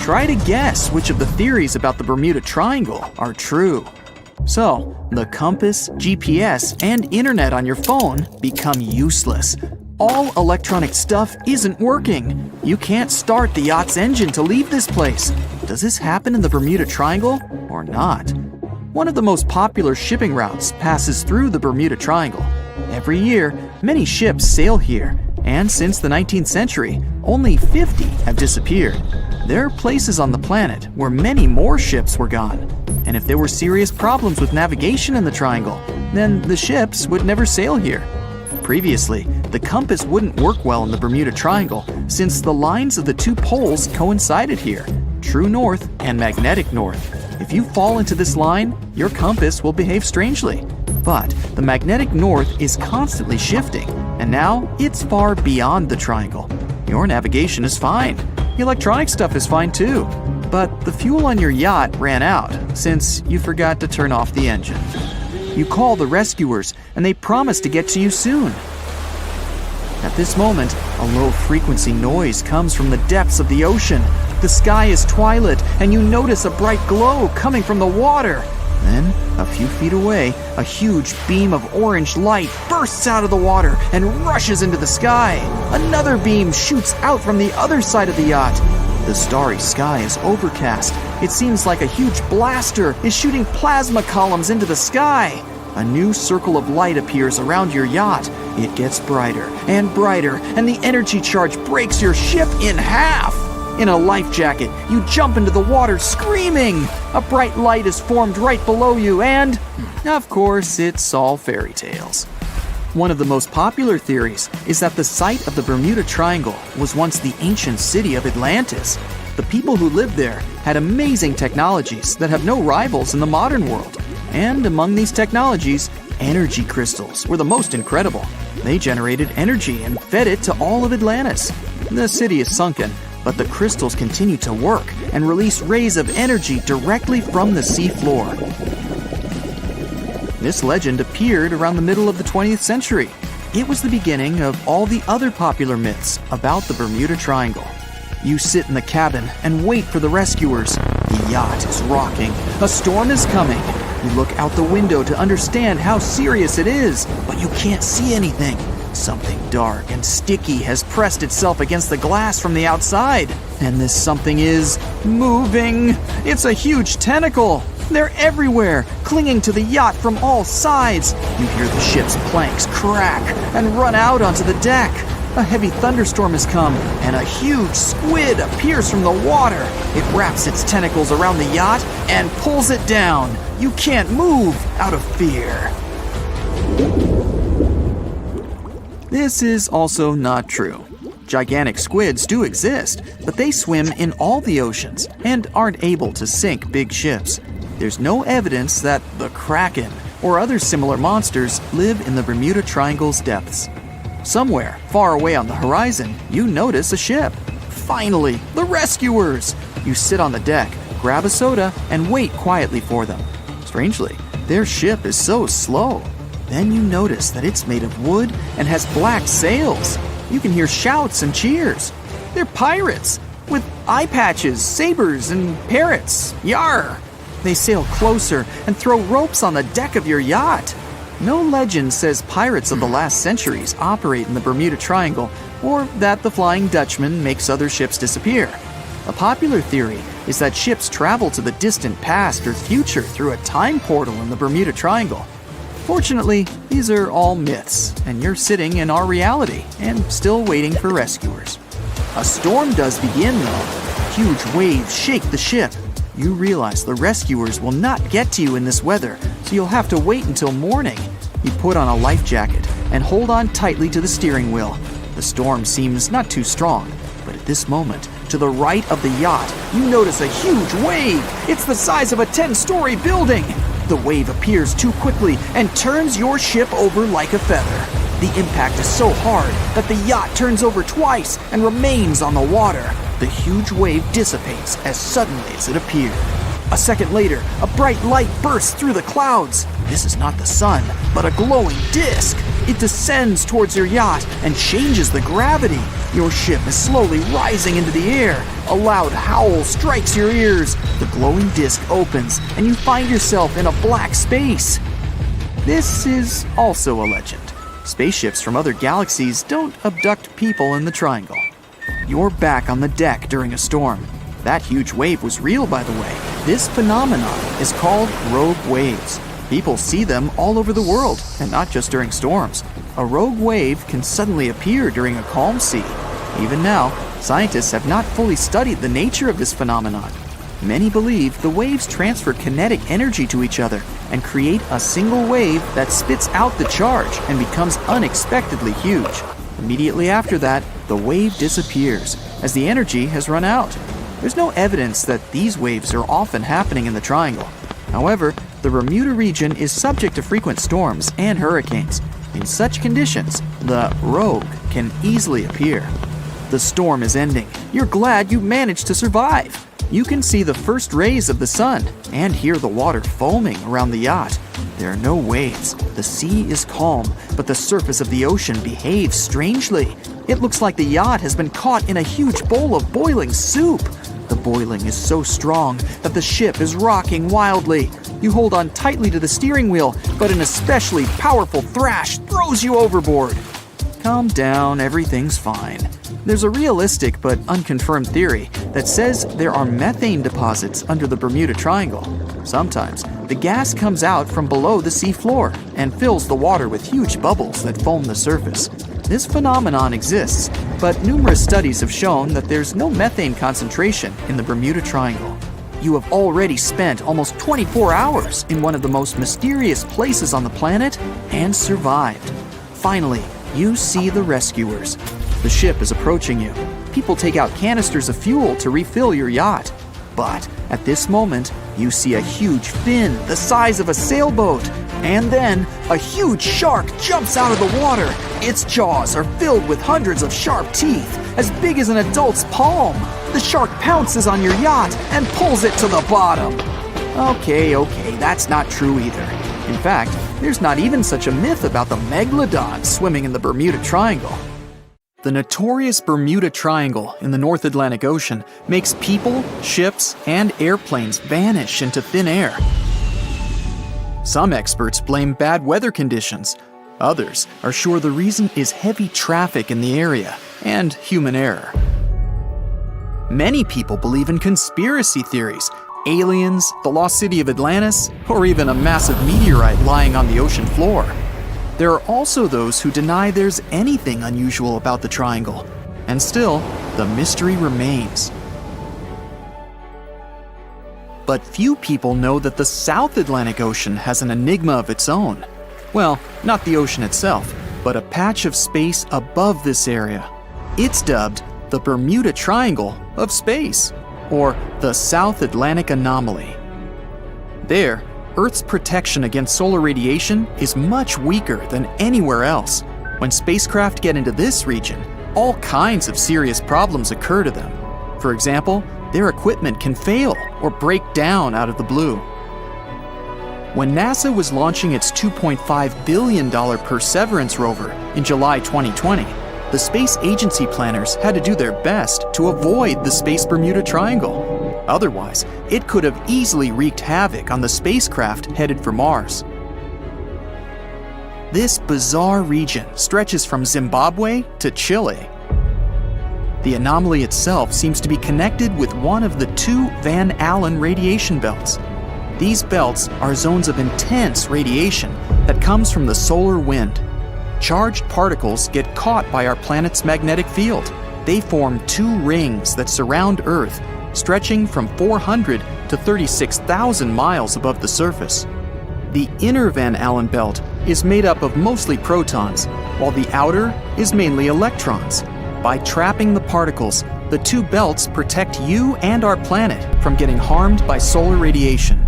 Try to guess which of the theories about the Bermuda Triangle are true. So, the compass, GPS, and internet on your phone become useless. All electronic stuff isn't working. You can't start the yacht's engine to leave this place. Does this happen in the Bermuda Triangle or not? One of the most popular shipping routes passes through the Bermuda Triangle. Every year, many ships sail here, and since the 19th century, only 50 have disappeared. There are places on the planet where many more ships were gone. And if there were serious problems with navigation in the triangle, then the ships would never sail here. Previously, the compass wouldn't work well in the Bermuda Triangle since the lines of the two poles coincided here, true north and magnetic north. If you fall into this line, your compass will behave strangely. But the magnetic north is constantly shifting, and now it's far beyond the triangle. Your navigation is fine. The electronic stuff is fine too. But the fuel on your yacht ran out since you forgot to turn off the engine. You call the rescuers, and they promise to get to you soon. At this moment, a low-frequency noise comes from the depths of the ocean. The sky is twilight, and you notice a bright glow coming from the water. Then, a few feet away, a huge beam of orange light bursts out of the water and rushes into the sky. Another beam shoots out from the other side of the yacht. The starry sky is overcast. It seems like a huge blaster is shooting plasma columns into the sky. A new circle of light appears around your yacht. It gets brighter and brighter, and the energy charge breaks your ship in half. In a life jacket, you jump into the water screaming. A bright light is formed right below you, and, of course, it's all fairy tales. One of the most popular theories is that the site of the Bermuda Triangle was once the ancient city of Atlantis. The people who lived there had amazing technologies that have no rivals in the modern world. And among these technologies, energy crystals were the most incredible. They generated energy and fed it to all of Atlantis. The city is sunken, but the crystals continue to work and release rays of energy directly from the sea floor. This legend appeared around the middle of the 20th century. It was the beginning of all the other popular myths about the Bermuda Triangle. You sit in the cabin and wait for the rescuers. The yacht is rocking. A storm is coming. You look out the window to understand how serious it is, but you can't see anything. Something dark and sticky has pressed itself against the glass from the outside. And this something is moving. It's a huge tentacle. They're everywhere, clinging to the yacht from all sides. You hear the ship's planks crack and run out onto the deck. A heavy thunderstorm has come, and a huge squid appears from the water. It wraps its tentacles around the yacht and pulls it down. You can't move out of fear. This is also not true. Gigantic squids do exist, but they swim in all the oceans and aren't able to sink big ships. There's no evidence that the Kraken or other similar monsters live in the Bermuda Triangle's depths. Somewhere, far away on the horizon, you notice a ship. Finally, the rescuers! You sit on the deck, grab a soda, and wait quietly for them. Strangely, their ship is so slow. Then you notice that it's made of wood and has black sails. You can hear shouts and cheers. They're pirates, with eye patches, sabers, and parrots. Yar! They sail closer and throw ropes on the deck of your yacht. No legend says pirates of the last centuries operate in the Bermuda Triangle, or that the Flying Dutchman makes other ships disappear. A popular theory is that ships travel to the distant past or future through a time portal in the Bermuda Triangle. Fortunately, these are all myths, and you're sitting in our reality and still waiting for rescuers. A storm does begin, though. Huge waves shake the ship. You realize the rescuers will not get to you in this weather, so you'll have to wait until morning. You put on a life jacket and hold on tightly to the steering wheel. The storm seems not too strong, but at this moment, to the right of the yacht, you notice a huge wave. It's the size of a 10-story building. The wave appears too quickly and turns your ship over like a feather. The impact is so hard that the yacht turns over twice and remains on the water. The huge wave dissipates as suddenly as it appeared. A second later, a bright light bursts through the clouds. This is not the sun, but a glowing disc. It descends towards your yacht and changes the gravity. Your ship is slowly rising into the air. A loud howl strikes your ears. The glowing disc opens, and you find yourself in a black space. This is also a legend. Spaceships from other galaxies don't abduct people in the Triangle. You're back on the deck during a storm. That huge wave was real, by the way. This phenomenon is called rogue waves. People see them all over the world, and not just during storms. A rogue wave can suddenly appear during a calm sea. Even now, scientists have not fully studied the nature of this phenomenon. Many believe the waves transfer kinetic energy to each other and create a single wave that spits out the charge and becomes unexpectedly huge. Immediately after that, the wave disappears, as the energy has run out. There's no evidence that these waves are often happening in the Triangle. However, the Bermuda region is subject to frequent storms and hurricanes. In such conditions, the rogue can easily appear. The storm is ending. You're glad you managed to survive. You can see the first rays of the sun and hear the water foaming around the yacht. There are no waves. The sea is calm, but the surface of the ocean behaves strangely. It looks like the yacht has been caught in a huge bowl of boiling soup. The boiling is so strong that the ship is rocking wildly. You hold on tightly to the steering wheel, but an especially powerful thrash throws you overboard. Calm down, everything's fine. There's a realistic but unconfirmed theory that says there are methane deposits under the Bermuda Triangle. Sometimes, the gas comes out from below the sea floor and fills the water with huge bubbles that foam the surface. This phenomenon exists, but numerous studies have shown that there's no methane concentration in the Bermuda Triangle. You have already spent almost 24 hours in one of the most mysterious places on the planet and survived. Finally, you see the rescuers. The ship is approaching you. People take out canisters of fuel to refill your yacht. But at this moment, you see a huge fin the size of a sailboat. And then, a huge shark jumps out of the water. Its jaws are filled with hundreds of sharp teeth, as big as an adult's palm. The shark pounces on your yacht and pulls it to the bottom. Okay, that's not true either. In fact, there's not even such a myth about the megalodon swimming in the Bermuda Triangle. The notorious Bermuda Triangle in the North Atlantic Ocean makes people, ships, and airplanes vanish into thin air. Some experts blame bad weather conditions. Others are sure the reason is heavy traffic in the area and human error. Many people believe in conspiracy theories, aliens, the lost city of Atlantis, or even a massive meteorite lying on the ocean floor. There are also those who deny there's anything unusual about the Triangle, and still, the mystery remains. But few people know that the South Atlantic Ocean has an enigma of its own. Well, not the ocean itself, but a patch of space above this area. It's dubbed the Bermuda Triangle of space, or the South Atlantic Anomaly. There, Earth's protection against solar radiation is much weaker than anywhere else. When spacecraft get into this region, all kinds of serious problems occur to them. For example, their equipment can fail or break down out of the blue. When NASA was launching its $2.5 billion Perseverance rover in July 2020, the space agency planners had to do their best to avoid the Space Bermuda Triangle. Otherwise, it could have easily wreaked havoc on the spacecraft headed for Mars. This bizarre region stretches from Zimbabwe to Chile. The anomaly itself seems to be connected with one of the two Van Allen radiation belts. These belts are zones of intense radiation that comes from the solar wind. Charged particles get caught by our planet's magnetic field. They form two rings that surround Earth, stretching from 400 to 36,000 miles above the surface. The inner Van Allen belt is made up of mostly protons, while the outer is mainly electrons. By trapping the particles, the two belts protect you and our planet from getting harmed by solar radiation.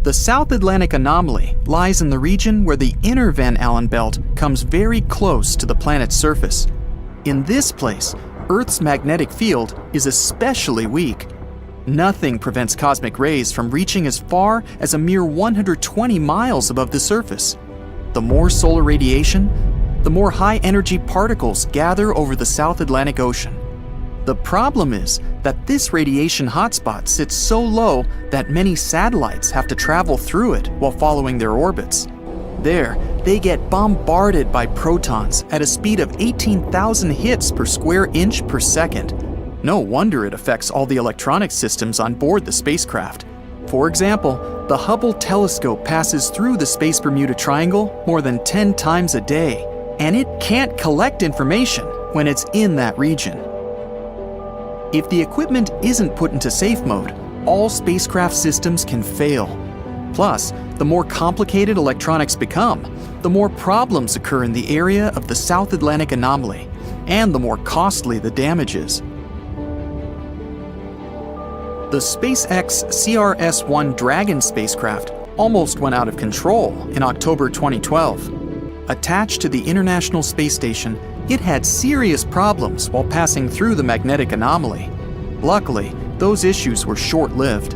The South Atlantic Anomaly lies in the region where the inner Van Allen belt comes very close to the planet's surface. In this place, Earth's magnetic field is especially weak. Nothing prevents cosmic rays from reaching as far as a mere 120 miles above the surface. The more solar radiation, the more high-energy particles gather over the South Atlantic Ocean. The problem is that this radiation hotspot sits so low that many satellites have to travel through it while following their orbits. There, they get bombarded by protons at a speed of 18,000 hits per square inch per second. No wonder it affects all the electronic systems on board the spacecraft. For example, the Hubble telescope passes through the Space Bermuda Triangle more than 10 times a day, and it can't collect information when it's in that region. If the equipment isn't put into safe mode, all spacecraft systems can fail. Plus, the more complicated electronics become, the more problems occur in the area of the South Atlantic Anomaly, and the more costly the damage is. The SpaceX CRS-1 Dragon spacecraft almost went out of control in October 2012. Attached to the International Space Station, it had serious problems while passing through the magnetic anomaly. Luckily, those issues were short-lived.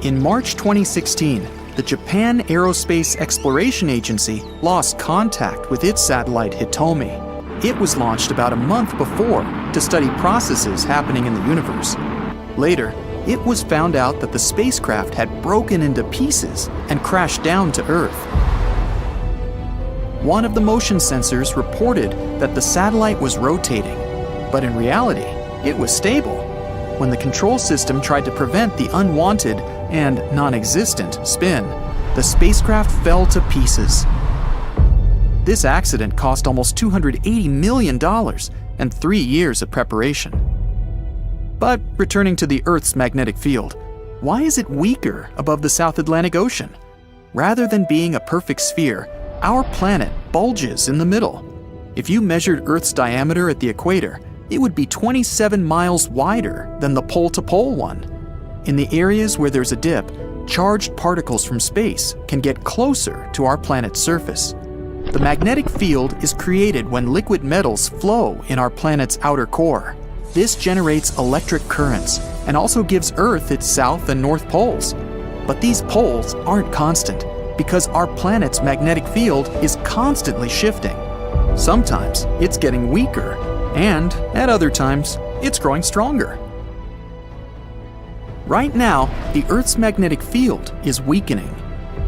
In March 2016, the Japan Aerospace Exploration Agency lost contact with its satellite Hitomi. It was launched about a month before to study processes happening in the universe. Later, it was found out that the spacecraft had broken into pieces and crashed down to Earth. One of the motion sensors reported that the satellite was rotating, but in reality, it was stable. When the control system tried to prevent the unwanted and non-existent spin, the spacecraft fell to pieces. This accident cost almost $280 million and 3 years of preparation. But returning to the Earth's magnetic field, why is it weaker above the South Atlantic Ocean? Rather than being a perfect sphere, our planet bulges in the middle. If you measured Earth's diameter at the equator, it would be 27 miles wider than the pole-to-pole one. In the areas where there's a dip, charged particles from space can get closer to our planet's surface. The magnetic field is created when liquid metals flow in our planet's outer core. This generates electric currents and also gives Earth its south and north poles. But these poles aren't constant, because our planet's magnetic field is constantly shifting. Sometimes it's getting weaker, and at other times, it's growing stronger. Right now, the Earth's magnetic field is weakening.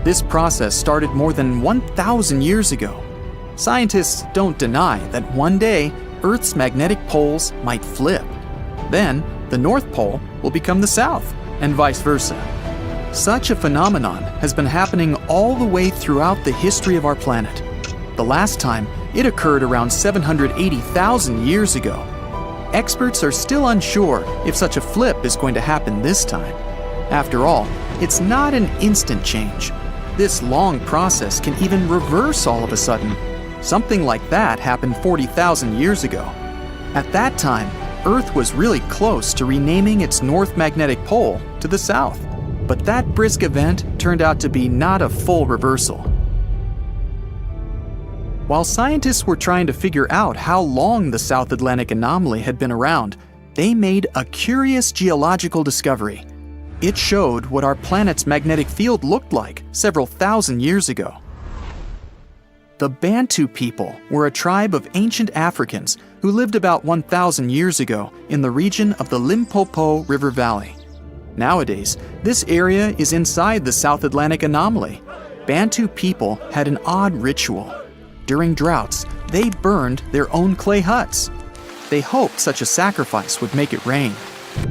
This process started more than 1,000 years ago. Scientists don't deny that one day, Earth's magnetic poles might flip. Then, the North Pole will become the South, and vice versa. Such a phenomenon has been happening all the way throughout the history of our planet. The last time, it occurred around 780,000 years ago. Experts are still unsure if such a flip is going to happen this time. After all, it's not an instant change. This long process can even reverse all of a sudden. Something like that happened 40,000 years ago. At that time, Earth was really close to renaming its north magnetic pole to the south. But that brisk event turned out to be not a full reversal. While scientists were trying to figure out how long the South Atlantic anomaly had been around, they made a curious geological discovery. It showed what our planet's magnetic field looked like several thousand years ago. The Bantu people were a tribe of ancient Africans who lived about 1,000 years ago in the region of the Limpopo River Valley. Nowadays, this area is inside the South Atlantic anomaly. Bantu people had an odd ritual. During droughts, they burned their own clay huts. They hoped such a sacrifice would make it rain.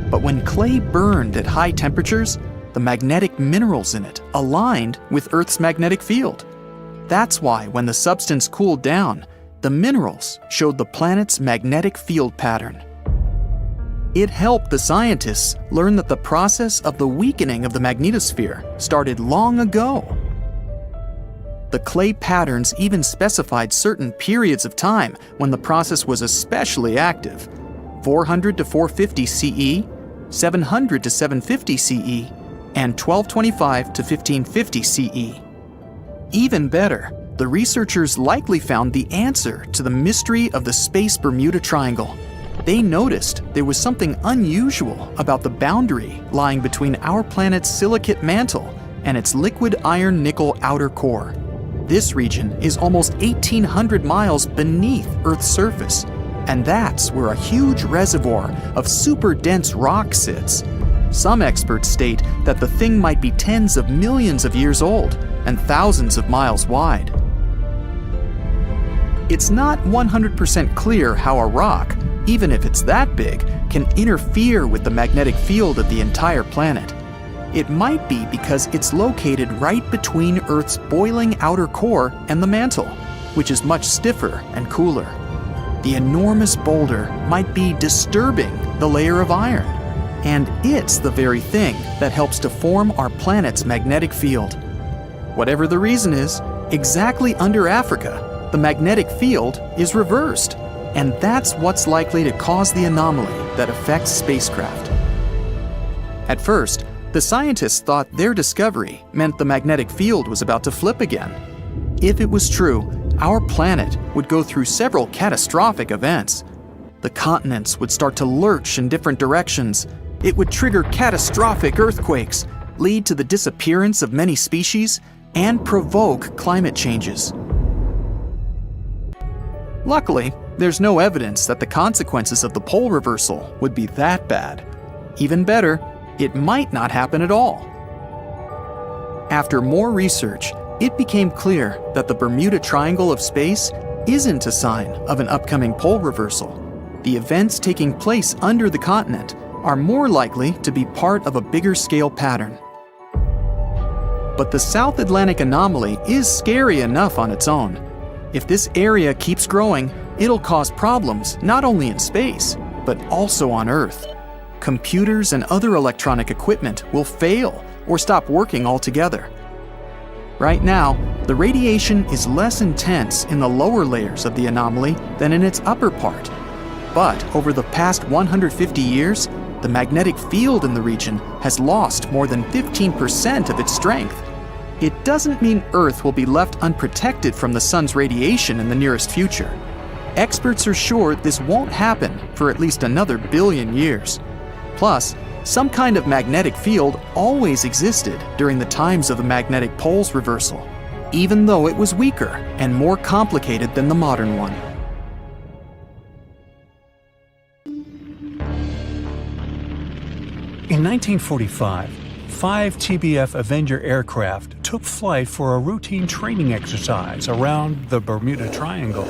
But when clay burned at high temperatures, the magnetic minerals in it aligned with Earth's magnetic field. That's why when the substance cooled down, the minerals showed the planet's magnetic field pattern. It helped the scientists learn that the process of the weakening of the magnetosphere started long ago. The clay patterns even specified certain periods of time when the process was especially active: 400 to 450 CE, 700 to 750 CE, and 1225 to 1550 CE. Even better, the researchers likely found the answer to the mystery of the space Bermuda Triangle. They noticed there was something unusual about the boundary lying between our planet's silicate mantle and its liquid iron-nickel outer core. This region is almost 1,800 miles beneath Earth's surface, and that's where a huge reservoir of super dense rock sits. Some experts state that the thing might be tens of millions of years old and thousands of miles wide. It's not 100% clear how a rock, even if it's that big, can interfere with the magnetic field of the entire planet. It might be because it's located right between Earth's boiling outer core and the mantle, which is much stiffer and cooler. The enormous boulder might be disturbing the layer of iron, and it's the very thing that helps to form our planet's magnetic field. Whatever the reason is, exactly under Africa, the magnetic field is reversed, and that's what's likely to cause the anomaly that affects spacecraft. At first, the scientists thought their discovery meant the magnetic field was about to flip again. If it was true, our planet would go through several catastrophic events. The continents would start to lurch in different directions. It would trigger catastrophic earthquakes, lead to the disappearance of many species, and provoke climate changes. Luckily, there's no evidence that the consequences of the pole reversal would be that bad. Even better, it might not happen at all. After more research, it became clear that the Bermuda Triangle of space isn't a sign of an upcoming pole reversal. The events taking place under the continent are more likely to be part of a bigger scale pattern. But the South Atlantic anomaly is scary enough on its own. If this area keeps growing, it'll cause problems not only in space, but also on Earth. Computers and other electronic equipment will fail or stop working altogether. Right now, the radiation is less intense in the lower layers of the anomaly than in its upper part. But over the past 150 years, the magnetic field in the region has lost more than 15% of its strength. It doesn't mean Earth will be left unprotected from the sun's radiation in the nearest future. Experts are sure this won't happen for at least another billion years. Plus, some kind of magnetic field always existed during the times of the magnetic pole's reversal, even though it was weaker and more complicated than the modern one.
In 1945, 5 TBF Avenger aircraft took flight for a routine training exercise around the Bermuda Triangle.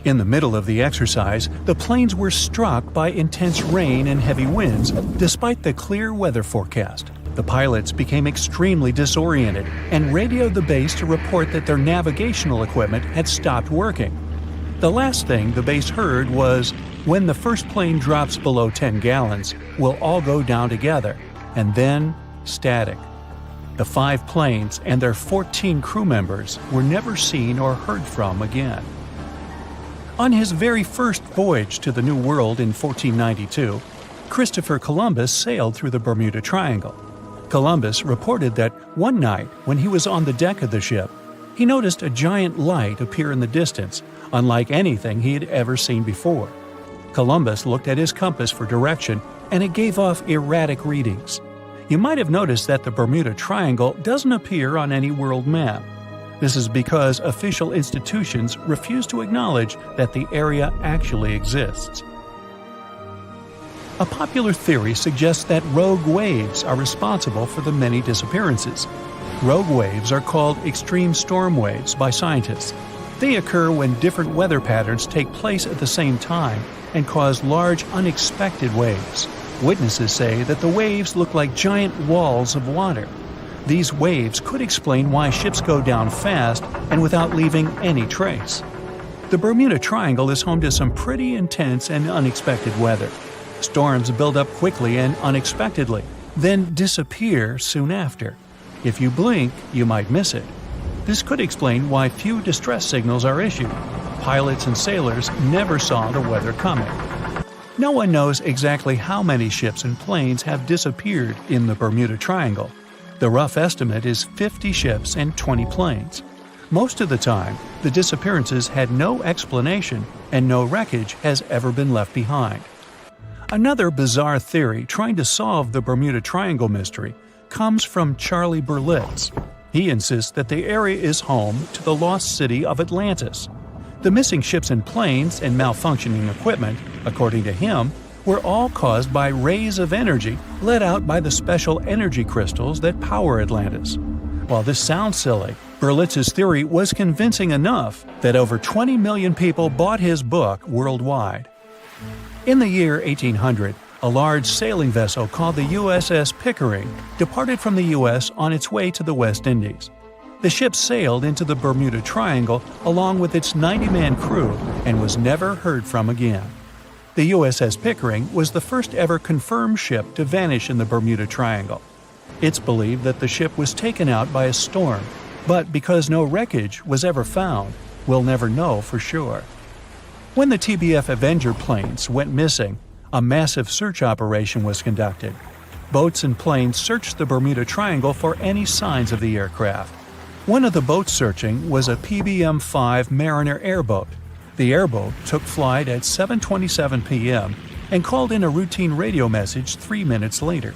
In the middle of the exercise, the planes were struck by intense rain and heavy winds, despite the clear weather forecast. The pilots became extremely disoriented and radioed the base to report that their navigational equipment had stopped working. The last thing the base heard was, "When the first plane drops below 10 gallons, we'll all go down together," and then static. The 5 planes and their 14 crew members were never seen or heard from again. On his very first voyage to the New World in 1492, Christopher Columbus sailed through the Bermuda Triangle. Columbus reported that one night when he was on the deck of the ship, he noticed a giant light appear in the distance, unlike anything he had ever seen before. Columbus looked at his compass for direction, and it gave off erratic readings. You might have noticed that the Bermuda Triangle doesn't appear on any world map. This is because official institutions refuse to acknowledge that the area actually exists. A popular theory suggests that rogue waves are responsible for the many disappearances. Rogue waves are called extreme storm waves by scientists. They occur when different weather patterns take place at the same time and cause large unexpected waves. Witnesses say that the waves look like giant walls of water. These waves could explain why ships go down fast and without leaving any trace. The Bermuda Triangle is home to some pretty intense and unexpected weather. Storms build up quickly and unexpectedly, then disappear soon after. If you blink, you might miss it. This could explain why few distress signals are issued. Pilots and sailors never saw the weather coming. No one knows exactly how many ships and planes have disappeared in the Bermuda Triangle. The rough estimate is 50 ships and 20 planes. Most of the time, the disappearances had no explanation and no wreckage has ever been left behind. Another bizarre theory trying to solve the Bermuda Triangle mystery comes from Charlie Berlitz. He insists that the area is home to the lost city of Atlantis. The missing ships and planes and malfunctioning equipment, according to him, were all caused by rays of energy let out by the special energy crystals that power Atlantis. While this sounds silly, Berlitz's theory was convincing enough that over 20 million people bought his book worldwide. In the year 1800, a large sailing vessel called the USS Pickering departed from the U.S. on its way to the West Indies. The ship sailed into the Bermuda Triangle along with its 90-man crew and was never heard from again. The USS Pickering was the first ever confirmed ship to vanish in the Bermuda Triangle. It's believed that the ship was taken out by a storm, but because no wreckage was ever found, we'll never know for sure. When the TBF Avenger planes went missing, a massive search operation was conducted. Boats and planes searched the Bermuda Triangle for any signs of the aircraft. One of the boats searching was a PBM-5 Mariner airboat. The airboat took flight at 7:27 p.m. and called in a routine radio message 3 minutes later.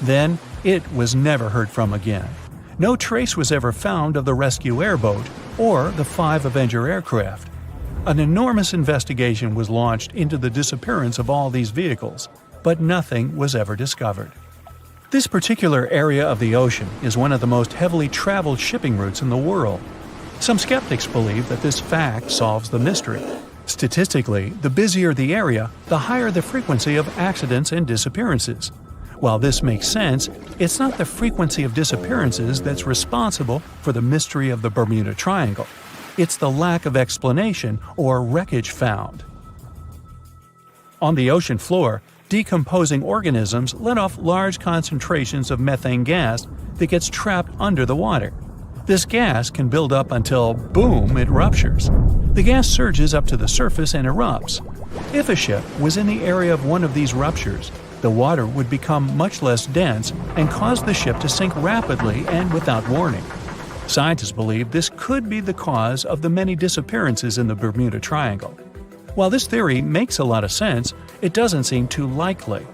Then, it was never heard from again. No trace was ever found of the rescue airboat or the 5 Avenger aircraft. An enormous investigation was launched into the disappearance of all these vehicles, but nothing was ever discovered. This particular area of the ocean is one of the most heavily traveled shipping routes in the world. Some skeptics believe that this fact solves the mystery. Statistically, the busier the area, the higher the frequency of accidents and disappearances. While this makes sense, it's not the frequency of disappearances that's responsible for the mystery of the Bermuda Triangle. It's the lack of explanation or wreckage found. On the ocean floor, decomposing organisms let off large concentrations of methane gas that gets trapped under the water. This gas can build up until, boom, it ruptures. The gas surges up to the surface and erupts. If a ship was in the area of one of these ruptures, the water would become much less dense and cause the ship to sink rapidly and without warning. Scientists believe this could be the cause of the many disappearances in the Bermuda Triangle. While this theory makes a lot of sense, it doesn't seem too likely.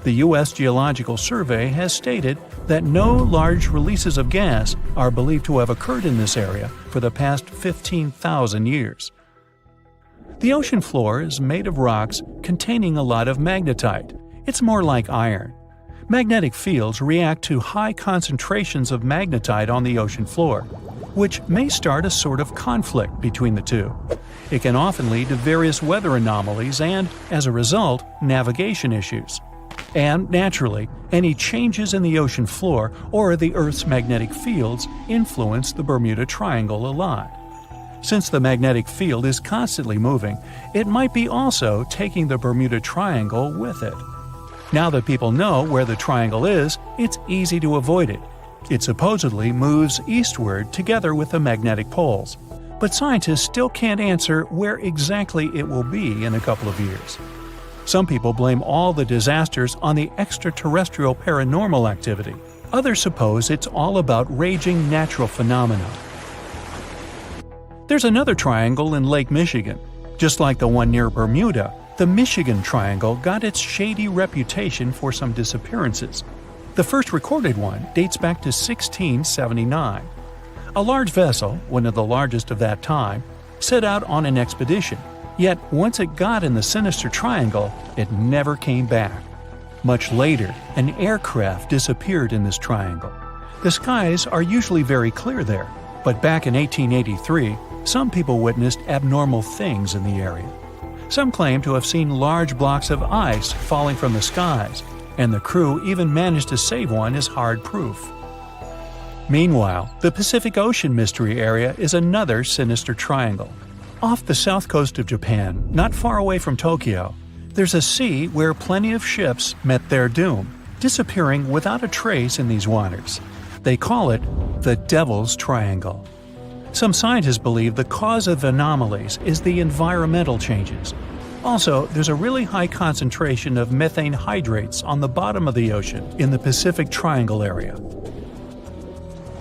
The U.S. Geological Survey has stated that no large releases of gas are believed to have occurred in this area for the past 15,000 years. The ocean floor is made of rocks containing a lot of magnetite. It's more like iron. Magnetic fields react to high concentrations of magnetite on the ocean floor, which may start a sort of conflict between the two. It can often lead to various weather anomalies and, as a result, navigation issues. And, naturally, any changes in the ocean floor or the Earth's magnetic fields influence the Bermuda Triangle a lot. Since the magnetic field is constantly moving, it might be also taking the Bermuda Triangle with it. Now that people know where the triangle is, it's easy to avoid it. It supposedly moves eastward together with the magnetic poles, but scientists still can't answer where exactly it will be in a couple of years. Some people blame all the disasters on the extraterrestrial paranormal activity. Others suppose it's all about raging natural phenomena. There's another triangle in Lake Michigan. Just like the one near Bermuda, the Michigan Triangle got its shady reputation for some disappearances. The first recorded one dates back to 1679. A large vessel, one of the largest of that time, set out on an expedition, yet once it got in the sinister triangle, it never came back. Much later, an aircraft disappeared in this triangle. The skies are usually very clear there, but back in 1883, some people witnessed abnormal things in the area. Some claim to have seen large blocks of ice falling from the skies, and the crew even managed to save one as hard proof. Meanwhile, the Pacific Ocean Mystery Area is another sinister triangle. Off the south coast of Japan, not far away from Tokyo, there's a sea where plenty of ships met their doom, disappearing without a trace in these waters. They call it the Devil's Triangle. Some scientists believe the cause of anomalies is the environmental changes. Also, there's a really high concentration of methane hydrates on the bottom of the ocean in the Pacific Triangle area.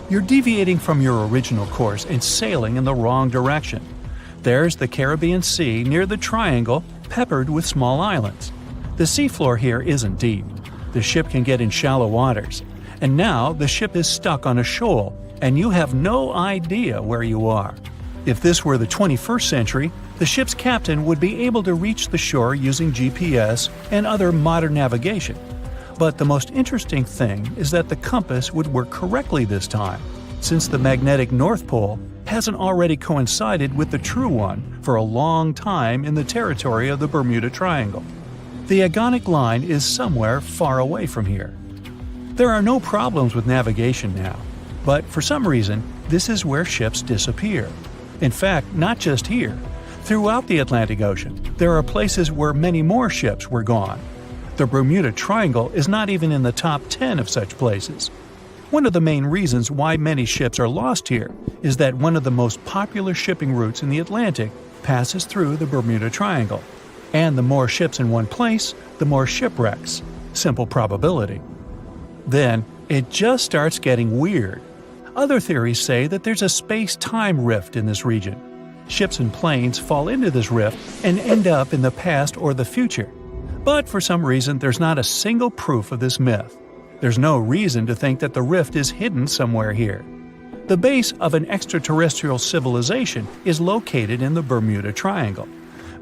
You're deviating from your original course and sailing in the wrong direction. There's the Caribbean Sea near the triangle, peppered with small islands. The seafloor here isn't deep. The ship can get in shallow waters. And now the ship is stuck on a shoal, and you have no idea where you are. If this were the 21st century, the ship's captain would be able to reach the shore using GPS and other modern navigation. But the most interesting thing is that the compass would work correctly this time, since the magnetic North Pole hasn't already coincided with the true one for a long time in the territory of the Bermuda Triangle. The agonic line is somewhere far away from here. There are no problems with navigation now, but for some reason, this is where ships disappear. In fact, not just here. Throughout the Atlantic Ocean, there are places where many more ships were gone. The Bermuda Triangle is not even in the top 10 of such places. One of the main reasons why many ships are lost here is that one of the most popular shipping routes in the Atlantic passes through the Bermuda Triangle. And the more ships in one place, the more shipwrecks. Simple probability. Then, it just starts getting weird. Other theories say that there's a space-time rift in this region. Ships and planes fall into this rift and end up in the past or the future. But for some reason, there's not a single proof of this myth. There's no reason to think that the rift is hidden somewhere here. The base of an extraterrestrial civilization is located in the Bermuda Triangle.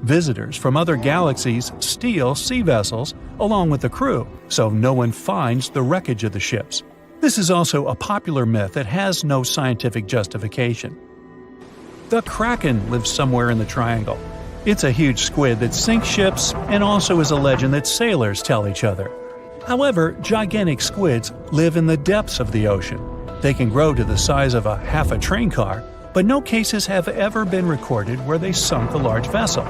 Visitors from other galaxies steal sea vessels along with the crew, so no one finds the wreckage of the ships. This is also a popular myth that has no scientific justification. The Kraken lives somewhere in the triangle. It's a huge squid that sinks ships and also is a legend that sailors tell each other. However, gigantic squids live in the depths of the ocean. They can grow to the size of half a train car, but no cases have ever been recorded where they sunk a large vessel.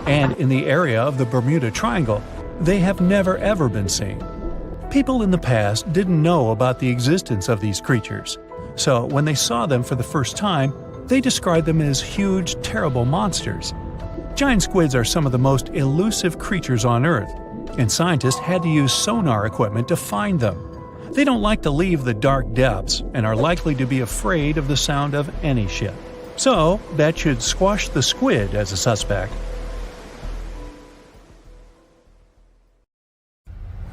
And in the area of the Bermuda Triangle, they have never ever been seen. People in the past didn't know about the existence of these creatures, so when they saw them for the first time, they described them as huge, terrible monsters. Giant squids are some of the most elusive creatures on Earth, and scientists had to use sonar equipment to find them. They don't like to leave the dark depths and are likely to be afraid of the sound of any ship. So, that should squash the squid as a suspect.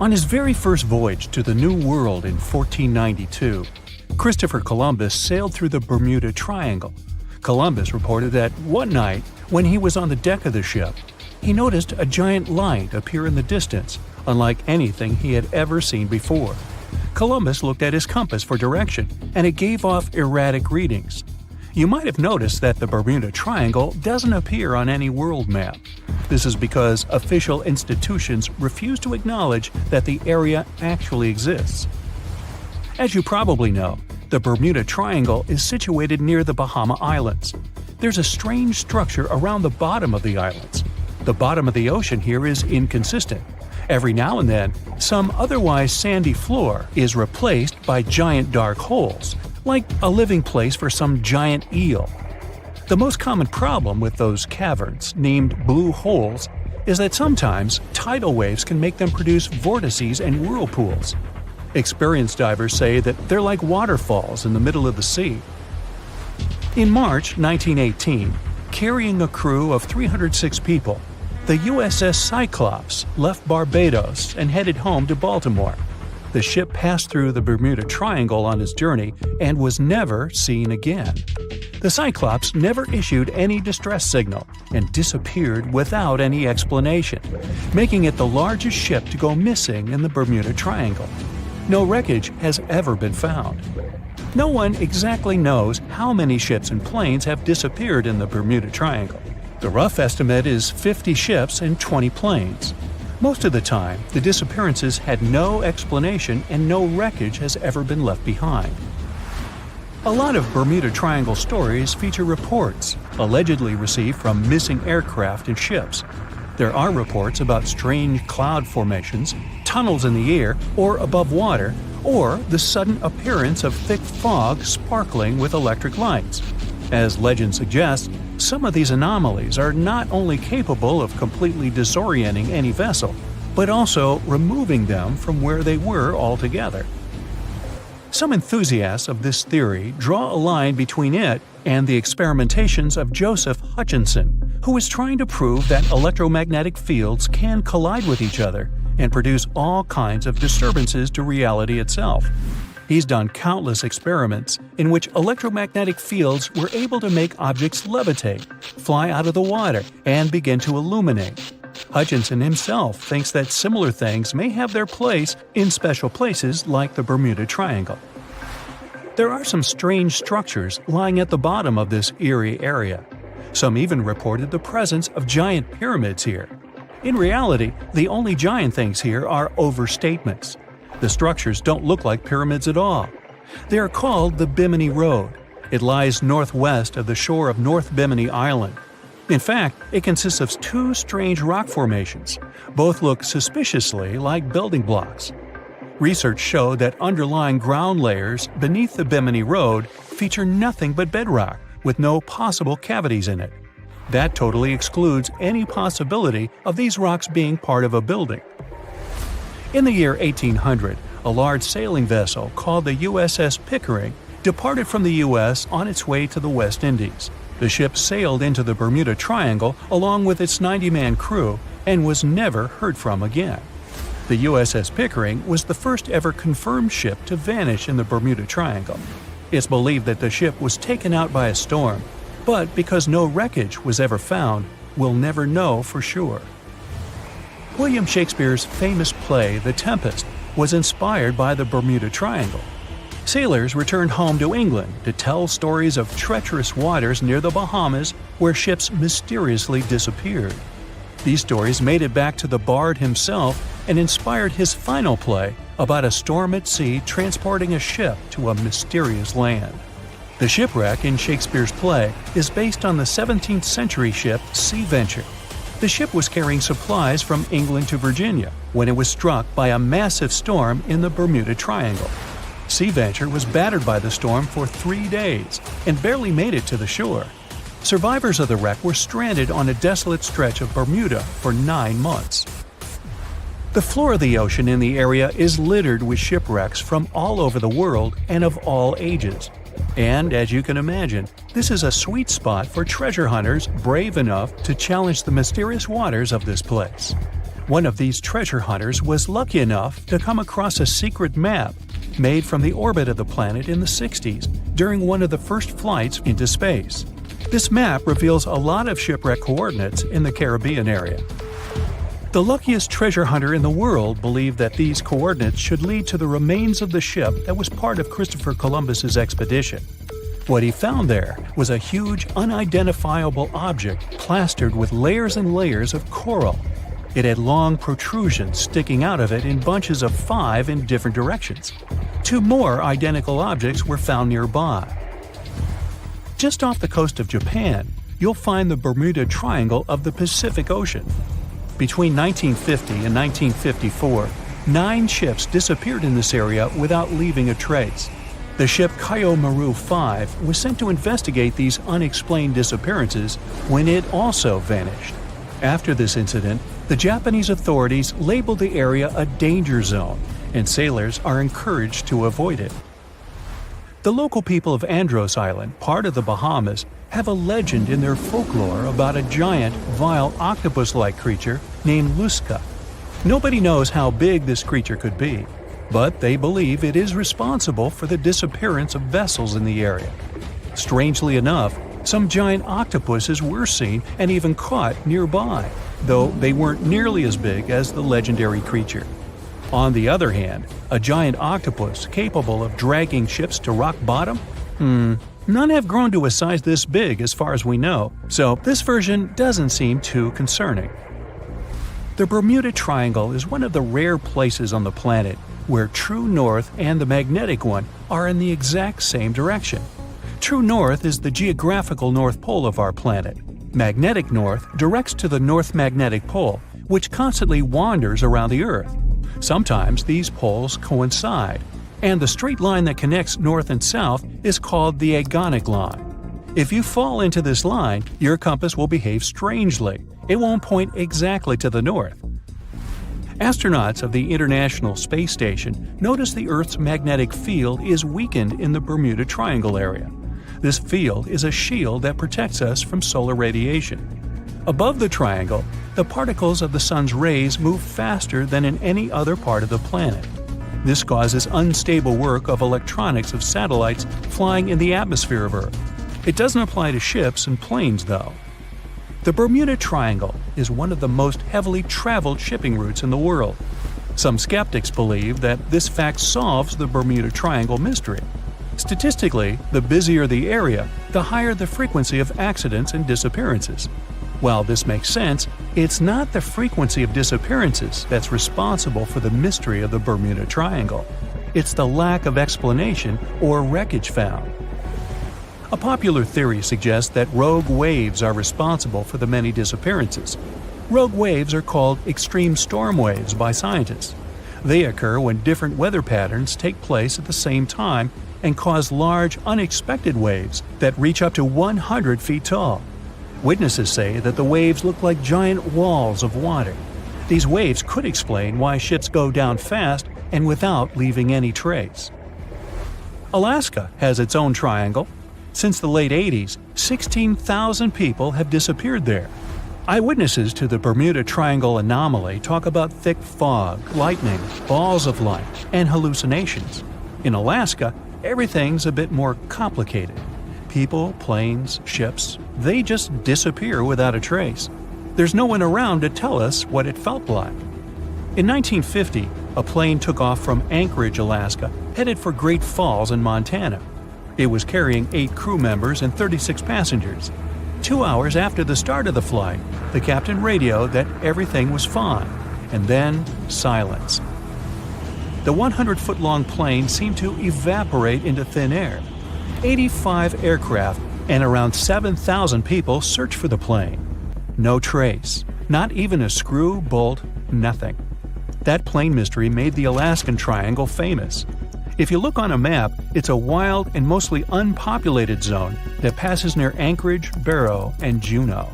On his very first voyage to the New World in 1492, Christopher Columbus sailed through the Bermuda Triangle. Columbus reported that one night, when he was on the deck of the ship, he noticed a giant light appear in the distance, unlike anything he had ever seen before. Columbus looked at his compass for direction, and it gave off erratic readings. You might have noticed that the Bermuda Triangle doesn't appear on any world map. This is because official institutions refuse to acknowledge that the area actually exists. As you probably know, the Bermuda Triangle is situated near the Bahama Islands. There's a strange structure around the bottom of the islands. The bottom of the ocean here is inconsistent. Every now and then, some otherwise sandy floor is replaced by giant dark holes, like a living place for some giant eel. The most common problem with those caverns, named blue holes, is that sometimes tidal waves can make them produce vortices and whirlpools. Experienced divers say that they're like waterfalls in the middle of the sea. In March 1918, carrying a crew of 306 people, the USS Cyclops left Barbados and headed home to Baltimore. The ship passed through the Bermuda Triangle on its journey and was never seen again. The Cyclops never issued any distress signal and disappeared without any explanation, making it the largest ship to go missing in the Bermuda Triangle. No wreckage has ever been found. No one exactly knows how many ships and planes have disappeared in the Bermuda Triangle. The rough estimate is 50 ships and 20 planes. Most of the time, the disappearances had no explanation and no wreckage has ever been left behind. A lot of Bermuda Triangle stories feature reports allegedly received from missing aircraft and ships. There are reports about strange cloud formations, tunnels in the air or above water, or the sudden appearance of thick fog sparkling with electric lights. As legend suggests, some of these anomalies are not only capable of completely disorienting any vessel, but also removing them from where they were altogether. Some enthusiasts of this theory draw a line between it and the experimentations of Joseph Hutchinson, who is trying to prove that electromagnetic fields can collide with each other and produce all kinds of disturbances to reality itself. He's done countless experiments in which electromagnetic fields were able to make objects levitate, fly out of the water, and begin to illuminate. Hutchinson himself thinks that similar things may have their place in special places like the Bermuda Triangle. There are some strange structures lying at the bottom of this eerie area. Some even reported the presence of giant pyramids here. In reality, the only giant things here are overstatements. The structures don't look like pyramids at all. They are called the Bimini Road. It lies northwest of the shore of North Bimini Island. In fact, it consists of two strange rock formations. Both look suspiciously like building blocks. Research showed that underlying ground layers beneath the Bimini Road feature nothing but bedrock, with no possible cavities in it. That totally excludes any possibility of these rocks being part of a building. In the year 1800, a large sailing vessel called the USS Pickering departed from the U.S. on its way to the West Indies. The ship sailed into the Bermuda Triangle along with its 90-man crew and was never heard from again. The USS Pickering was the first ever confirmed ship to vanish in the Bermuda Triangle. It's believed that the ship was taken out by a storm, but because no wreckage was ever found, we'll never know for sure. William Shakespeare's famous play The Tempest was inspired by the Bermuda Triangle. Sailors returned home to England to tell stories of treacherous waters near the Bahamas where ships mysteriously disappeared. These stories made it back to the bard himself and inspired his final play about a storm at sea transporting a ship to a mysterious land. The shipwreck in Shakespeare's play is based on the 17th century ship Sea Venture. The ship was carrying supplies from England to Virginia when it was struck by a massive storm in the Bermuda Triangle. Sea Venture was battered by the storm for 3 days and barely made it to the shore. Survivors of the wreck were stranded on a desolate stretch of Bermuda for 9 months. The floor of the ocean in the area is littered with shipwrecks from all over the world and of all ages. And as you can imagine, this is a sweet spot for treasure hunters brave enough to challenge the mysterious waters of this place. One of these treasure hunters was lucky enough to come across a secret map made from the orbit of the planet in the 60s during one of the first flights into space. This map reveals a lot of shipwreck coordinates in the Caribbean area. The luckiest treasure hunter in the world believed that these coordinates should lead to the remains of the ship that was part of Christopher Columbus's expedition. What he found there was a huge, unidentifiable object plastered with layers and layers of coral. It had long protrusions sticking out of it in bunches of 5 in different directions. 2 more identical objects were found nearby. Just off the coast of Japan, you'll find the Bermuda Triangle of the Pacific Ocean. Between 1950 and 1954, 9 ships disappeared in this area without leaving a trace. The ship Kaiomaru 5 was sent to investigate these unexplained disappearances when it also vanished. After this incident, the Japanese authorities labeled the area a danger zone, and sailors are encouraged to avoid it. The local people of Andros Island, part of the Bahamas, have a legend in their folklore about a giant, vile octopus-like creature named Luska. Nobody knows how big this creature could be, but they believe it is responsible for the disappearance of vessels in the area. Strangely enough, some giant octopuses were seen and even caught nearby, though they weren't nearly as big as the legendary creature. On the other hand, a giant octopus capable of dragging ships to rock bottom? None have grown to a size this big as far as we know, so this version doesn't seem too concerning. The Bermuda Triangle is one of the rare places on the planet where true north and the magnetic one are in the exact same direction. True north is the geographical north pole of our planet. Magnetic north directs to the North Magnetic Pole, which constantly wanders around the Earth. Sometimes these poles coincide, and the straight line that connects north and south is called the agonic line. If you fall into this line, your compass will behave strangely. It won't point exactly to the north. Astronauts of the International Space Station notice the Earth's magnetic field is weakened in the Bermuda Triangle area. This field is a shield that protects us from solar radiation. Above the triangle, the particles of the sun's rays move faster than in any other part of the planet. This causes unstable work of electronics of satellites flying in the atmosphere of Earth. It doesn't apply to ships and planes, though. The Bermuda Triangle is one of the most heavily traveled shipping routes in the world. Some skeptics believe that this fact solves the Bermuda Triangle mystery. Statistically, the busier the area, the higher the frequency of accidents and disappearances. While this makes sense, it's not the frequency of disappearances that's responsible for the mystery of the Bermuda Triangle. It's the lack of explanation or wreckage found. A popular theory suggests that rogue waves are responsible for the many disappearances. Rogue waves are called extreme storm waves by scientists. They occur when different weather patterns take place at the same time and cause large, unexpected waves that reach up to 100 feet tall. Witnesses say that the waves look like giant walls of water. These waves could explain why ships go down fast and without leaving any trace. Alaska has its own triangle. Since the late 80s, 16,000 people have disappeared there. Eyewitnesses to the Bermuda Triangle anomaly talk about thick fog, lightning, balls of light, and hallucinations. In Alaska, everything's a bit more complicated. People, planes, ships, they just disappear without a trace. There's no one around to tell us what it felt like. In 1950, a plane took off from Anchorage, Alaska, headed for Great Falls in Montana. It was carrying 8 crew members and 36 passengers. 2 hours after the start of the flight, the captain radioed that everything was fine, and then silence. The 100-foot-long plane seemed to evaporate into thin air. 85 aircraft and around 7,000 people searched for the plane. No trace, not even a screw, bolt, nothing. That plane mystery made the Alaskan Triangle famous. If you look on a map, it's a wild and mostly unpopulated zone that passes near Anchorage, Barrow, and Juneau.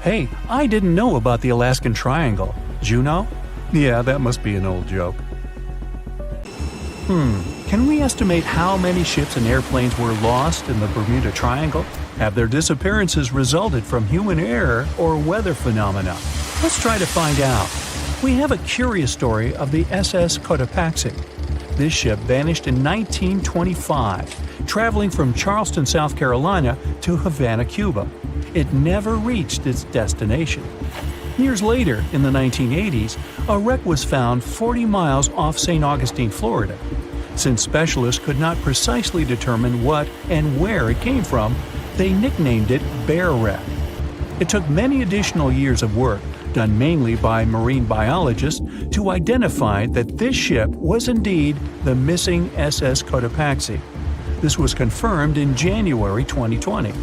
Hey, I didn't know about the Alaskan Triangle. Juneau? Yeah, that must be an old joke. Can we estimate how many ships and airplanes were lost in the Bermuda Triangle? Have their disappearances resulted from human error or weather phenomena? Let's try to find out. We have a curious story of the SS Cotopaxi. This ship vanished in 1925, traveling from Charleston, South Carolina to Havana, Cuba. It never reached its destination. Years later, in the 1980s, a wreck was found 40 miles off St. Augustine, Florida. Since specialists could not precisely determine what and where it came from, they nicknamed it Bear Wreck. It took many additional years of work, done mainly by marine biologists, to identify that this ship was indeed the missing SS Cotopaxi. This was confirmed in January 2020.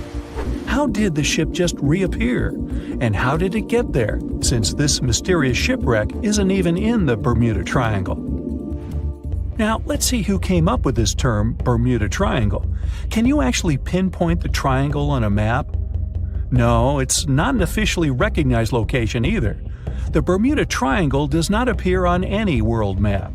How how did the ship just reappear? And how did it get there, since this mysterious shipwreck isn't even in the Bermuda Triangle? Now, let's see who came up with this term, Bermuda Triangle. Can you actually pinpoint the triangle on a map? No, it's not an officially recognized location either. The Bermuda Triangle does not appear on any world map.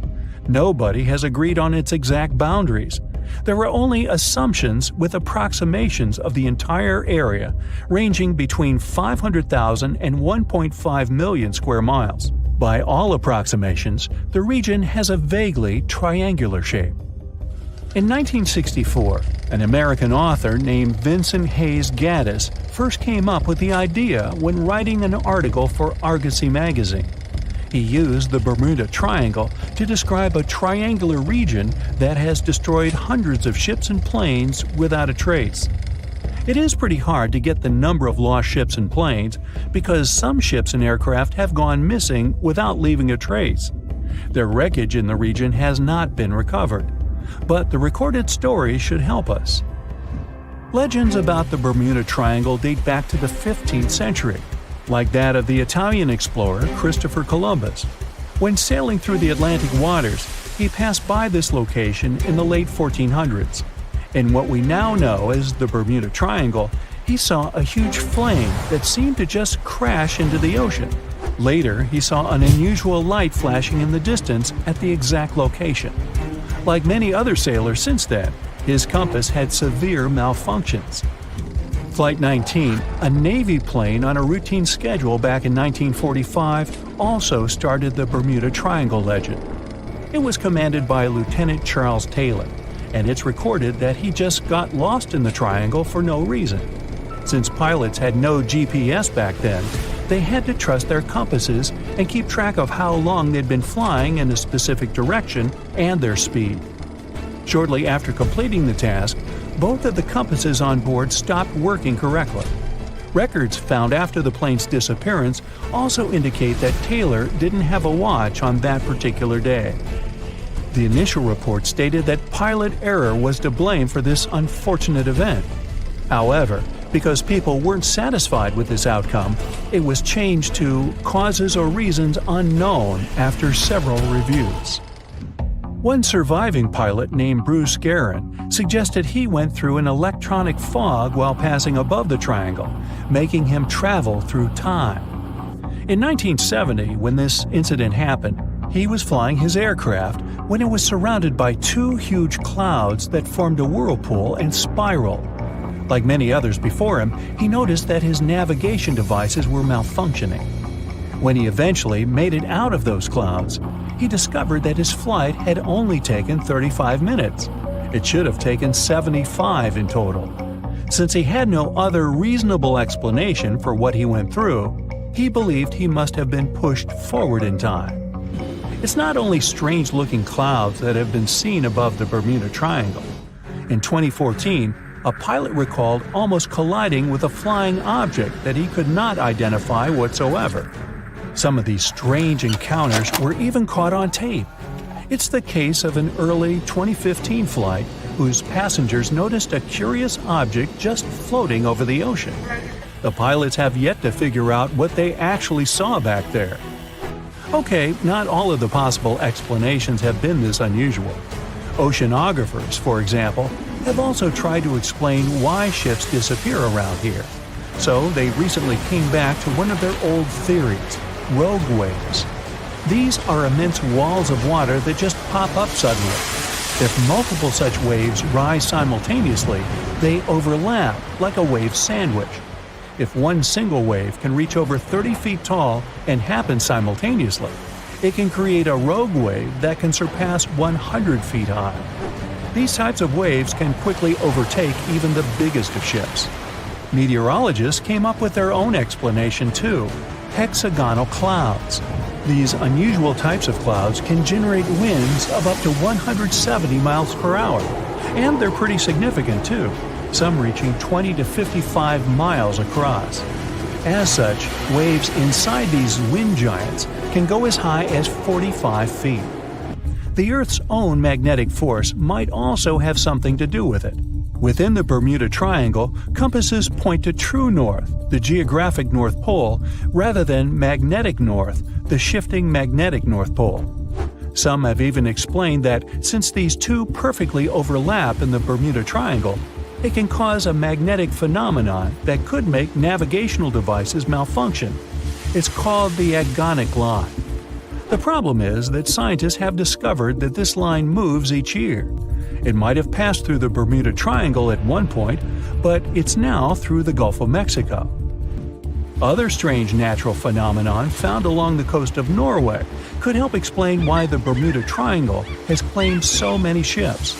Nobody has agreed on its exact boundaries. There are only assumptions with approximations of the entire area, ranging between 500,000 and 1.5 million square miles. By all approximations, the region has a vaguely triangular shape. In 1964, an American author named Vincent Hayes Gaddis first came up with the idea when writing an article for Argosy magazine. He used the Bermuda Triangle to describe a triangular region that has destroyed hundreds of ships and planes without a trace. It is pretty hard to get the number of lost ships and planes because some ships and aircraft have gone missing without leaving a trace. Their wreckage in the region has not been recovered, but the recorded stories should help us. Legends about the Bermuda Triangle date back to the 15th century, like that of the Italian explorer Christopher Columbus. When sailing through the Atlantic waters, he passed by this location in the late 1400s. In what we now know as the Bermuda Triangle, he saw a huge flame that seemed to just crash into the ocean. Later, he saw an unusual light flashing in the distance at the exact location. Like many other sailors since then, his compass had severe malfunctions. Flight 19, a Navy plane on a routine schedule back in 1945, also started the Bermuda Triangle legend. It was commanded by Lieutenant Charles Taylor, and it's recorded that he just got lost in the triangle for no reason. Since pilots had no GPS back then, they had to trust their compasses and keep track of how long they'd been flying in a specific direction and their speed. Shortly after completing the task, both of the compasses on board stopped working correctly. Records found after the plane's disappearance also indicate that Taylor didn't have a watch on that particular day. The initial report stated that pilot error was to blame for this unfortunate event. However, because people weren't satisfied with this outcome, it was changed to causes or reasons unknown after several reviews. One surviving pilot named Bruce Guerin suggested he went through an electronic fog while passing above the triangle, making him travel through time. In 1970, when this incident happened, he was flying his aircraft when it was surrounded by two huge clouds that formed a whirlpool and spiraled. Like many others before him, he noticed that his navigation devices were malfunctioning. When he eventually made it out of those clouds, he discovered that his flight had only taken 35 minutes. It should have taken 75 in total. Since he had no other reasonable explanation for what he went through, he believed he must have been pushed forward in time. It's not only strange-looking clouds that have been seen above the Bermuda Triangle. In 2014, a pilot recalled almost colliding with a flying object that he could not identify whatsoever. Some of these strange encounters were even caught on tape. It's the case of an early 2015 flight whose passengers noticed a curious object just floating over the ocean. The pilots have yet to figure out what they actually saw back there. Okay, not all of the possible explanations have been this unusual. Oceanographers, for example, have also tried to explain why ships disappear around here. So they recently came back to one of their old theories: rogue waves. These are immense walls of water that just pop up suddenly. If multiple such waves rise simultaneously, they overlap like a wave sandwich. If one single wave can reach over 30 feet tall and happen simultaneously, it can create a rogue wave that can surpass 100 feet high. These types of waves can quickly overtake even the biggest of ships. Meteorologists came up with their own explanation too: hexagonal clouds. These unusual types of clouds can generate winds of up to 170 miles per hour, and they're pretty significant too, some reaching 20 to 55 miles across. As such, waves inside these wind giants can go as high as 45 feet. the Earth's own magnetic force might also have something to do with it. Within the Bermuda Triangle, compasses point to true north, the geographic North Pole, rather than magnetic north, the shifting magnetic North Pole. Some have even explained that since these two perfectly overlap in the Bermuda Triangle, it can cause a magnetic phenomenon that could make navigational devices malfunction. It's called the agonic line. The problem is that scientists have discovered that this line moves each year. It might have passed through the Bermuda Triangle at one point, but it's now through the Gulf of Mexico. Other strange natural phenomenon found along the coast of Norway could help explain why the Bermuda Triangle has claimed so many ships.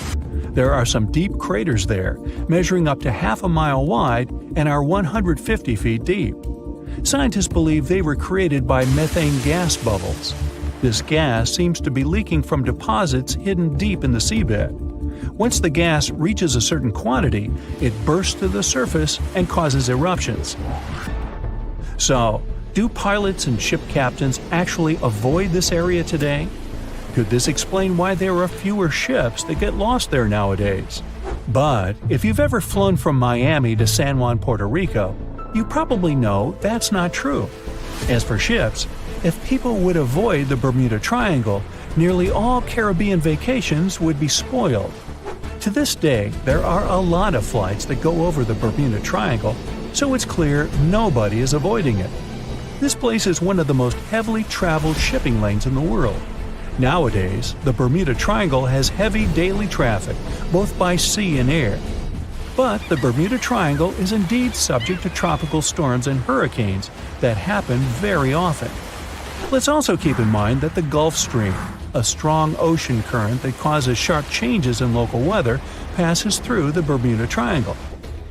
There are some deep craters there, measuring up to half a mile wide and are 150 feet deep. Scientists believe they were created by methane gas bubbles. This gas seems to be leaking from deposits hidden deep in the seabed. Once the gas reaches a certain quantity, it bursts to the surface and causes eruptions. So, do pilots and ship captains actually avoid this area today? Could this explain why there are fewer ships that get lost there nowadays? But if you've ever flown from Miami to San Juan, Puerto Rico, you probably know that's not true. As for ships, if people would avoid the Bermuda Triangle, nearly all Caribbean vacations would be spoiled. To this day, there are a lot of flights that go over the Bermuda Triangle, so it's clear nobody is avoiding it. This place is one of the most heavily traveled shipping lanes in the world. Nowadays, the Bermuda Triangle has heavy daily traffic, both by sea and air. But the Bermuda Triangle is indeed subject to tropical storms and hurricanes that happen very often. Let's also keep in mind that the Gulf Stream, a strong ocean current that causes sharp changes in local weather, passes through the Bermuda Triangle.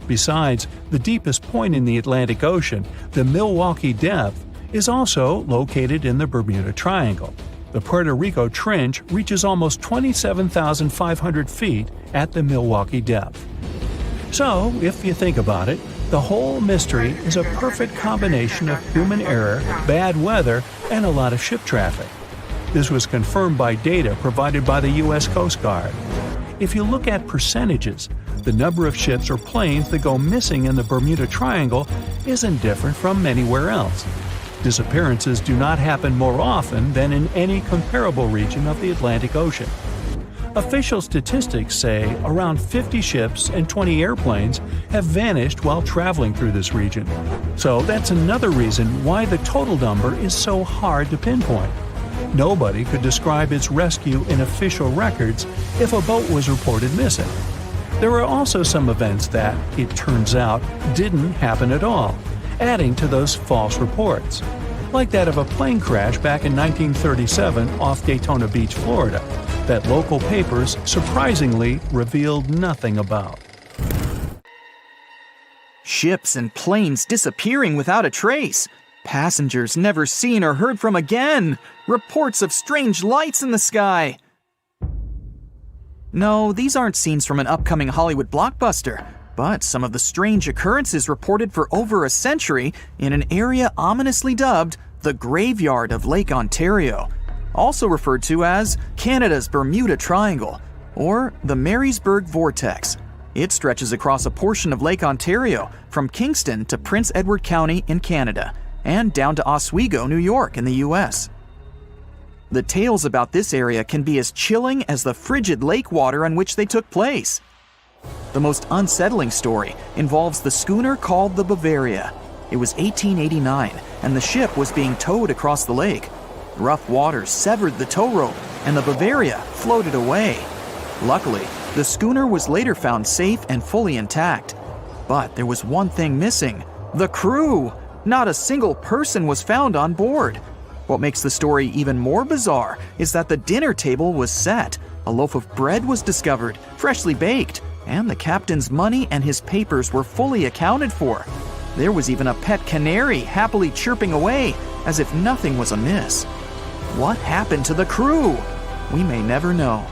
Besides, the deepest point in the Atlantic Ocean, the Milwaukee Depth, is also located in the Bermuda Triangle. The Puerto Rico Trench reaches almost 27,500 feet at the Milwaukee Depth. So, if you think about it, the whole mystery is a perfect combination of human error, bad weather, and a lot of ship traffic. This was confirmed by data provided by the U.S. Coast Guard. If you look at percentages, the number of ships or planes that go missing in the Bermuda Triangle isn't different from anywhere else. Disappearances do not happen more often than in any comparable region of the Atlantic Ocean. Official statistics say around 50 ships and 20 airplanes have vanished while traveling through this region. So that's another reason why the total number is so hard to pinpoint. Nobody could describe its rescue in official records if a boat was reported missing. There are also some events that, it turns out, didn't happen at all, adding to those false reports, like that of a plane crash back in 1937 off Daytona Beach, Florida, that local papers surprisingly revealed nothing about.
Ships and planes disappearing without a trace. Passengers never seen or heard from again. Reports of strange lights in the sky. No, these aren't scenes from an upcoming Hollywood blockbuster, but some of the strange occurrences reported for over a century in an area ominously dubbed the Graveyard of Lake Ontario, also referred to as Canada's Bermuda Triangle, or the Marysburg Vortex. It stretches across a portion of Lake Ontario from Kingston to Prince Edward County in Canada, and down to Oswego, New York in the US. The tales about this area can be as chilling as the frigid lake water on which they took place. The most unsettling story involves the schooner called the Bavaria. It was 1889, and the ship was being towed across the lake. Rough waters severed the tow rope, and the Bavaria floated away. Luckily, the schooner was later found safe and fully intact. But there was one thing missing: the crew! Not a single person was found on board. What makes the story even more bizarre is that the dinner table was set, a loaf of bread was discovered, freshly baked, and the captain's money and his papers were fully accounted for. There was even a pet canary happily chirping away, as if nothing was amiss. What happened to the crew? We may never know.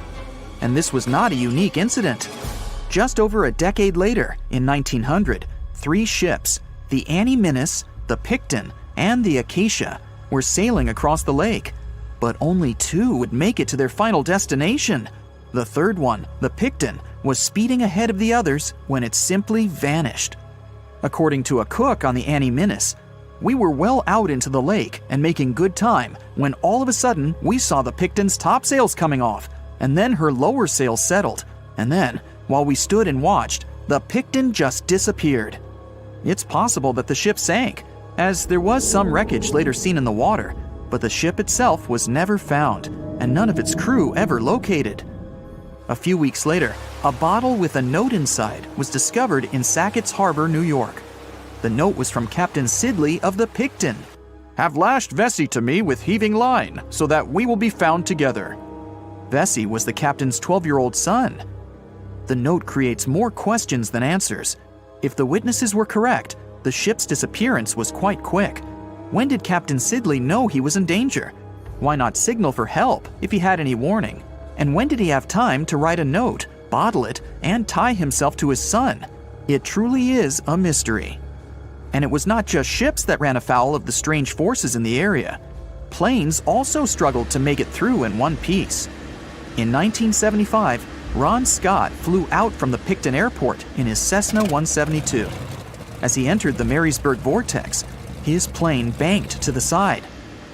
And this was not a unique incident. Just over a decade later, in 1900, 3 ships, the Annie Minnis, the Picton, and the Acacia, were sailing across the lake. But only 2 would make it to their final destination. The third one, the Picton, was speeding ahead of the others when it simply vanished. According to a cook on the Annie Minnis, "We were well out into the lake and making good time when all of a sudden we saw the Picton's topsails coming off, and then her lower sails settled, and then, while we stood and watched, the Picton just disappeared." It's possible that the ship sank, as there was some wreckage later seen in the water, but the ship itself was never found, and none of its crew ever located. A few weeks later, a bottle with a note inside was discovered in Sackett's Harbor, New York. The note was from Captain Sidley of the Picton. "Have lashed Vesey to me with heaving line, so that we will be found together." Vesey was the captain's 12-year-old son. The note creates more questions than answers. If the witnesses were correct, the ship's disappearance was quite quick. When did Captain Sidley know he was in danger? Why not signal for help if he had any warning? And when did he have time to write a note, bottle it, and tie himself to his son? It truly is a mystery. And it was not just ships that ran afoul of the strange forces in the area. Planes also struggled to make it through in one piece. In 1975, Ron Scott flew out from the Picton Airport in his Cessna 172. As he entered the Marysburg vortex, his plane banked to the side.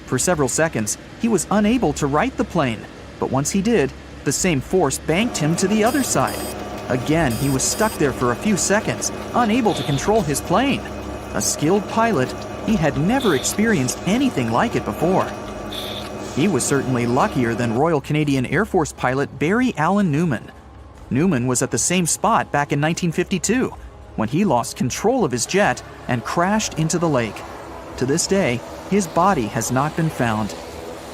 For several seconds, he was unable to right the plane, but once he did, the same force banked him to the other side. Again, he was stuck there for a few seconds, unable to control his plane. A skilled pilot, he had never experienced anything like it before. He was certainly luckier than Royal Canadian Air Force pilot Barry Allen Newman. Newman was at the same spot back in 1952, when he lost control of his jet and crashed into the lake. To this day, his body has not been found.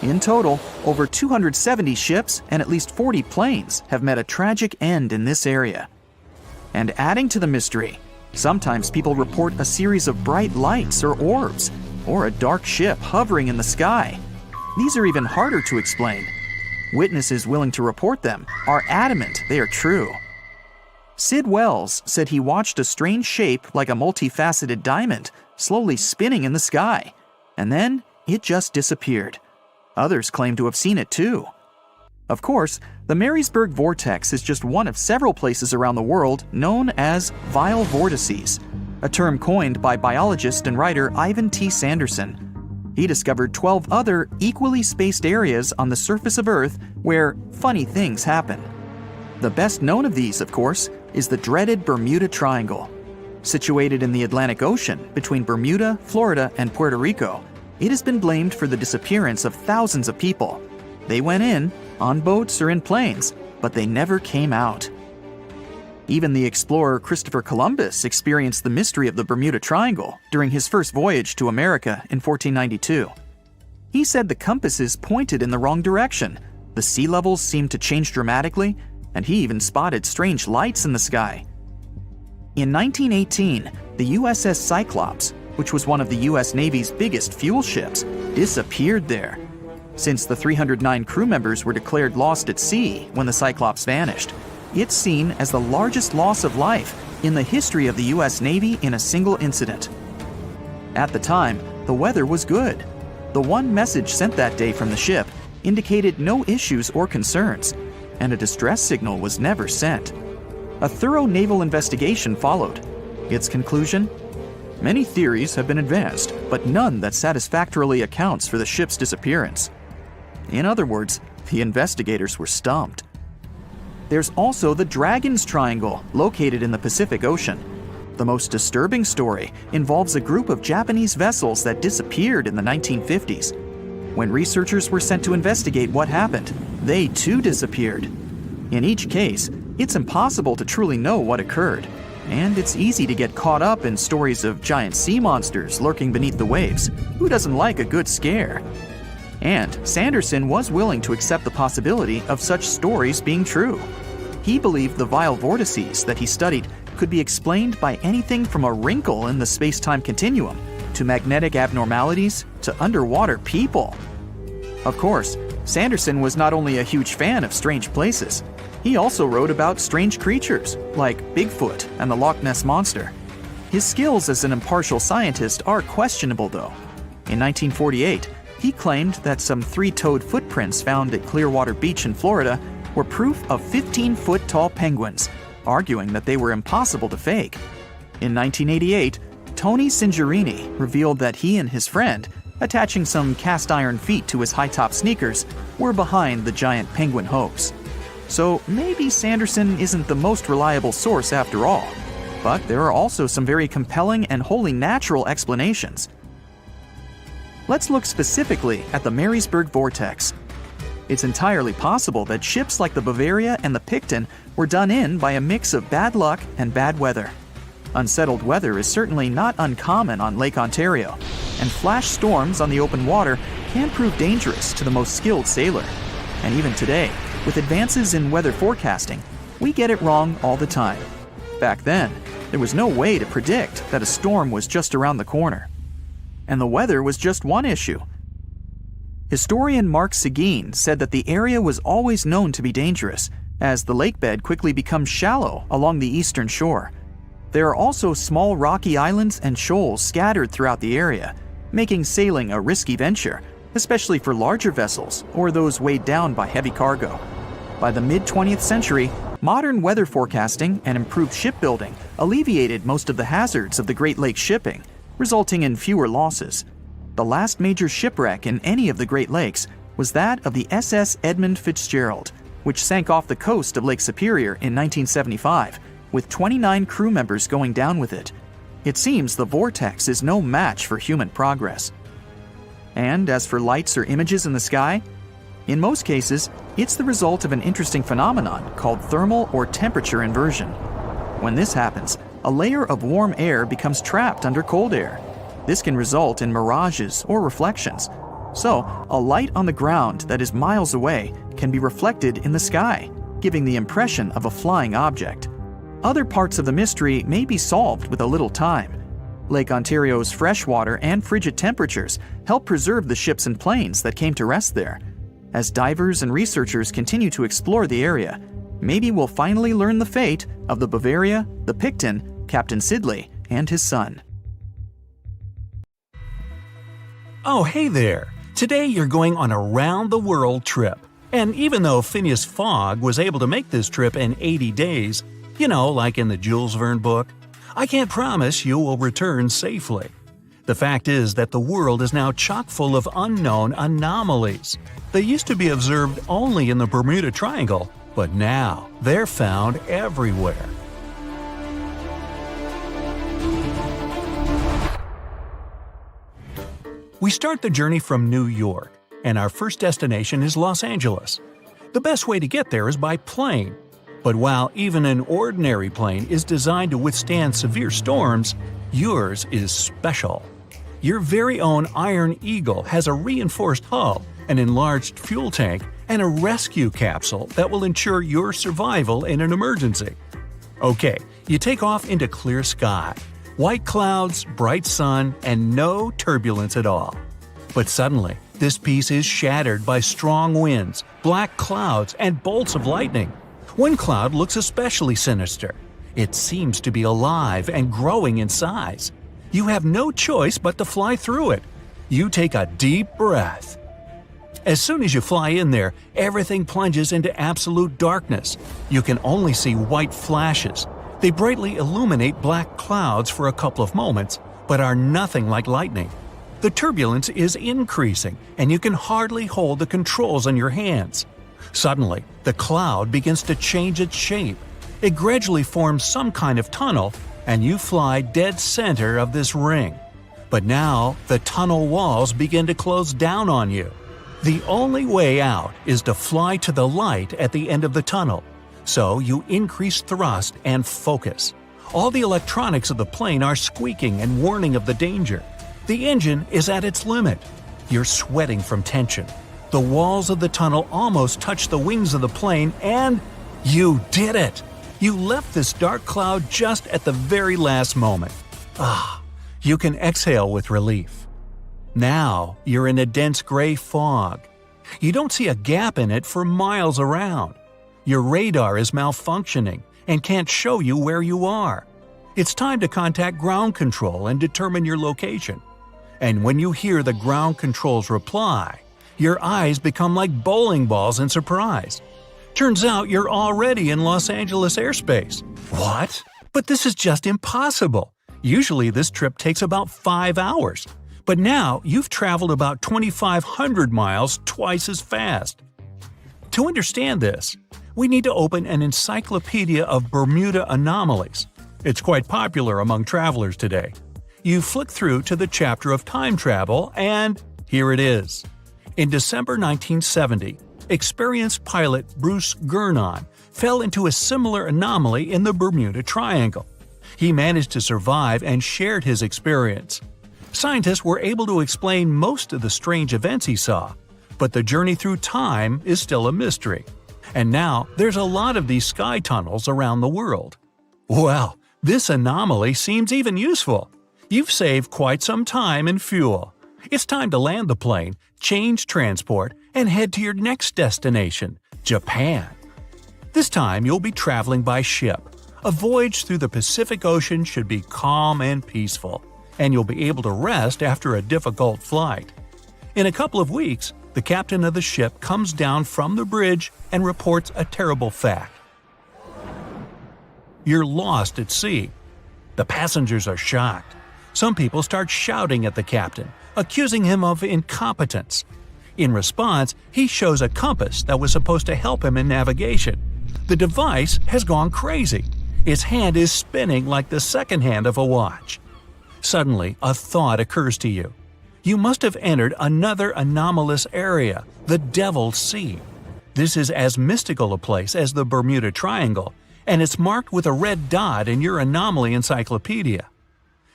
In total, over 270 ships and at least 40 planes have met a tragic end in this area. And adding to the mystery, sometimes people report a series of bright lights or orbs, or a dark ship hovering in the sky. These are even harder to explain. Witnesses willing to report them are adamant they are true. Sid Wells said he watched a strange shape like a multifaceted diamond slowly spinning in the sky, and then it just disappeared. Others claim to have seen it too. Of course, the Marysburg vortex is just one of several places around the world known as vile vortices, a term coined by biologist and writer Ivan T. Sanderson. He discovered 12 other equally spaced areas on the surface of Earth where funny things happen. The best known of these, of course, is the dreaded Bermuda Triangle. Situated in the Atlantic Ocean between Bermuda, Florida, and Puerto Rico, it has been blamed for the disappearance of thousands of people. They went in, on boats or in planes, but they never came out. Even the explorer Christopher Columbus experienced the mystery of the Bermuda Triangle during his first voyage to America in 1492. He said the compasses pointed in the wrong direction, the sea levels seemed to change dramatically, and he even spotted strange lights in the sky. In 1918, the USS Cyclops, which was one of the US Navy's biggest fuel ships, disappeared there. Since the 309 crew members were declared lost at sea when the Cyclops vanished, it's seen as the largest loss of life in the history of the US Navy in a single incident. At the time, the weather was good. The one message sent that day from the ship indicated no issues or concerns, and a distress signal was never sent. A thorough naval investigation followed. Its conclusion? Many theories have been advanced, but none that satisfactorily accounts for the ship's disappearance. In other words, the investigators were stumped. There's also the Dragon's Triangle, located in the Pacific Ocean. The most disturbing story involves a group of Japanese vessels that disappeared in the 1950s. When researchers were sent to investigate what happened, they too disappeared. In each case, it's impossible to truly know what occurred, and it's easy to get caught up in stories of giant sea monsters lurking beneath the waves. Who doesn't like a good scare? And Sanderson was willing to accept the possibility of such stories being true. He believed the vile vortices that he studied could be explained by anything from a wrinkle in the space-time continuum to magnetic abnormalities to underwater people. Of course, Sanderson was not only a huge fan of strange places, he also wrote about strange creatures like Bigfoot and the Loch Ness Monster. His skills as an impartial scientist are questionable though. In 1948, He claimed that some 3-toed footprints found at Clearwater Beach in Florida were proof of 15-foot-tall penguins, arguing that they were impossible to fake. In 1988, Tony Singerini revealed that he and his friend, attaching some cast-iron feet to his high-top sneakers, were behind the giant penguin hoax. So maybe Sanderson isn't the most reliable source after all. But there are also some very compelling and wholly natural explanations. Let's look specifically at the Marysburg Vortex. It's entirely possible that ships like the Bavaria and the Picton were done in by a mix of bad luck and bad weather. Unsettled weather is certainly not uncommon on Lake Ontario, and flash storms on the open water can prove dangerous to the most skilled sailor. And even today, with advances in weather forecasting, we get it wrong all the time. Back then, there was no way to predict that a storm was just around the corner. And the weather was just one issue. Historian Mark Seguin said that the area was always known to be dangerous, as the lakebed quickly becomes shallow along the eastern shore. There are also small rocky islands and shoals scattered throughout the area, making sailing a risky venture, especially for larger vessels or those weighed down by heavy cargo. By the mid-20th century, modern weather forecasting and improved shipbuilding alleviated most of the hazards of the Great Lakes shipping, resulting in fewer losses. The last major shipwreck in any of the Great Lakes was that of the SS Edmund Fitzgerald, which sank off the coast of Lake Superior in 1975, with 29 crew members going down with it. It seems the vortex is no match for human progress. And as for lights or images in the sky, in most cases, it's the result of an interesting phenomenon called thermal or temperature inversion. When this happens, a layer of warm air becomes trapped under cold air. This can result in mirages or reflections. So, a light on the ground that is miles away can be reflected in the sky, giving the impression of a flying object. Other parts of the mystery may be solved with a little time. Lake Ontario's freshwater and frigid temperatures help preserve the ships and planes that came to rest there. As divers and researchers continue to explore the area, maybe we'll finally learn the fate of the Bavaria, the Picton, Captain Sidley, and his son.
Oh, hey there! Today you're going on a round-the-world trip. And even though Phineas Fogg was able to make this trip in 80 days, like in the Jules Verne book, I can't promise you will return safely. The fact is that the world is now chock full of unknown anomalies. They used to be observed only in the Bermuda Triangle, but now they're found everywhere. We start the journey from New York, and our first destination is Los Angeles. The best way to get there is by plane. But while even an ordinary plane is designed to withstand severe storms, yours is special. Your very own Iron Eagle has a reinforced hull, an enlarged fuel tank, and a rescue capsule that will ensure your survival in an emergency. Okay, you take off into clear sky. White clouds, bright sun, and no turbulence at all. But suddenly, this piece is shattered by strong winds, black clouds, and bolts of lightning. One cloud looks especially sinister. It seems to be alive and growing in size. You have no choice but to fly through it. You take a deep breath. As soon as you fly in there, everything plunges into absolute darkness. You can only see white flashes. They brightly illuminate black clouds for a couple of moments, but are nothing like lightning. The turbulence is increasing, and you can hardly hold the controls on your hands. Suddenly, the cloud begins to change its shape. It gradually forms some kind of tunnel, and you fly dead center of this ring. But now, the tunnel walls begin to close down on you. The only way out is to fly to the light at the end of the tunnel. So you increase thrust and focus. All the electronics of the plane are squeaking and warning of the danger. The engine is at its limit. You're sweating from tension. The walls of the tunnel almost touch the wings of the plane, and you did it! You left this dark cloud just at the very last moment. You can exhale with relief. Now you're in a dense gray fog. You don't see a gap in it for miles around. Your radar is malfunctioning and can't show you where you are. It's time to contact ground control and determine your location. And when you hear the ground control's reply, your eyes become like bowling balls in surprise. Turns out you're already in Los Angeles airspace. What? But this is just impossible. Usually this trip takes about 5 hours. But now you've traveled about 2,500 miles twice as fast. To understand this, we need to open an encyclopedia of Bermuda anomalies. It's quite popular among travelers today. You flick through to the chapter of time travel, and here it is. In December 1970, experienced pilot Bruce Gurnon fell into a similar anomaly in the Bermuda Triangle. He managed to survive and shared his experience. Scientists were able to explain most of the strange events he saw, but the journey through time is still a mystery. And now there's a lot of these sky tunnels around the world. Well, this anomaly seems even useful. You've saved quite some time and fuel. It's time to land the plane, change transport, and head to your next destination, Japan. This time you'll be traveling by ship. A voyage through the Pacific Ocean should be calm and peaceful, and you'll be able to rest after a difficult flight. In a couple of weeks, the captain of the ship comes down from the bridge and reports a terrible fact. You're lost at sea. The passengers are shocked. Some people start shouting at the captain, accusing him of incompetence. In response, he shows a compass that was supposed to help him in navigation. The device has gone crazy. Its hand is spinning like the second hand of a watch. Suddenly, a thought occurs to you. You must have entered another anomalous area, the Devil's Sea. This is as mystical a place as the Bermuda Triangle, and it's marked with a red dot in your anomaly encyclopedia.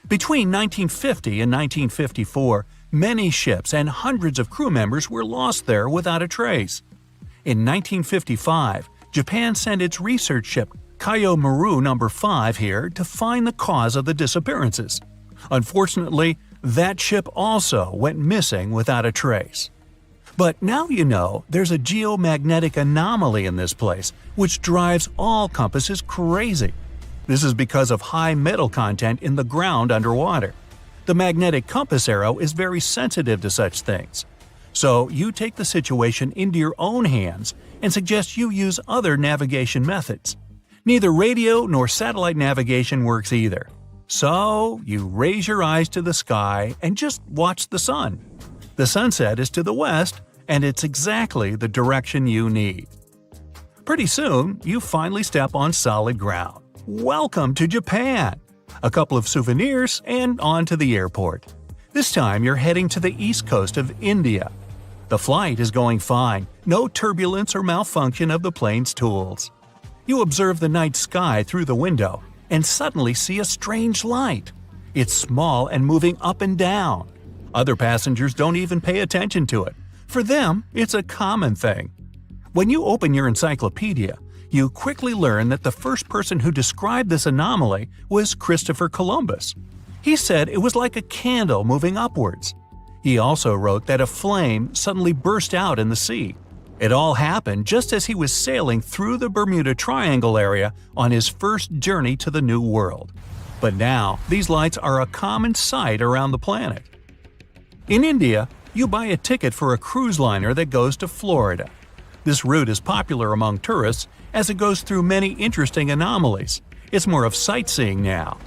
Between 1950 and 1954, many ships and hundreds of crew members were lost there without a trace. In 1955, Japan sent its research ship Kaiomaru No. 5 here to find the cause of the disappearances. Unfortunately, that ship also went missing without a trace. But now you know there's a geomagnetic anomaly in this place, which drives all compasses crazy. This is because of high metal content in the ground underwater. The magnetic compass arrow is very sensitive to such things. So you take the situation into your own hands and suggest you use other navigation methods. Neither radio nor satellite navigation works either. So you raise your eyes to the sky and just watch the sun. The sunset is to the west, and it's exactly the direction you need. Pretty soon, you finally step on solid ground. Welcome to Japan! A couple of souvenirs and on to the airport. This time you're heading to the east coast of India. The flight is going fine, no turbulence or malfunction of the plane's tools. You observe the night sky through the window and suddenly see a strange light. It's small and moving up and down. Other passengers don't even pay attention to it. For them, it's a common thing. When you open your encyclopedia, you quickly learn that the first person who described this anomaly was Christopher Columbus. He said it was like a candle moving upwards. He also wrote that a flame suddenly burst out in the sea. It all happened just as he was sailing through the Bermuda Triangle area on his first journey to the New World. But now, these lights are a common sight around the planet. In India, you buy a ticket for a cruise liner that goes to Florida. This route is popular among tourists as it goes through many interesting anomalies. It's more of sightseeing now.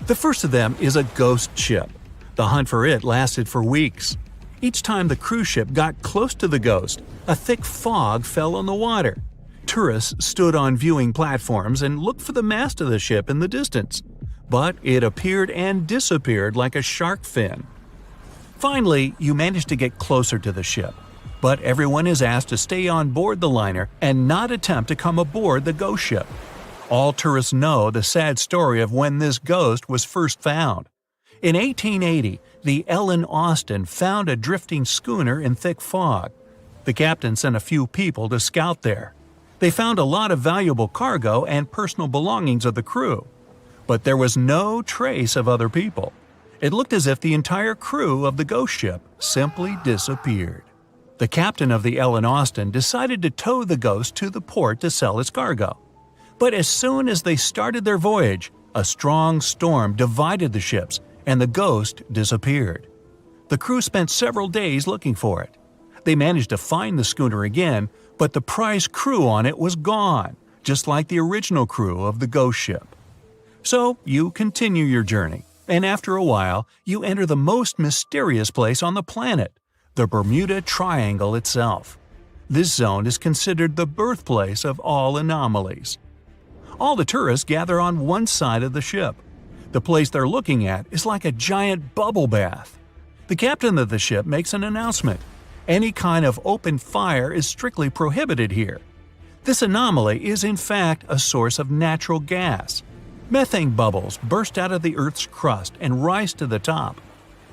The first of them is a ghost ship. The hunt for it lasted for weeks. Each time the cruise ship got close to the ghost, a thick fog fell on the water. Tourists stood on viewing platforms and looked for the mast of the ship in the distance, but it appeared and disappeared like a shark fin. Finally, you manage to get closer to the ship, but everyone is asked to stay on board the liner and not attempt to come aboard the ghost ship. All tourists know the sad story of when this ghost was first found. In 1880, the Ellen Austin found a drifting schooner in thick fog. The captain sent a few people to scout there. They found a lot of valuable cargo and personal belongings of the crew, but there was no trace of other people. It looked as if the entire crew of the ghost ship simply disappeared. The captain of the Ellen Austin decided to tow the ghost to the port to sell its cargo. But as soon as they started their voyage, a strong storm divided the ships, and the ghost disappeared. The crew spent several days looking for it. They managed to find the schooner again, but the prize crew on it was gone, just like the original crew of the ghost ship. So you continue your journey, and after a while, you enter the most mysterious place on the planet, the Bermuda Triangle itself. This zone is considered the birthplace of all anomalies. All the tourists gather on one side of the ship. The place they're looking at is like a giant bubble bath. The captain of the ship makes an announcement. Any kind of open fire is strictly prohibited here. This anomaly is in fact a source of natural gas. Methane bubbles burst out of the Earth's crust and rise to the top.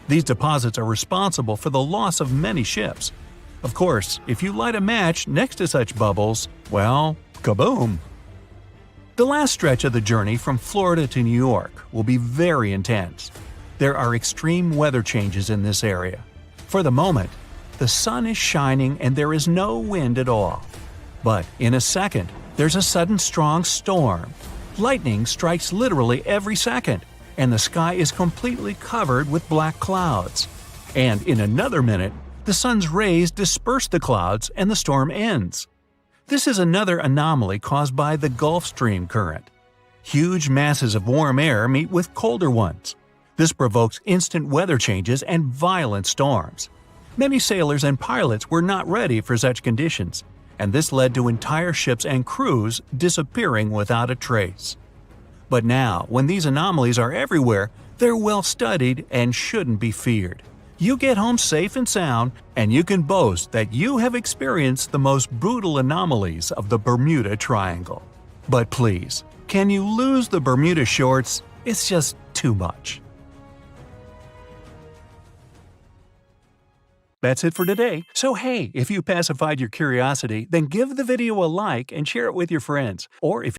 These deposits are responsible for the loss of many ships. Of course, if you light a match next to such bubbles, well, kaboom! The last stretch of the journey from Florida to New York will be very intense. There are extreme weather changes in this area. For the moment, the sun is shining and there is no wind at all. But in a second, there's a sudden strong storm. Lightning strikes literally every second, and the sky is completely covered with black clouds. And in another minute, the sun's rays disperse the clouds and the storm ends. This is another anomaly caused by the Gulf Stream current. Huge masses of warm air meet with colder ones. This provokes instant weather changes and violent storms. Many sailors and pilots were not ready for such conditions, and this led to entire ships and crews disappearing without a trace. But now, when these anomalies are everywhere, they're well studied and shouldn't be feared. You get home safe and sound, and you can boast that you have experienced the most brutal anomalies of the Bermuda Triangle. But please, can you lose the Bermuda shorts? It's just too much. That's it for today. So hey, if you pacified your curiosity, then give the video a like and share it with your friends. Or if